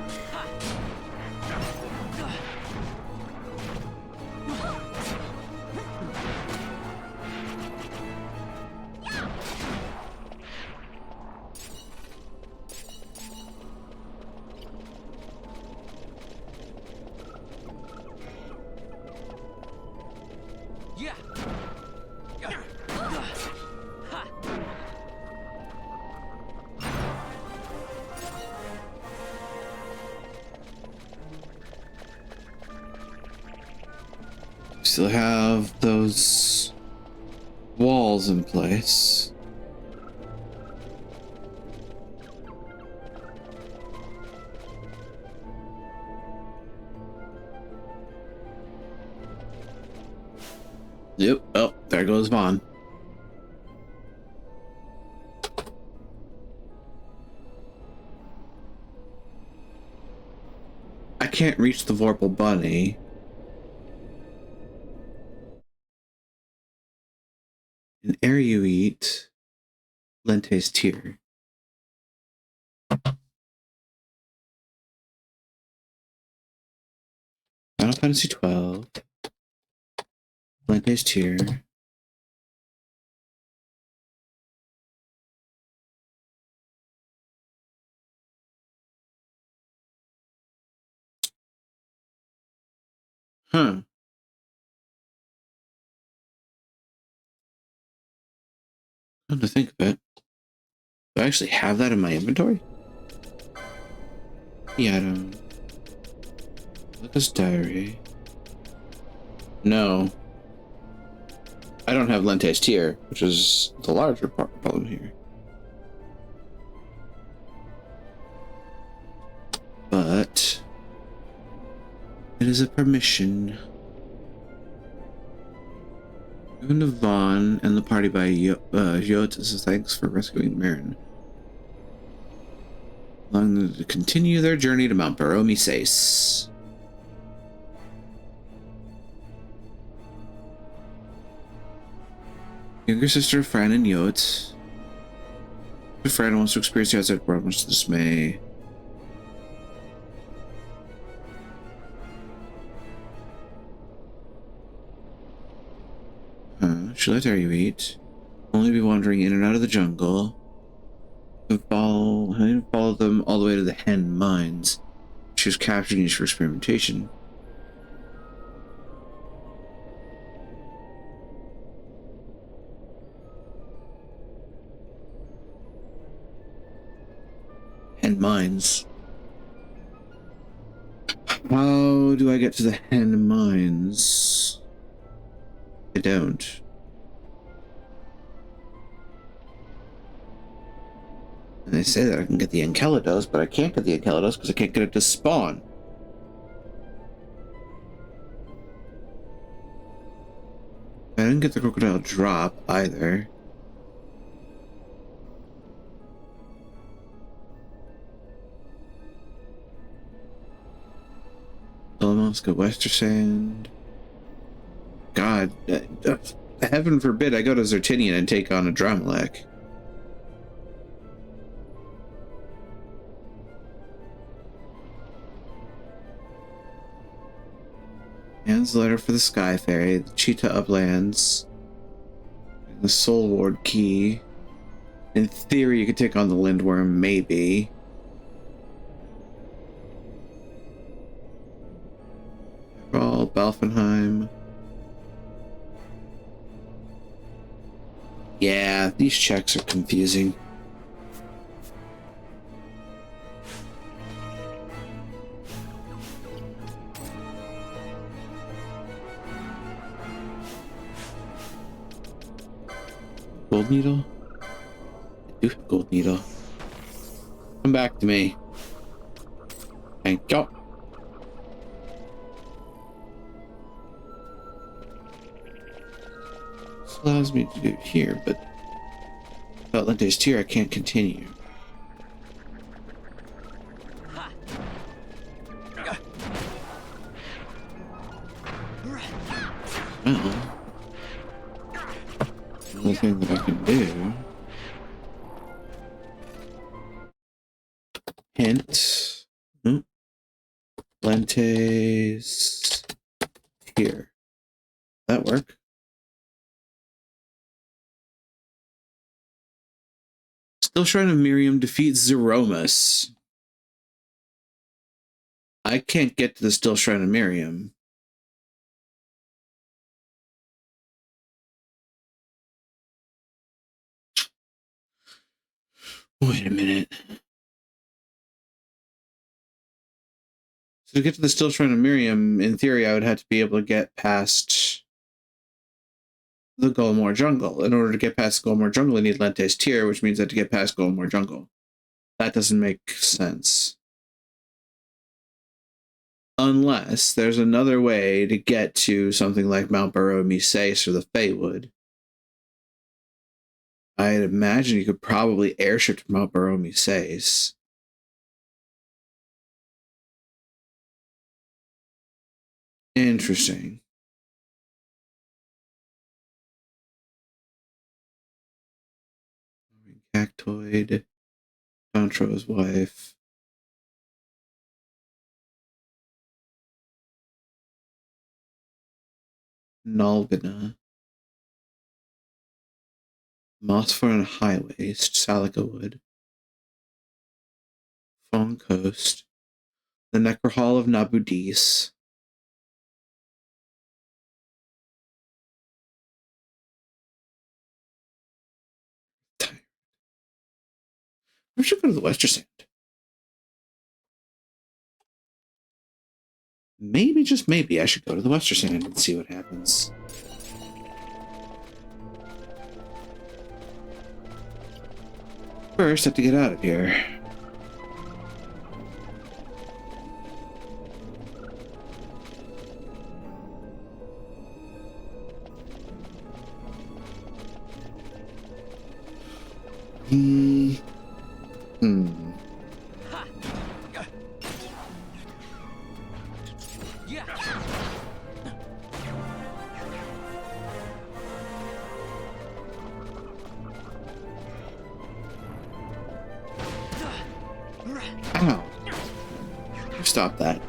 Yeah. Still have those walls in place. Yep. Oh, there goes Vaughn. I can't reach the Vorpal Bunny. An air you eat, Lente's Tear. Final Fantasy 12. Lente's Tear. Huh. Come to think of it. Do I actually have that in my inventory? Yeah, I don't. Lucas Diary. No. I don't have Lente's Tear, which is the larger problem here. But it is a permission. Given to Vaughn and the party by Yota says thanks for rescuing Marin. Allowing them to continue their journey to Mount Baromi Sace. Younger sister Fran and Yot. Fran wants to experience the outside world, much dismay. She let her you eat. Only be wandering in and out of the jungle. Follow them all the way to the Hen Mines. She was captured and used for experimentation. Hen Mines. How do I get to the Hen Mines? I don't. And they say that I can get the Enceladus, but I can't get the Enceladus because I can't get it to spawn. I didn't get the crocodile drop either. Salamanca, Wester Sand. God, heaven forbid I go to Zertinian and take on a Dramalek. Anne's letter for the Sky Fairy, the Cheetah Uplands. The Soul Ward key. In theory, you could take on the Lindworm, maybe. All Balfenheim. Yeah, these checks are confusing. Gold needle? I do have gold needle. Come back to me. Thank you. This allows me to do here, but without Lente's tier, I can't continue. Well, the only thing that I can do. Hint. Lente's tier. That work? Still Shrine of Miriam defeats Zeromus. I can't get to the Still Shrine of Miriam. Wait a minute. So to get to the Still Shrine of Miriam, in theory, I would have to be able to get past the Golmore Jungle. In order to get past Golmore Jungle, I need Lente's tier, which means I have to get past Golmore Jungle. That doesn't make sense. Unless there's another way to get to something like Mount Barrow-Misace or the Feywood. I'd imagine you could probably airship to Mount Barrow-Misace. Interesting. Cactoid, Contro's wife. Nalgana. Mossford and High Waste, Salica Wood. Fawn Coast. The Necrohall of Nabudis. I should go to the Western Sand. Maybe, just maybe, I should go to the Western Sand and see what happens. First, I have to get out of here. Ow. Stop that.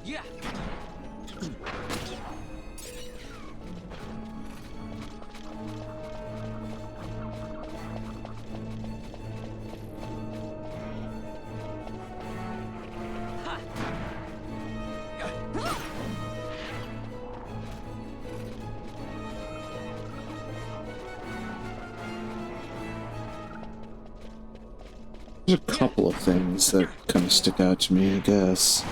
Yeah. There's a couple of things that kind of stick out to me, I guess.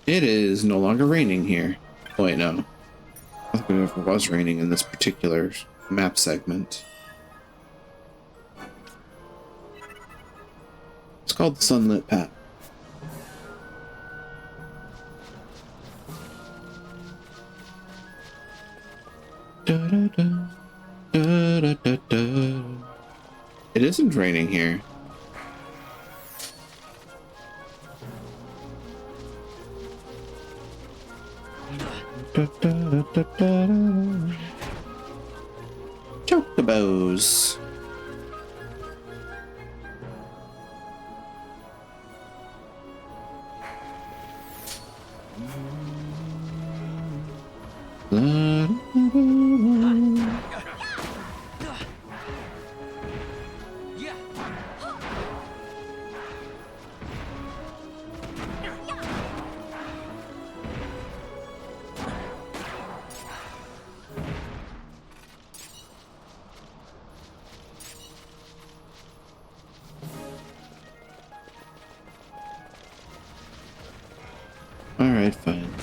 It is no longer raining here. Oh, wait, no. I think it ever was raining in this particular map segment. It's called the Sunlit Path. It isn't raining here. Chocobos. Yeah. All right, fine.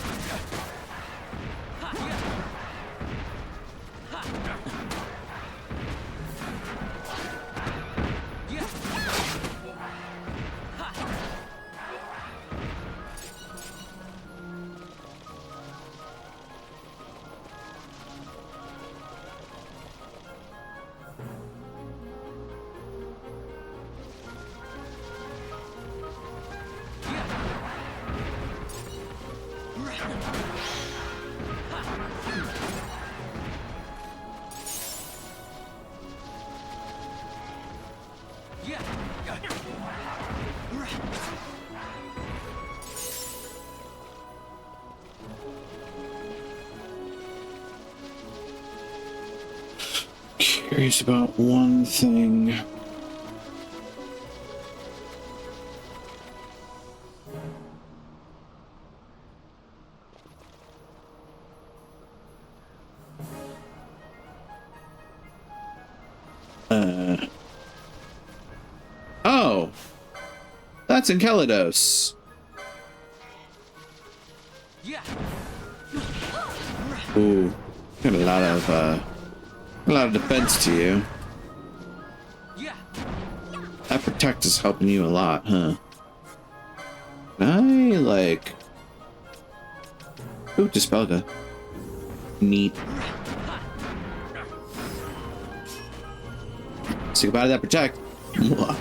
Curious about one thing. Oh, that's Enceladus. Yeah. Ooh, got a lot of defense to you. Yeah. That protect is helping you a lot, huh? Can I like? Ooh, Dispelga. Neat. Say goodbye to that protect. Mwah.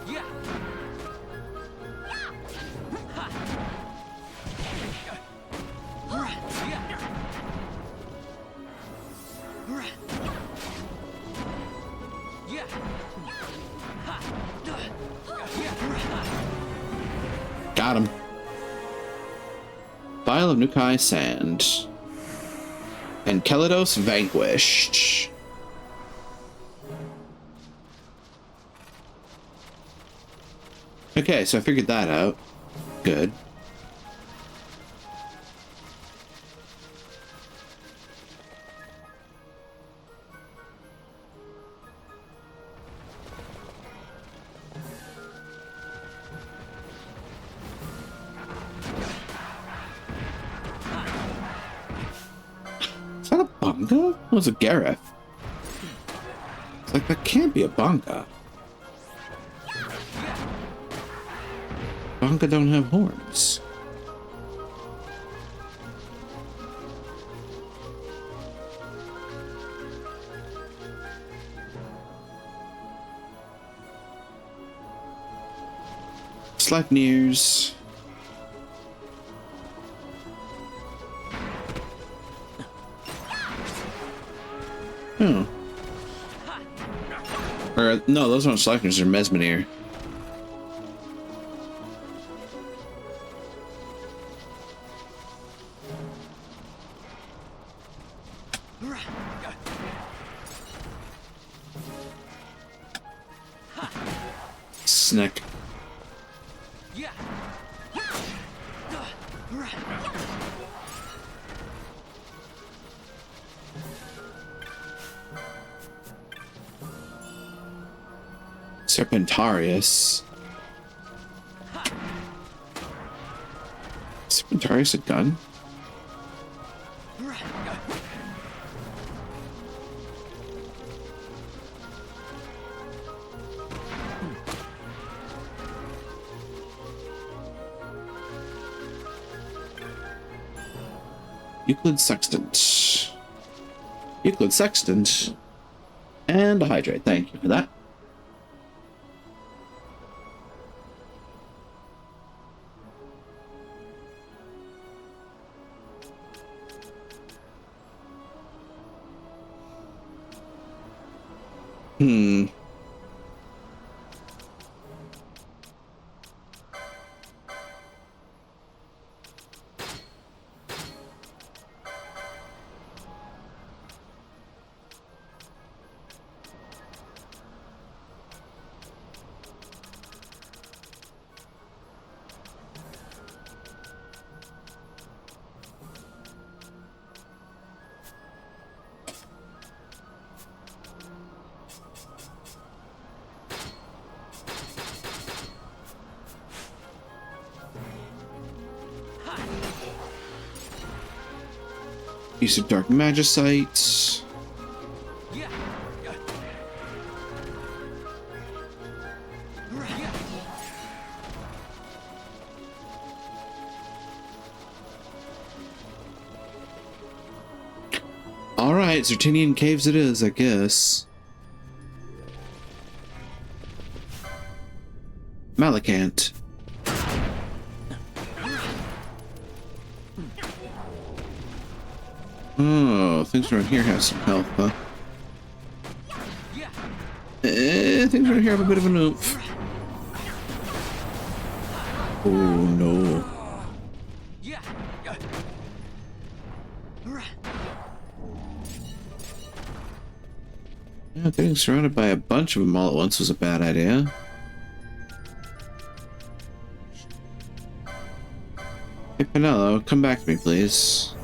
Yeah. Got him. Vial of Nukai Sand. Enceladus vanquished. Okay, so I figured that out. Good. Is that a Bonga? That was a Gareth. It's like, that can't be a Bonga. Bonga don't have horns. Sleipnirs. Oh. Or, no, those aren't Sleipnirs, they're Mesmenir. Snick. Yeah. Serpentarius. Serpentarius a gun? Euclid Sextant. Euclid sextant. And a hydrate. Thank you for that. Hmm. Use of dark magicites. Yeah. Yeah. All right, Zertinian caves it is, I guess. Malakant. Oh, things around here have some health, huh? Yeah. Things around here have a bit of an oomph. Oh no. Yeah. Yeah, getting surrounded by a bunch of them all at once was a bad idea. Hey, Pinello, come back to me, please.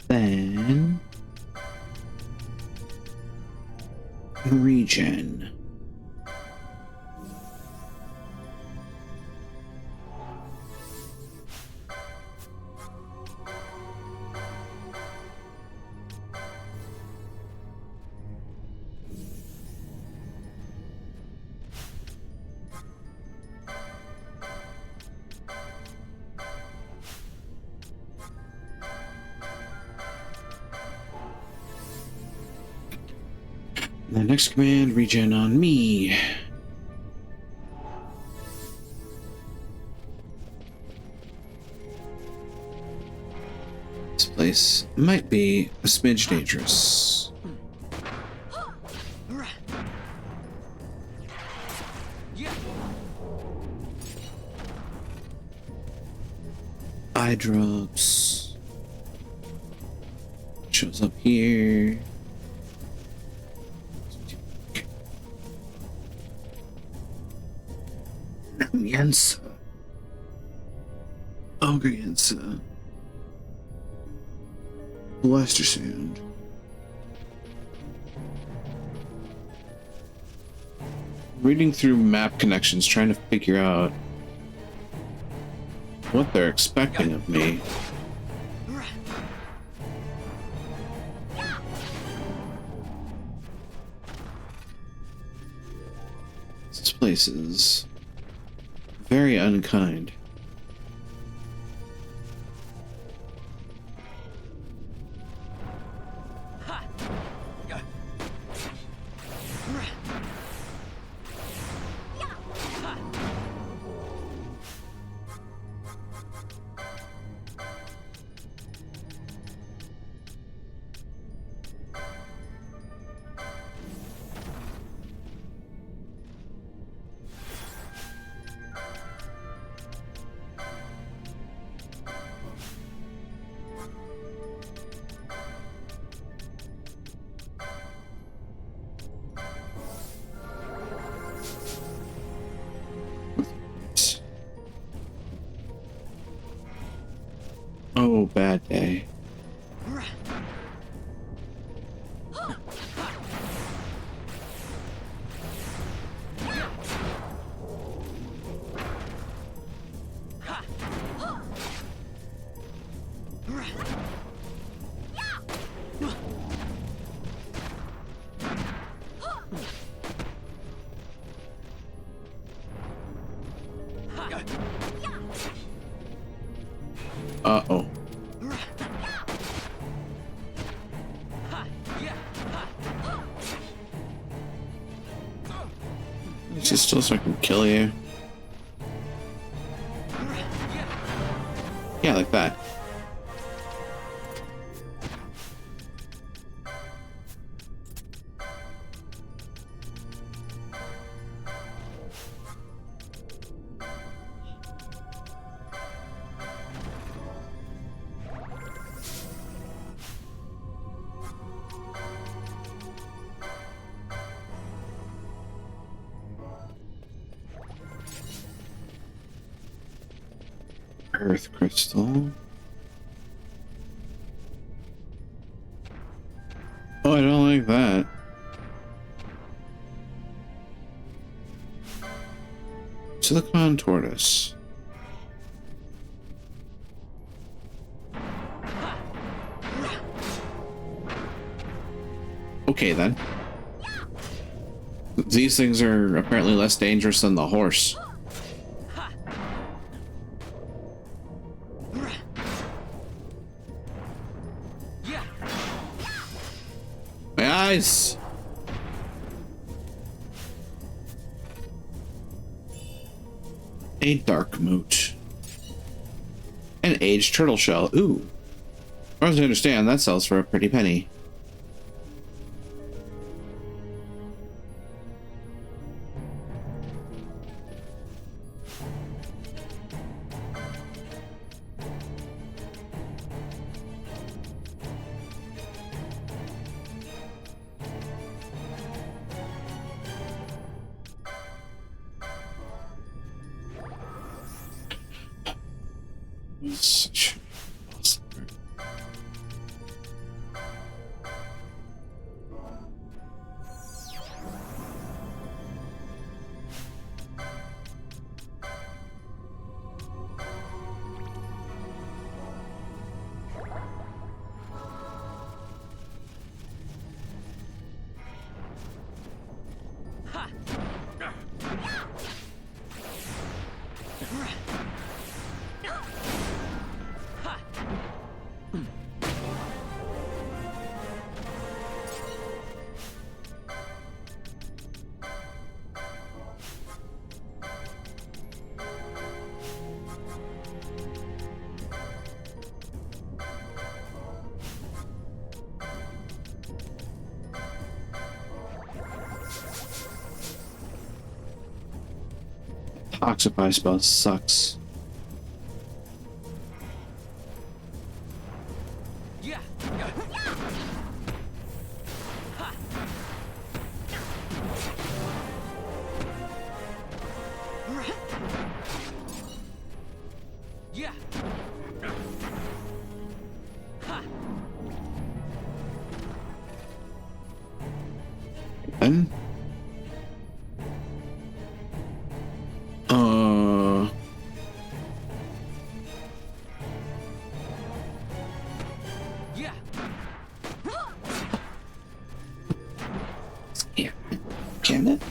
Then regen. The next command, regen on me. This place might be a smidge dangerous. Eye drops. Shows up here. Yensa. Ogre Yensa. Blaster Sound. Reading through map connections, trying to figure out what they're expecting of me. This place is very unkind. Oh, bad day. Uh-oh. Is it still so I can kill you? Yeah, like that. Earth crystal. Oh, I don't like that. Silicon tortoise. Okay then. These things are apparently less dangerous than the horse. My eyes! A dark moot. An aged turtle shell. Ooh. As far as I understand, that sells for a pretty penny. Such awesome. Occupy spell sucks. Yeah. Yeah. Then Yeah. yeah. Can it?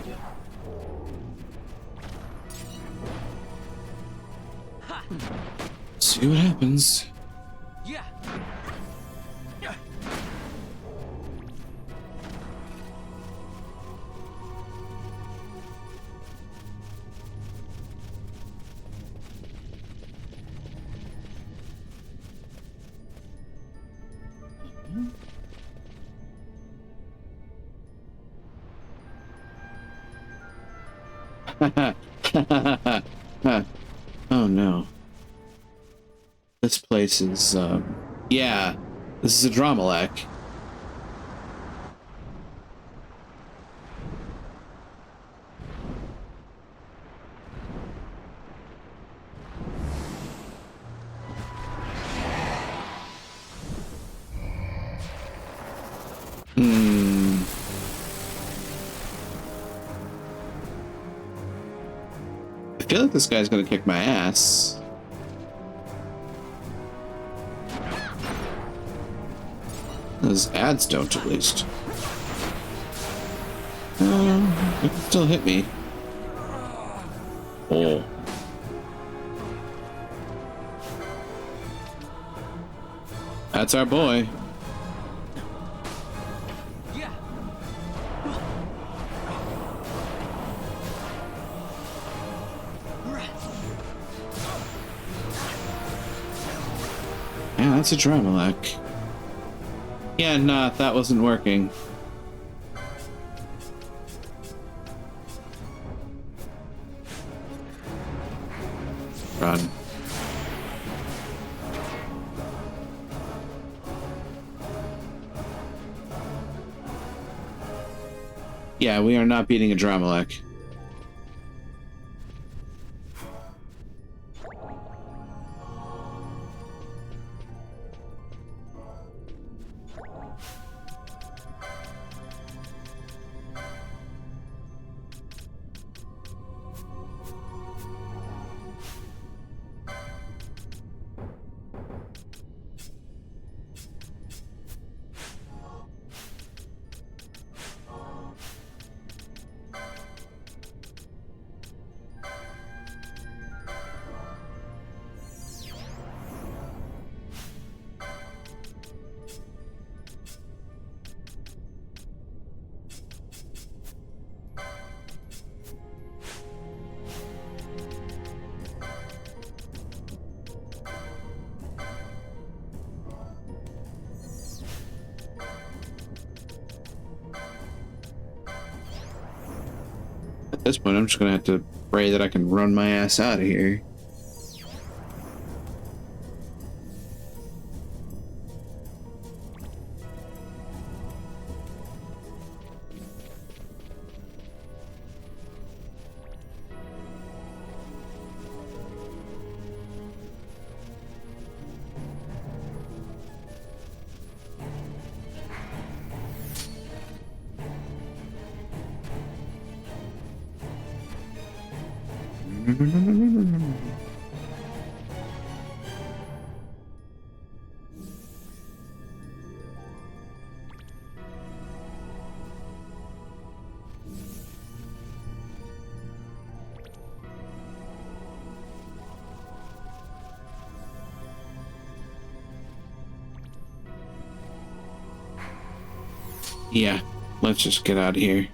See what happens. Yeah. Oh no. This place is, yeah, this is a Dramalek. I feel like this guy's gonna kick my ass. Those ads don't, at least. It can still hit me. Oh. That's our boy. Yeah. Yeah, that's a Dramalek. Yeah, nah, that wasn't working. Run. Yeah, we are not beating a Dramalek. At this point, I'm just gonna have to pray that I can run my ass out of here. Yeah, let's just get out of here.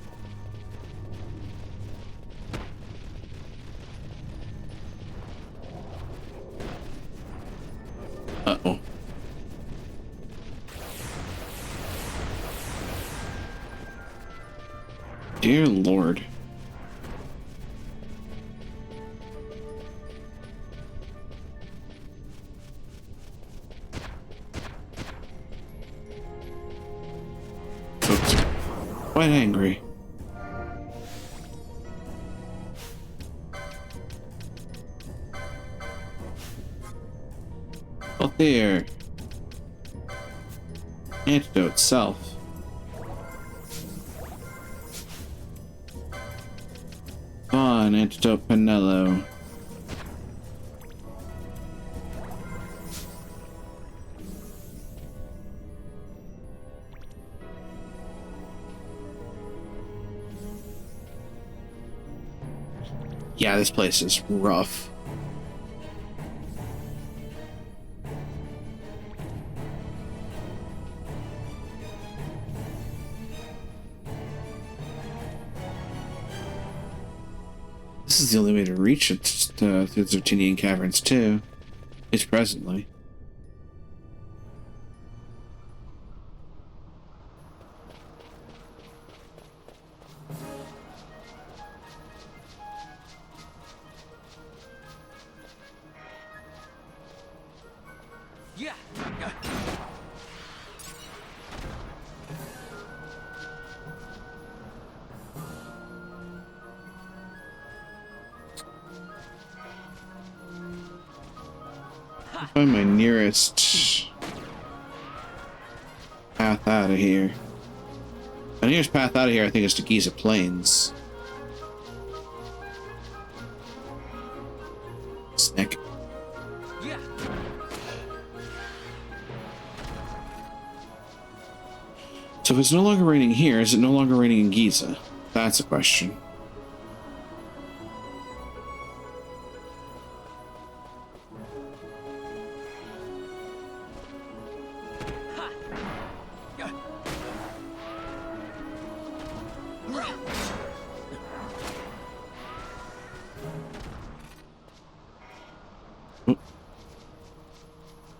Uh-oh. Dear Lord. Oops. Quite angry. Well, there. Antidote self. Vaughn, antidote Pinello. Yeah, this place is rough. This is the only way to reach it through the Zertinian caverns, too. At least presently. Yeah. Find my nearest path out of here. My nearest path out of here, I think, is to Giza Plains. Snick. Yeah. So if it's no longer raining here, is it no longer raining in Giza? That's a question.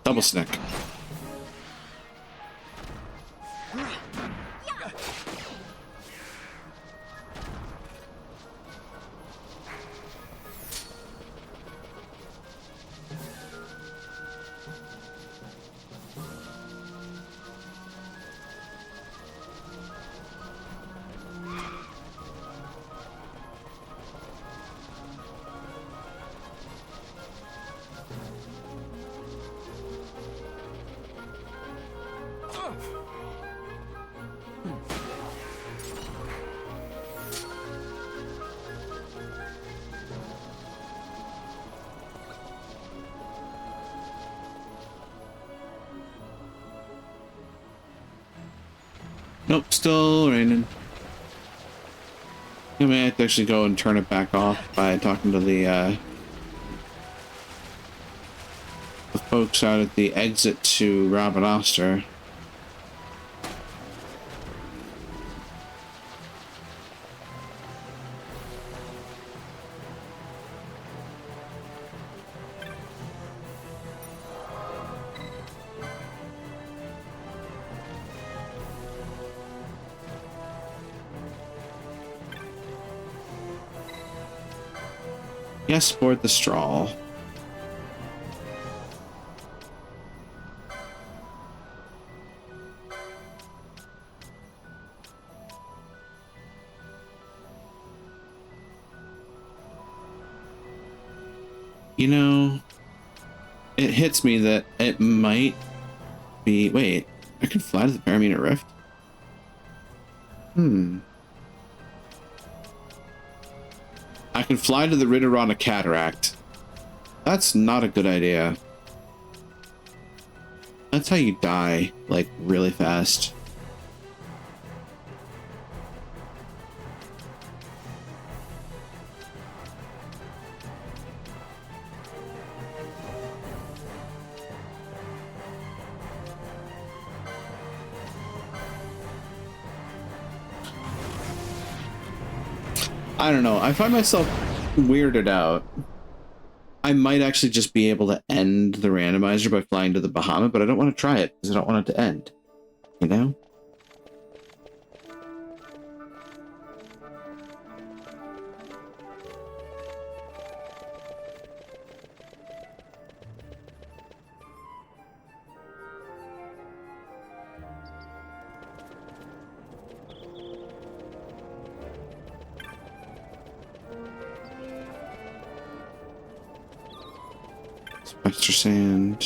Double Snick. Nope, still raining. I may have to actually go and turn it back off by talking to the folks out at the exit to Robin Oster. Yes, board the straw. You know, it hits me that it might be... Wait, I can fly to the Paramina Rift? I can fly to the Ridorana Cataract. That's not a good idea. That's how you die, like, really fast. I don't know. I find myself weirded out. I might actually just be able to end the randomizer by flying to the Bahamut, but I don't want to try it because I don't want it to end. You know? Extra sand.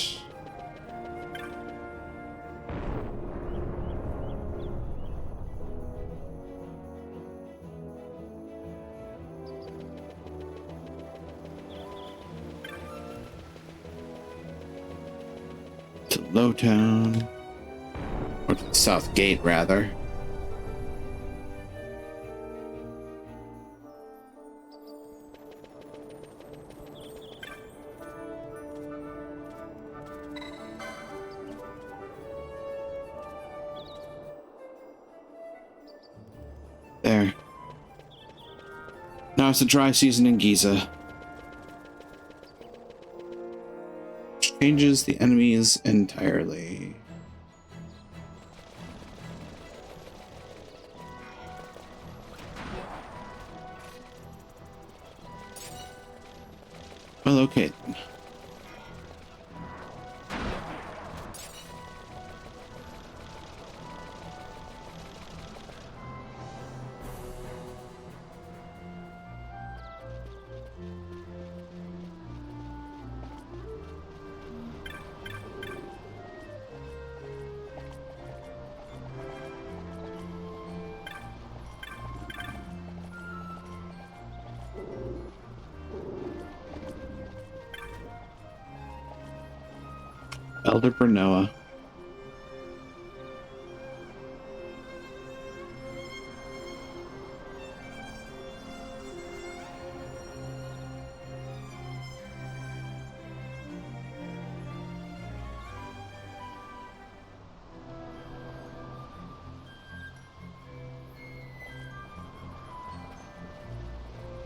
To Lowtown. Or to the South Gate, rather. There. Now it's a dry season in Giza. Which changes the enemies entirely. Well, okay then. Elder Bernoa.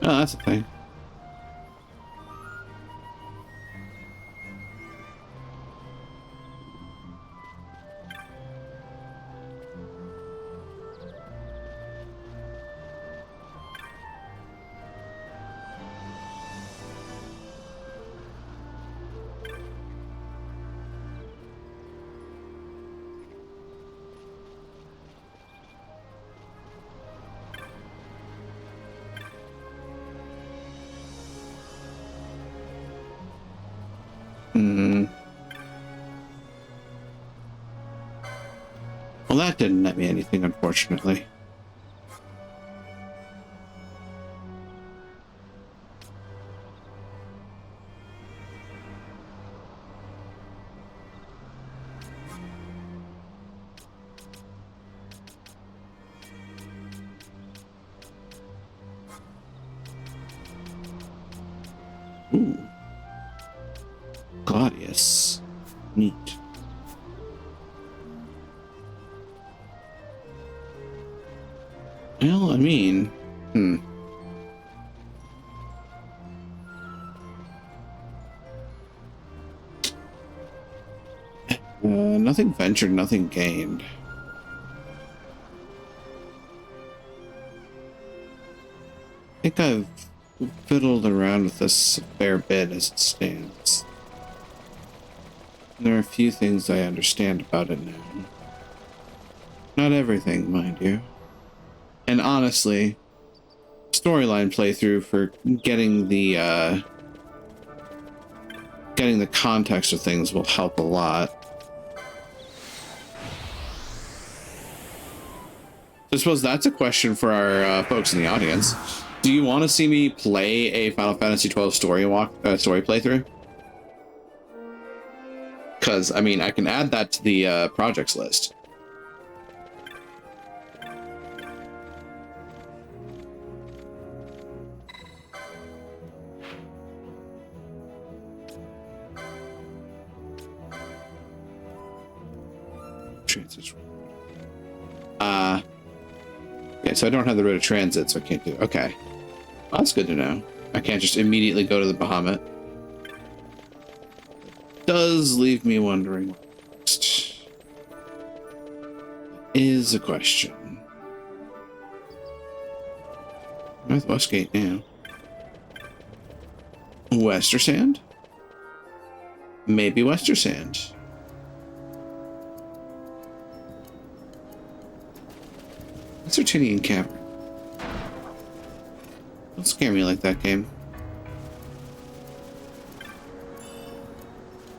Oh, that's a thing. Well, that didn't net me anything, unfortunately. Ooh. Claudius. Neat. Well, I mean, nothing ventured, nothing gained. I think I've fiddled around with this a fair bit as it stands. There are a few things I understand about it now. Not everything, mind you. And honestly, storyline playthrough for getting the context of things will help a lot. I suppose that's a question for our folks in the audience. Do you want to see me play a Final Fantasy XII story playthrough? Because, I mean, I can add that to the projects list. Transits. Yeah, so I don't have the road of transit, so I can't do it. Okay. Well, that's good to know. I can't just immediately go to the Bahamut. Does leave me wondering what next is a question. Northwest Gate now. Wester Sand? Maybe Wester Sand. Certinian Cavern. Don't scare me like that, game.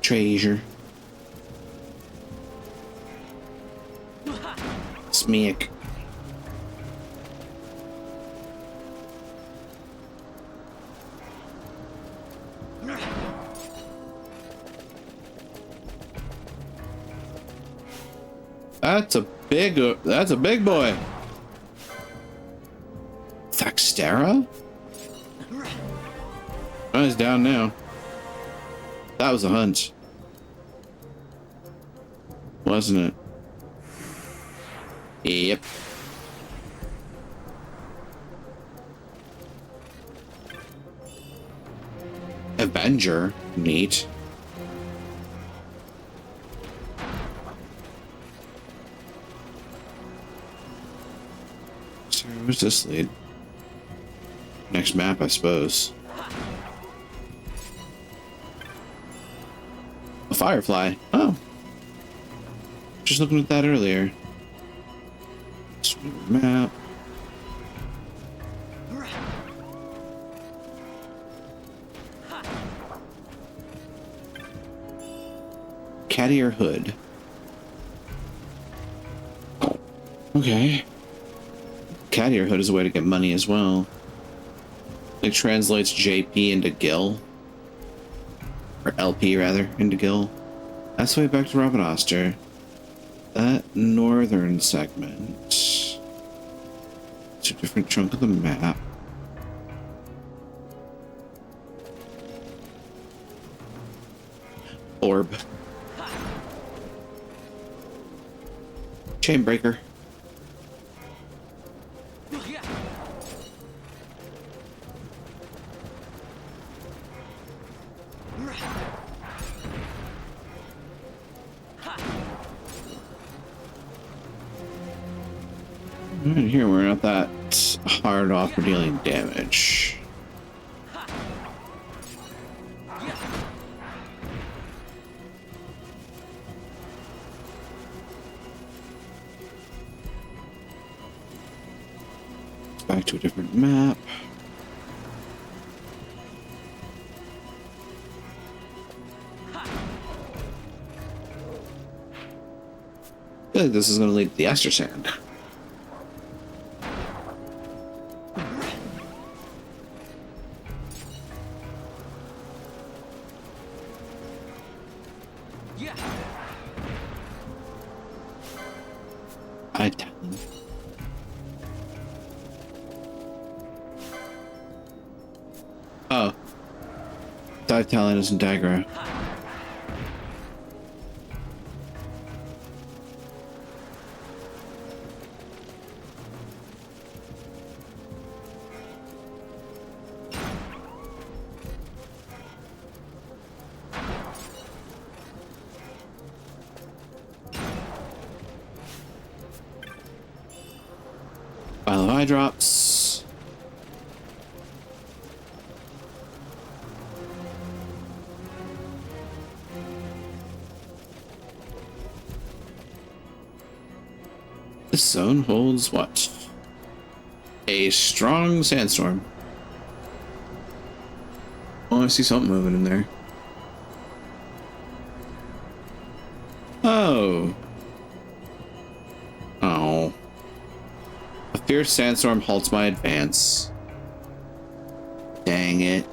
Treasure. Smeek. That's a big boy. Thaxtera? Oh, he's down now. That was a hunch. Wasn't it? Yep. Avenger. Neat. So where's this lead? Next map, I suppose. A firefly. Oh. Just looking at that earlier. Sweet map. Cattier Hood. Okay. Cattier Hood is a way to get money as well. It translates JP into Gil. Or LP, rather, into Gil. That's the way back to Ravennoster. That northern segment. It's a different chunk of the map. Orb. Chainbreaker. Yeah. Right here, we're not that hard off for dealing damage. Back to a different map. I feel like this is going to lead to the Ester Sand. Yeah. I tell him. Oh. Dive Talon isn't Dagra. Pile of eye drops. This zone holds what? A strong sandstorm. Oh, I see something moving in there. Oh. Oh. A fierce sandstorm halts my advance. Dang it.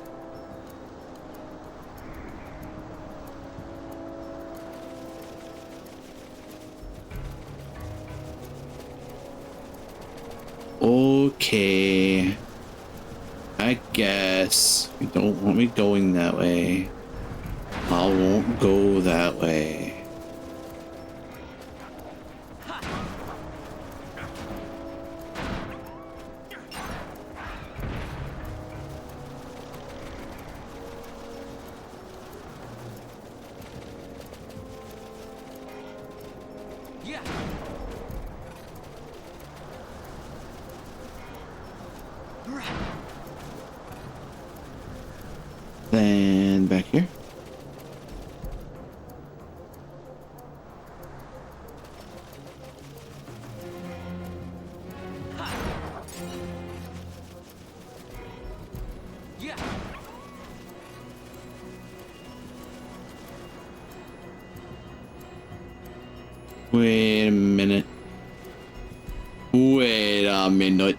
Okay. I guess you don't want me going that way. I won't go that way. Yeah. Then back here. Yeah. Wait a minute. Wait a minute.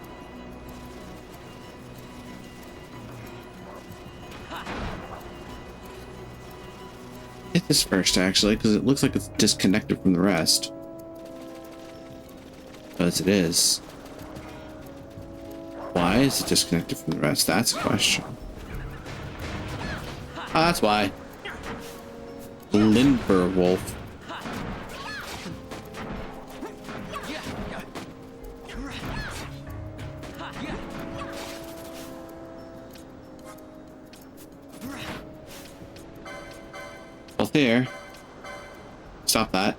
Hit this first, actually, because it looks like it's disconnected from the rest. As it is. Why is it disconnected from the rest? That's a question. Ah, that's why. Lindberwolf. Yeah. Yeah. Both there. Stop that.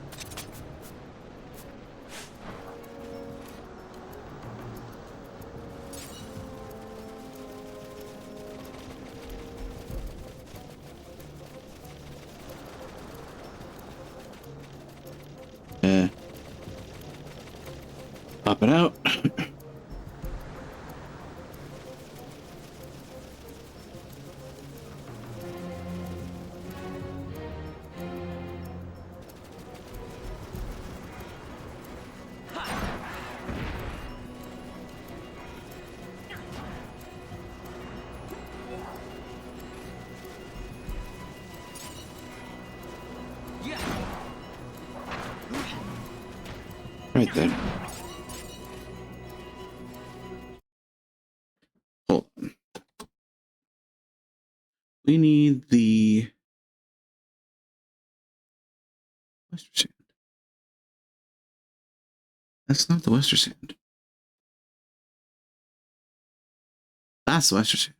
Pop it out. Yeah. Right there. Hold on. We need the Western Sand. That's not the Western Sand. That's the Western Sand.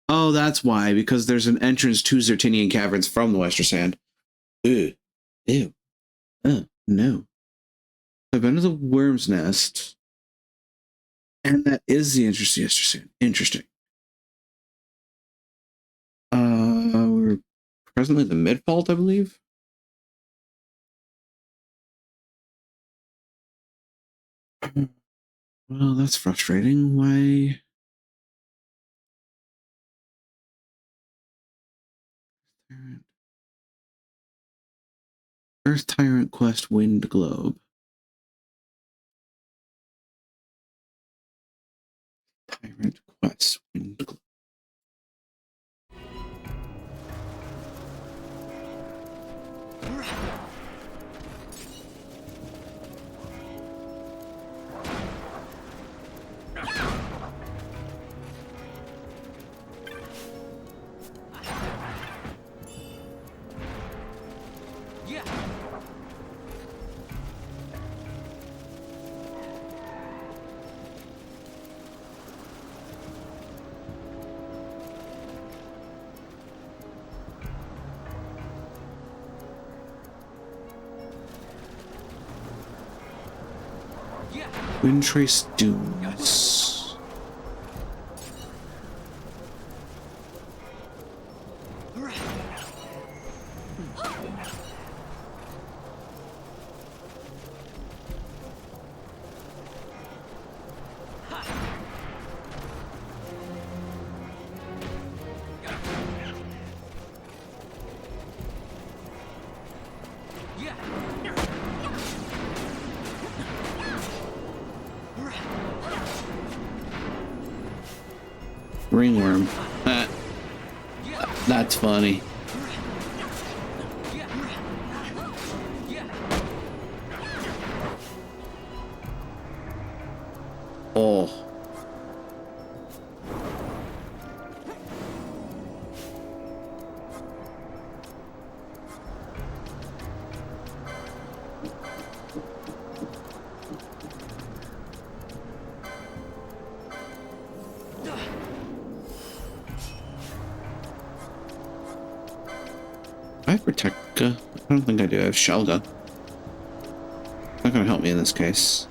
Oh, that's why, because there's an entrance to Zertinian Caverns from the Western Sand. Ew. Ew. Oh, no. I've been to the Worm's Nest. And that is the interesting Western Sand. Interesting. We're presently the Mid-Fault, I believe. Well, that's frustrating. Why? Earth Tyrant Quest Wind Globe. Tyrant Quest Wind Globe. Yeah. Yeah. Windtrace Dunes. Yeah. Ringworm. That's funny. Yeah. Yeah. Oh. I have Protecta. I don't think I do. I have Shell Gun. Not gonna help me in this case.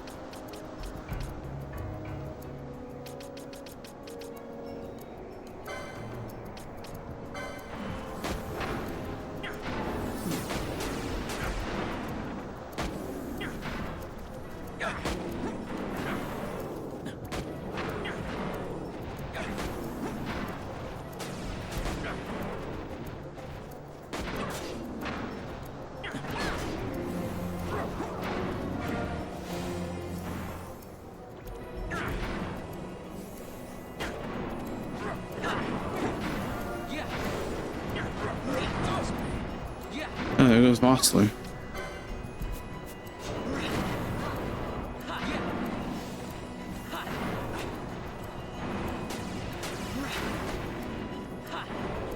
Oh, there goes Voxler.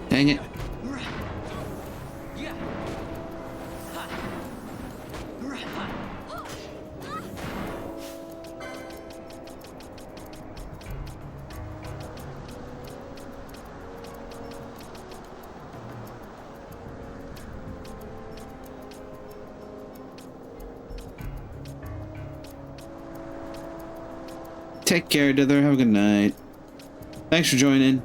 Dang it. Take care, Dither. Have a good night. Thanks for joining.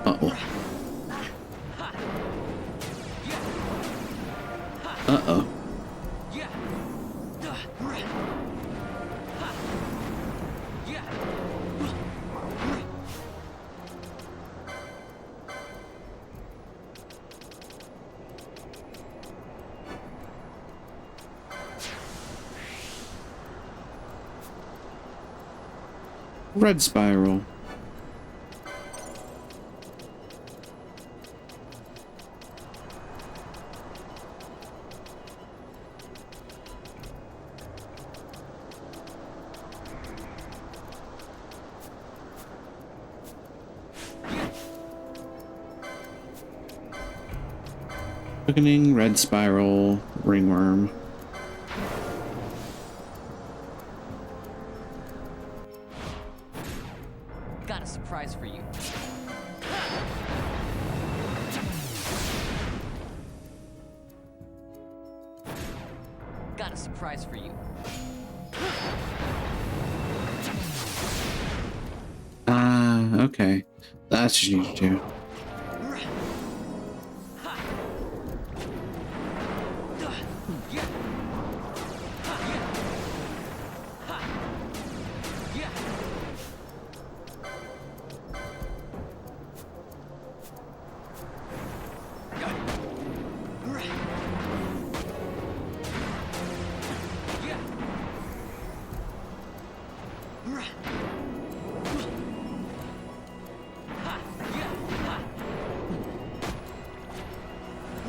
Uh-oh. Uh-oh. Red spiral. Quickening, red spiral, ringworm. Got a surprise for you. Got a surprise for you. Okay. That's what you need to do.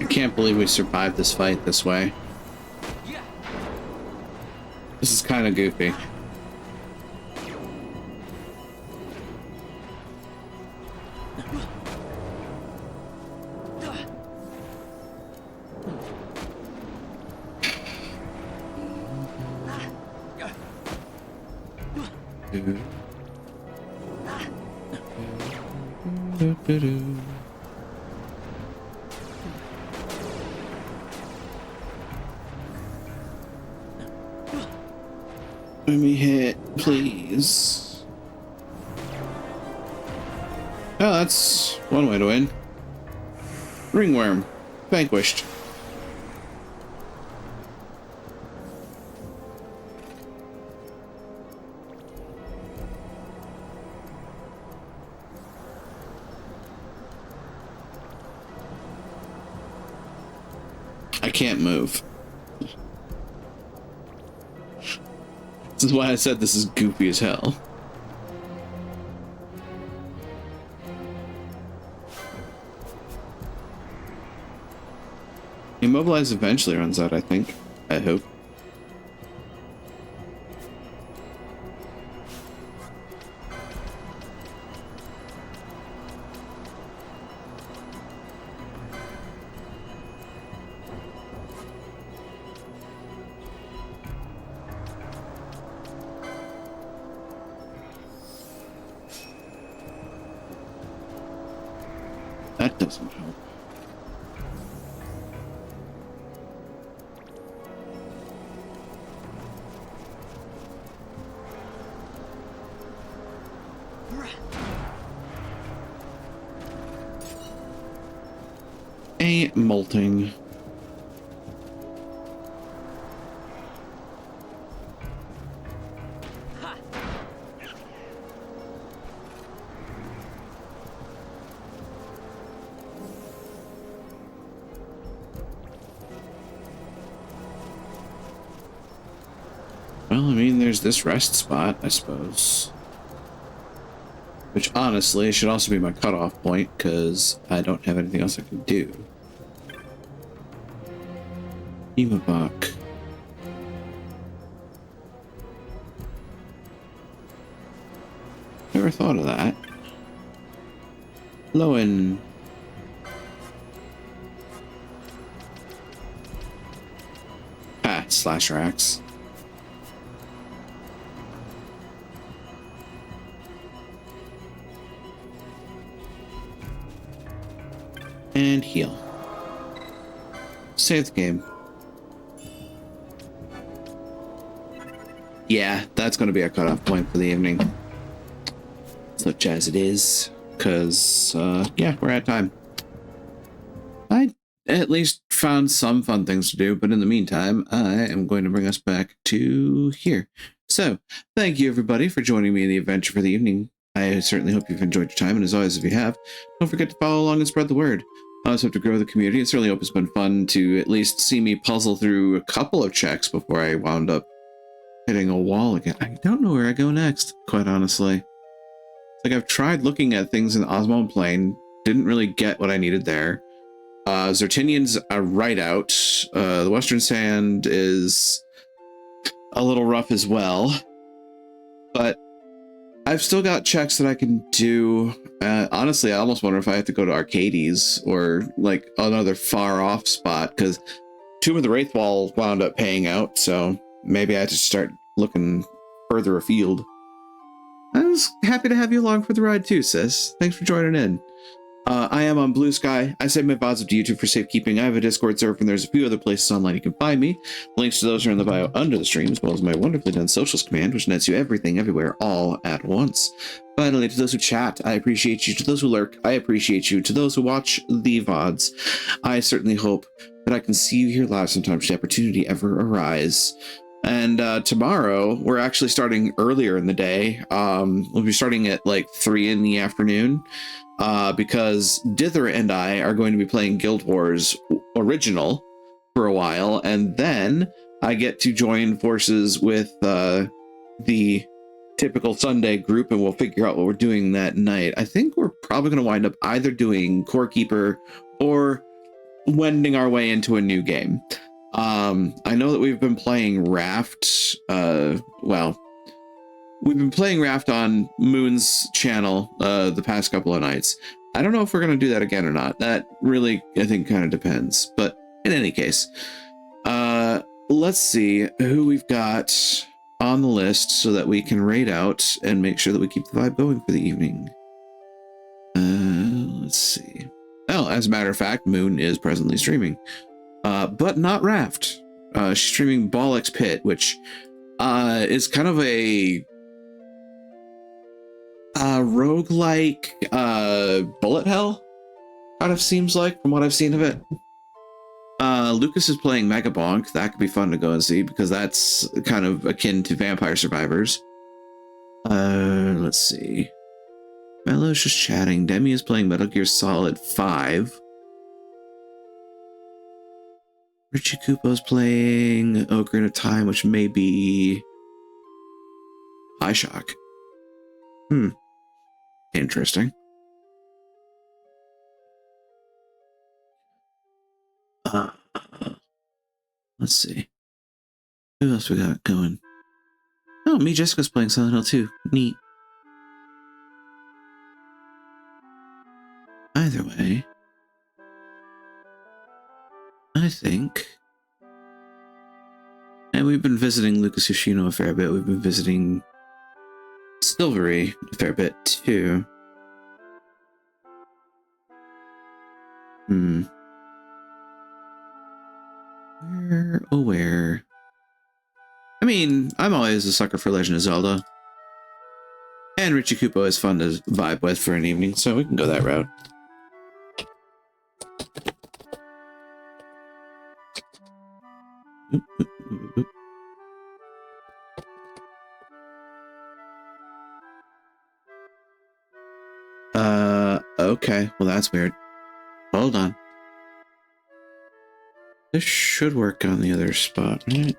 I can't believe we survived this fight this way. This is kind of goofy. Let me hit, please. Oh, that's one way to win. Ringworm. Vanquished. I can't move. This is why I said this is goofy as hell. Immobilize eventually runs out, I think. I hope. That doesn't help. A molting. Well, I mean, there's this rest spot, I suppose. Which, honestly, should also be my cutoff point, because I don't have anything else I can do. Emabok. Never thought of that. Lowen. Ah, slasher axe. And heal. Save the game. Yeah, that's going to be a cutoff point for the evening. Such as it is. Because, yeah, we're at time. I at least found some fun things to do, but in the meantime, I am going to bring us back to here. So, thank you everybody for joining me in the adventure for the evening. I certainly hope you've enjoyed your time, and as always, if you have, don't forget to follow along and spread the word. I also hope to grow the community. I certainly hope it's been fun to at least see me puzzle through a couple of checks before I wound up hitting a wall again. I don't know where I go next, quite honestly. Like, I've tried looking at things in Osmond Plain, didn't really get what I needed there. Zertinian's a right out. The Western Sand is a little rough as well. But I've still got checks that I can do. Honestly, I almost wonder if I have to go to Arcades or like another far off spot, because Tomb of the Wraithwall wound up paying out, so maybe I have to start looking further afield. I was happy to have you along for the ride too, sis. Thanks for joining in. I am on Blue Sky. I save my VODs up to YouTube for safekeeping. I have a Discord server, and there's a few other places online you can find me. Links to those are in the bio under the stream, as well as my wonderfully done socials command, which nets you everything, everywhere, all at once. Finally, to those who chat, I appreciate you. To those who lurk, I appreciate you. To those who watch the VODs, I certainly hope that I can see you here live sometime should the opportunity ever arise. And tomorrow, we're actually starting earlier in the day. We'll be starting at like 3 in the afternoon. Because Dither and I are going to be playing Guild Wars Original for a while, and then I get to join forces with the typical Sunday group, and we'll figure out what we're doing that night. I think we're probably going to wind up either doing Core Keeper or wending our way into a new game. I know that we've been playing Raft, we've been playing Raft on Moon's channel the past couple of nights. I don't know if we're going to do that again or not. That really, I think, kind of depends. But in any case, let's see who we've got on the list so that we can raid out and make sure that we keep the vibe going for the evening. Let's see. Well, as a matter of fact, Moon is presently streaming, but not Raft. She's streaming Bollocks Pit, which is kind of a roguelike bullet hell, kind of seems like, from what I've seen of it. Lucas is playing Mega Bonk. That could be fun to go and see, because that's kind of akin to Vampire Survivors. Let's see. Mello's just chatting. Demi is playing Metal Gear Solid 5. Richie Kupo's playing Ocarina of Time, which may be High Shock. Interesting. Let's see. Who else we got going? Oh, me, Jessica's playing Silent Hill 2. Neat. Either way, I think. And we've been visiting Lucas Yoshino a fair bit. We've been visiting Silvery a fair bit too. Where? I mean, I'm always a sucker for Legend of Zelda. And Richie Kupo is fun to vibe with for an evening, so we can go that route. Okay, well that's weird. Hold on. This should work on the other spot, right?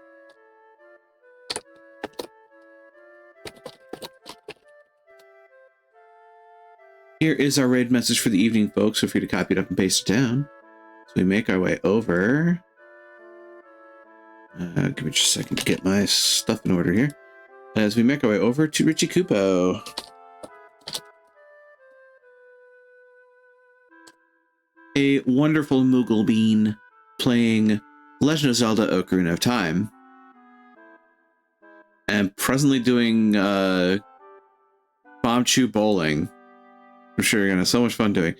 Here is our raid message for the evening, folks. Feel free to copy it up and paste it down. So we make our way over. Give me just a second to get my stuff in order here. As we make our way over to Richie Kupo. A wonderful Moogle Bean playing Legend of Zelda Ocarina of Time. And presently doing Bombchu Bowling. I'm sure you're going to have so much fun doing.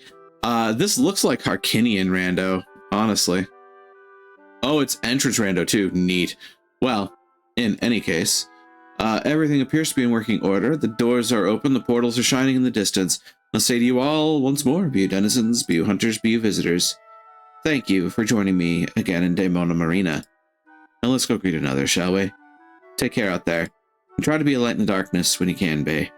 This looks like Harkinian Rando, honestly. Oh, it's Entrance Rando too. Neat. Well, in any case, everything appears to be in working order. The doors are open, the portals are shining in the distance. I'll say to you all once more, be you denizens, be you hunters, be you visitors, thank you for joining me again in Daemona Marina. Now let's go greet another, shall we? Take care out there, and try to be a light in the darkness when you can be.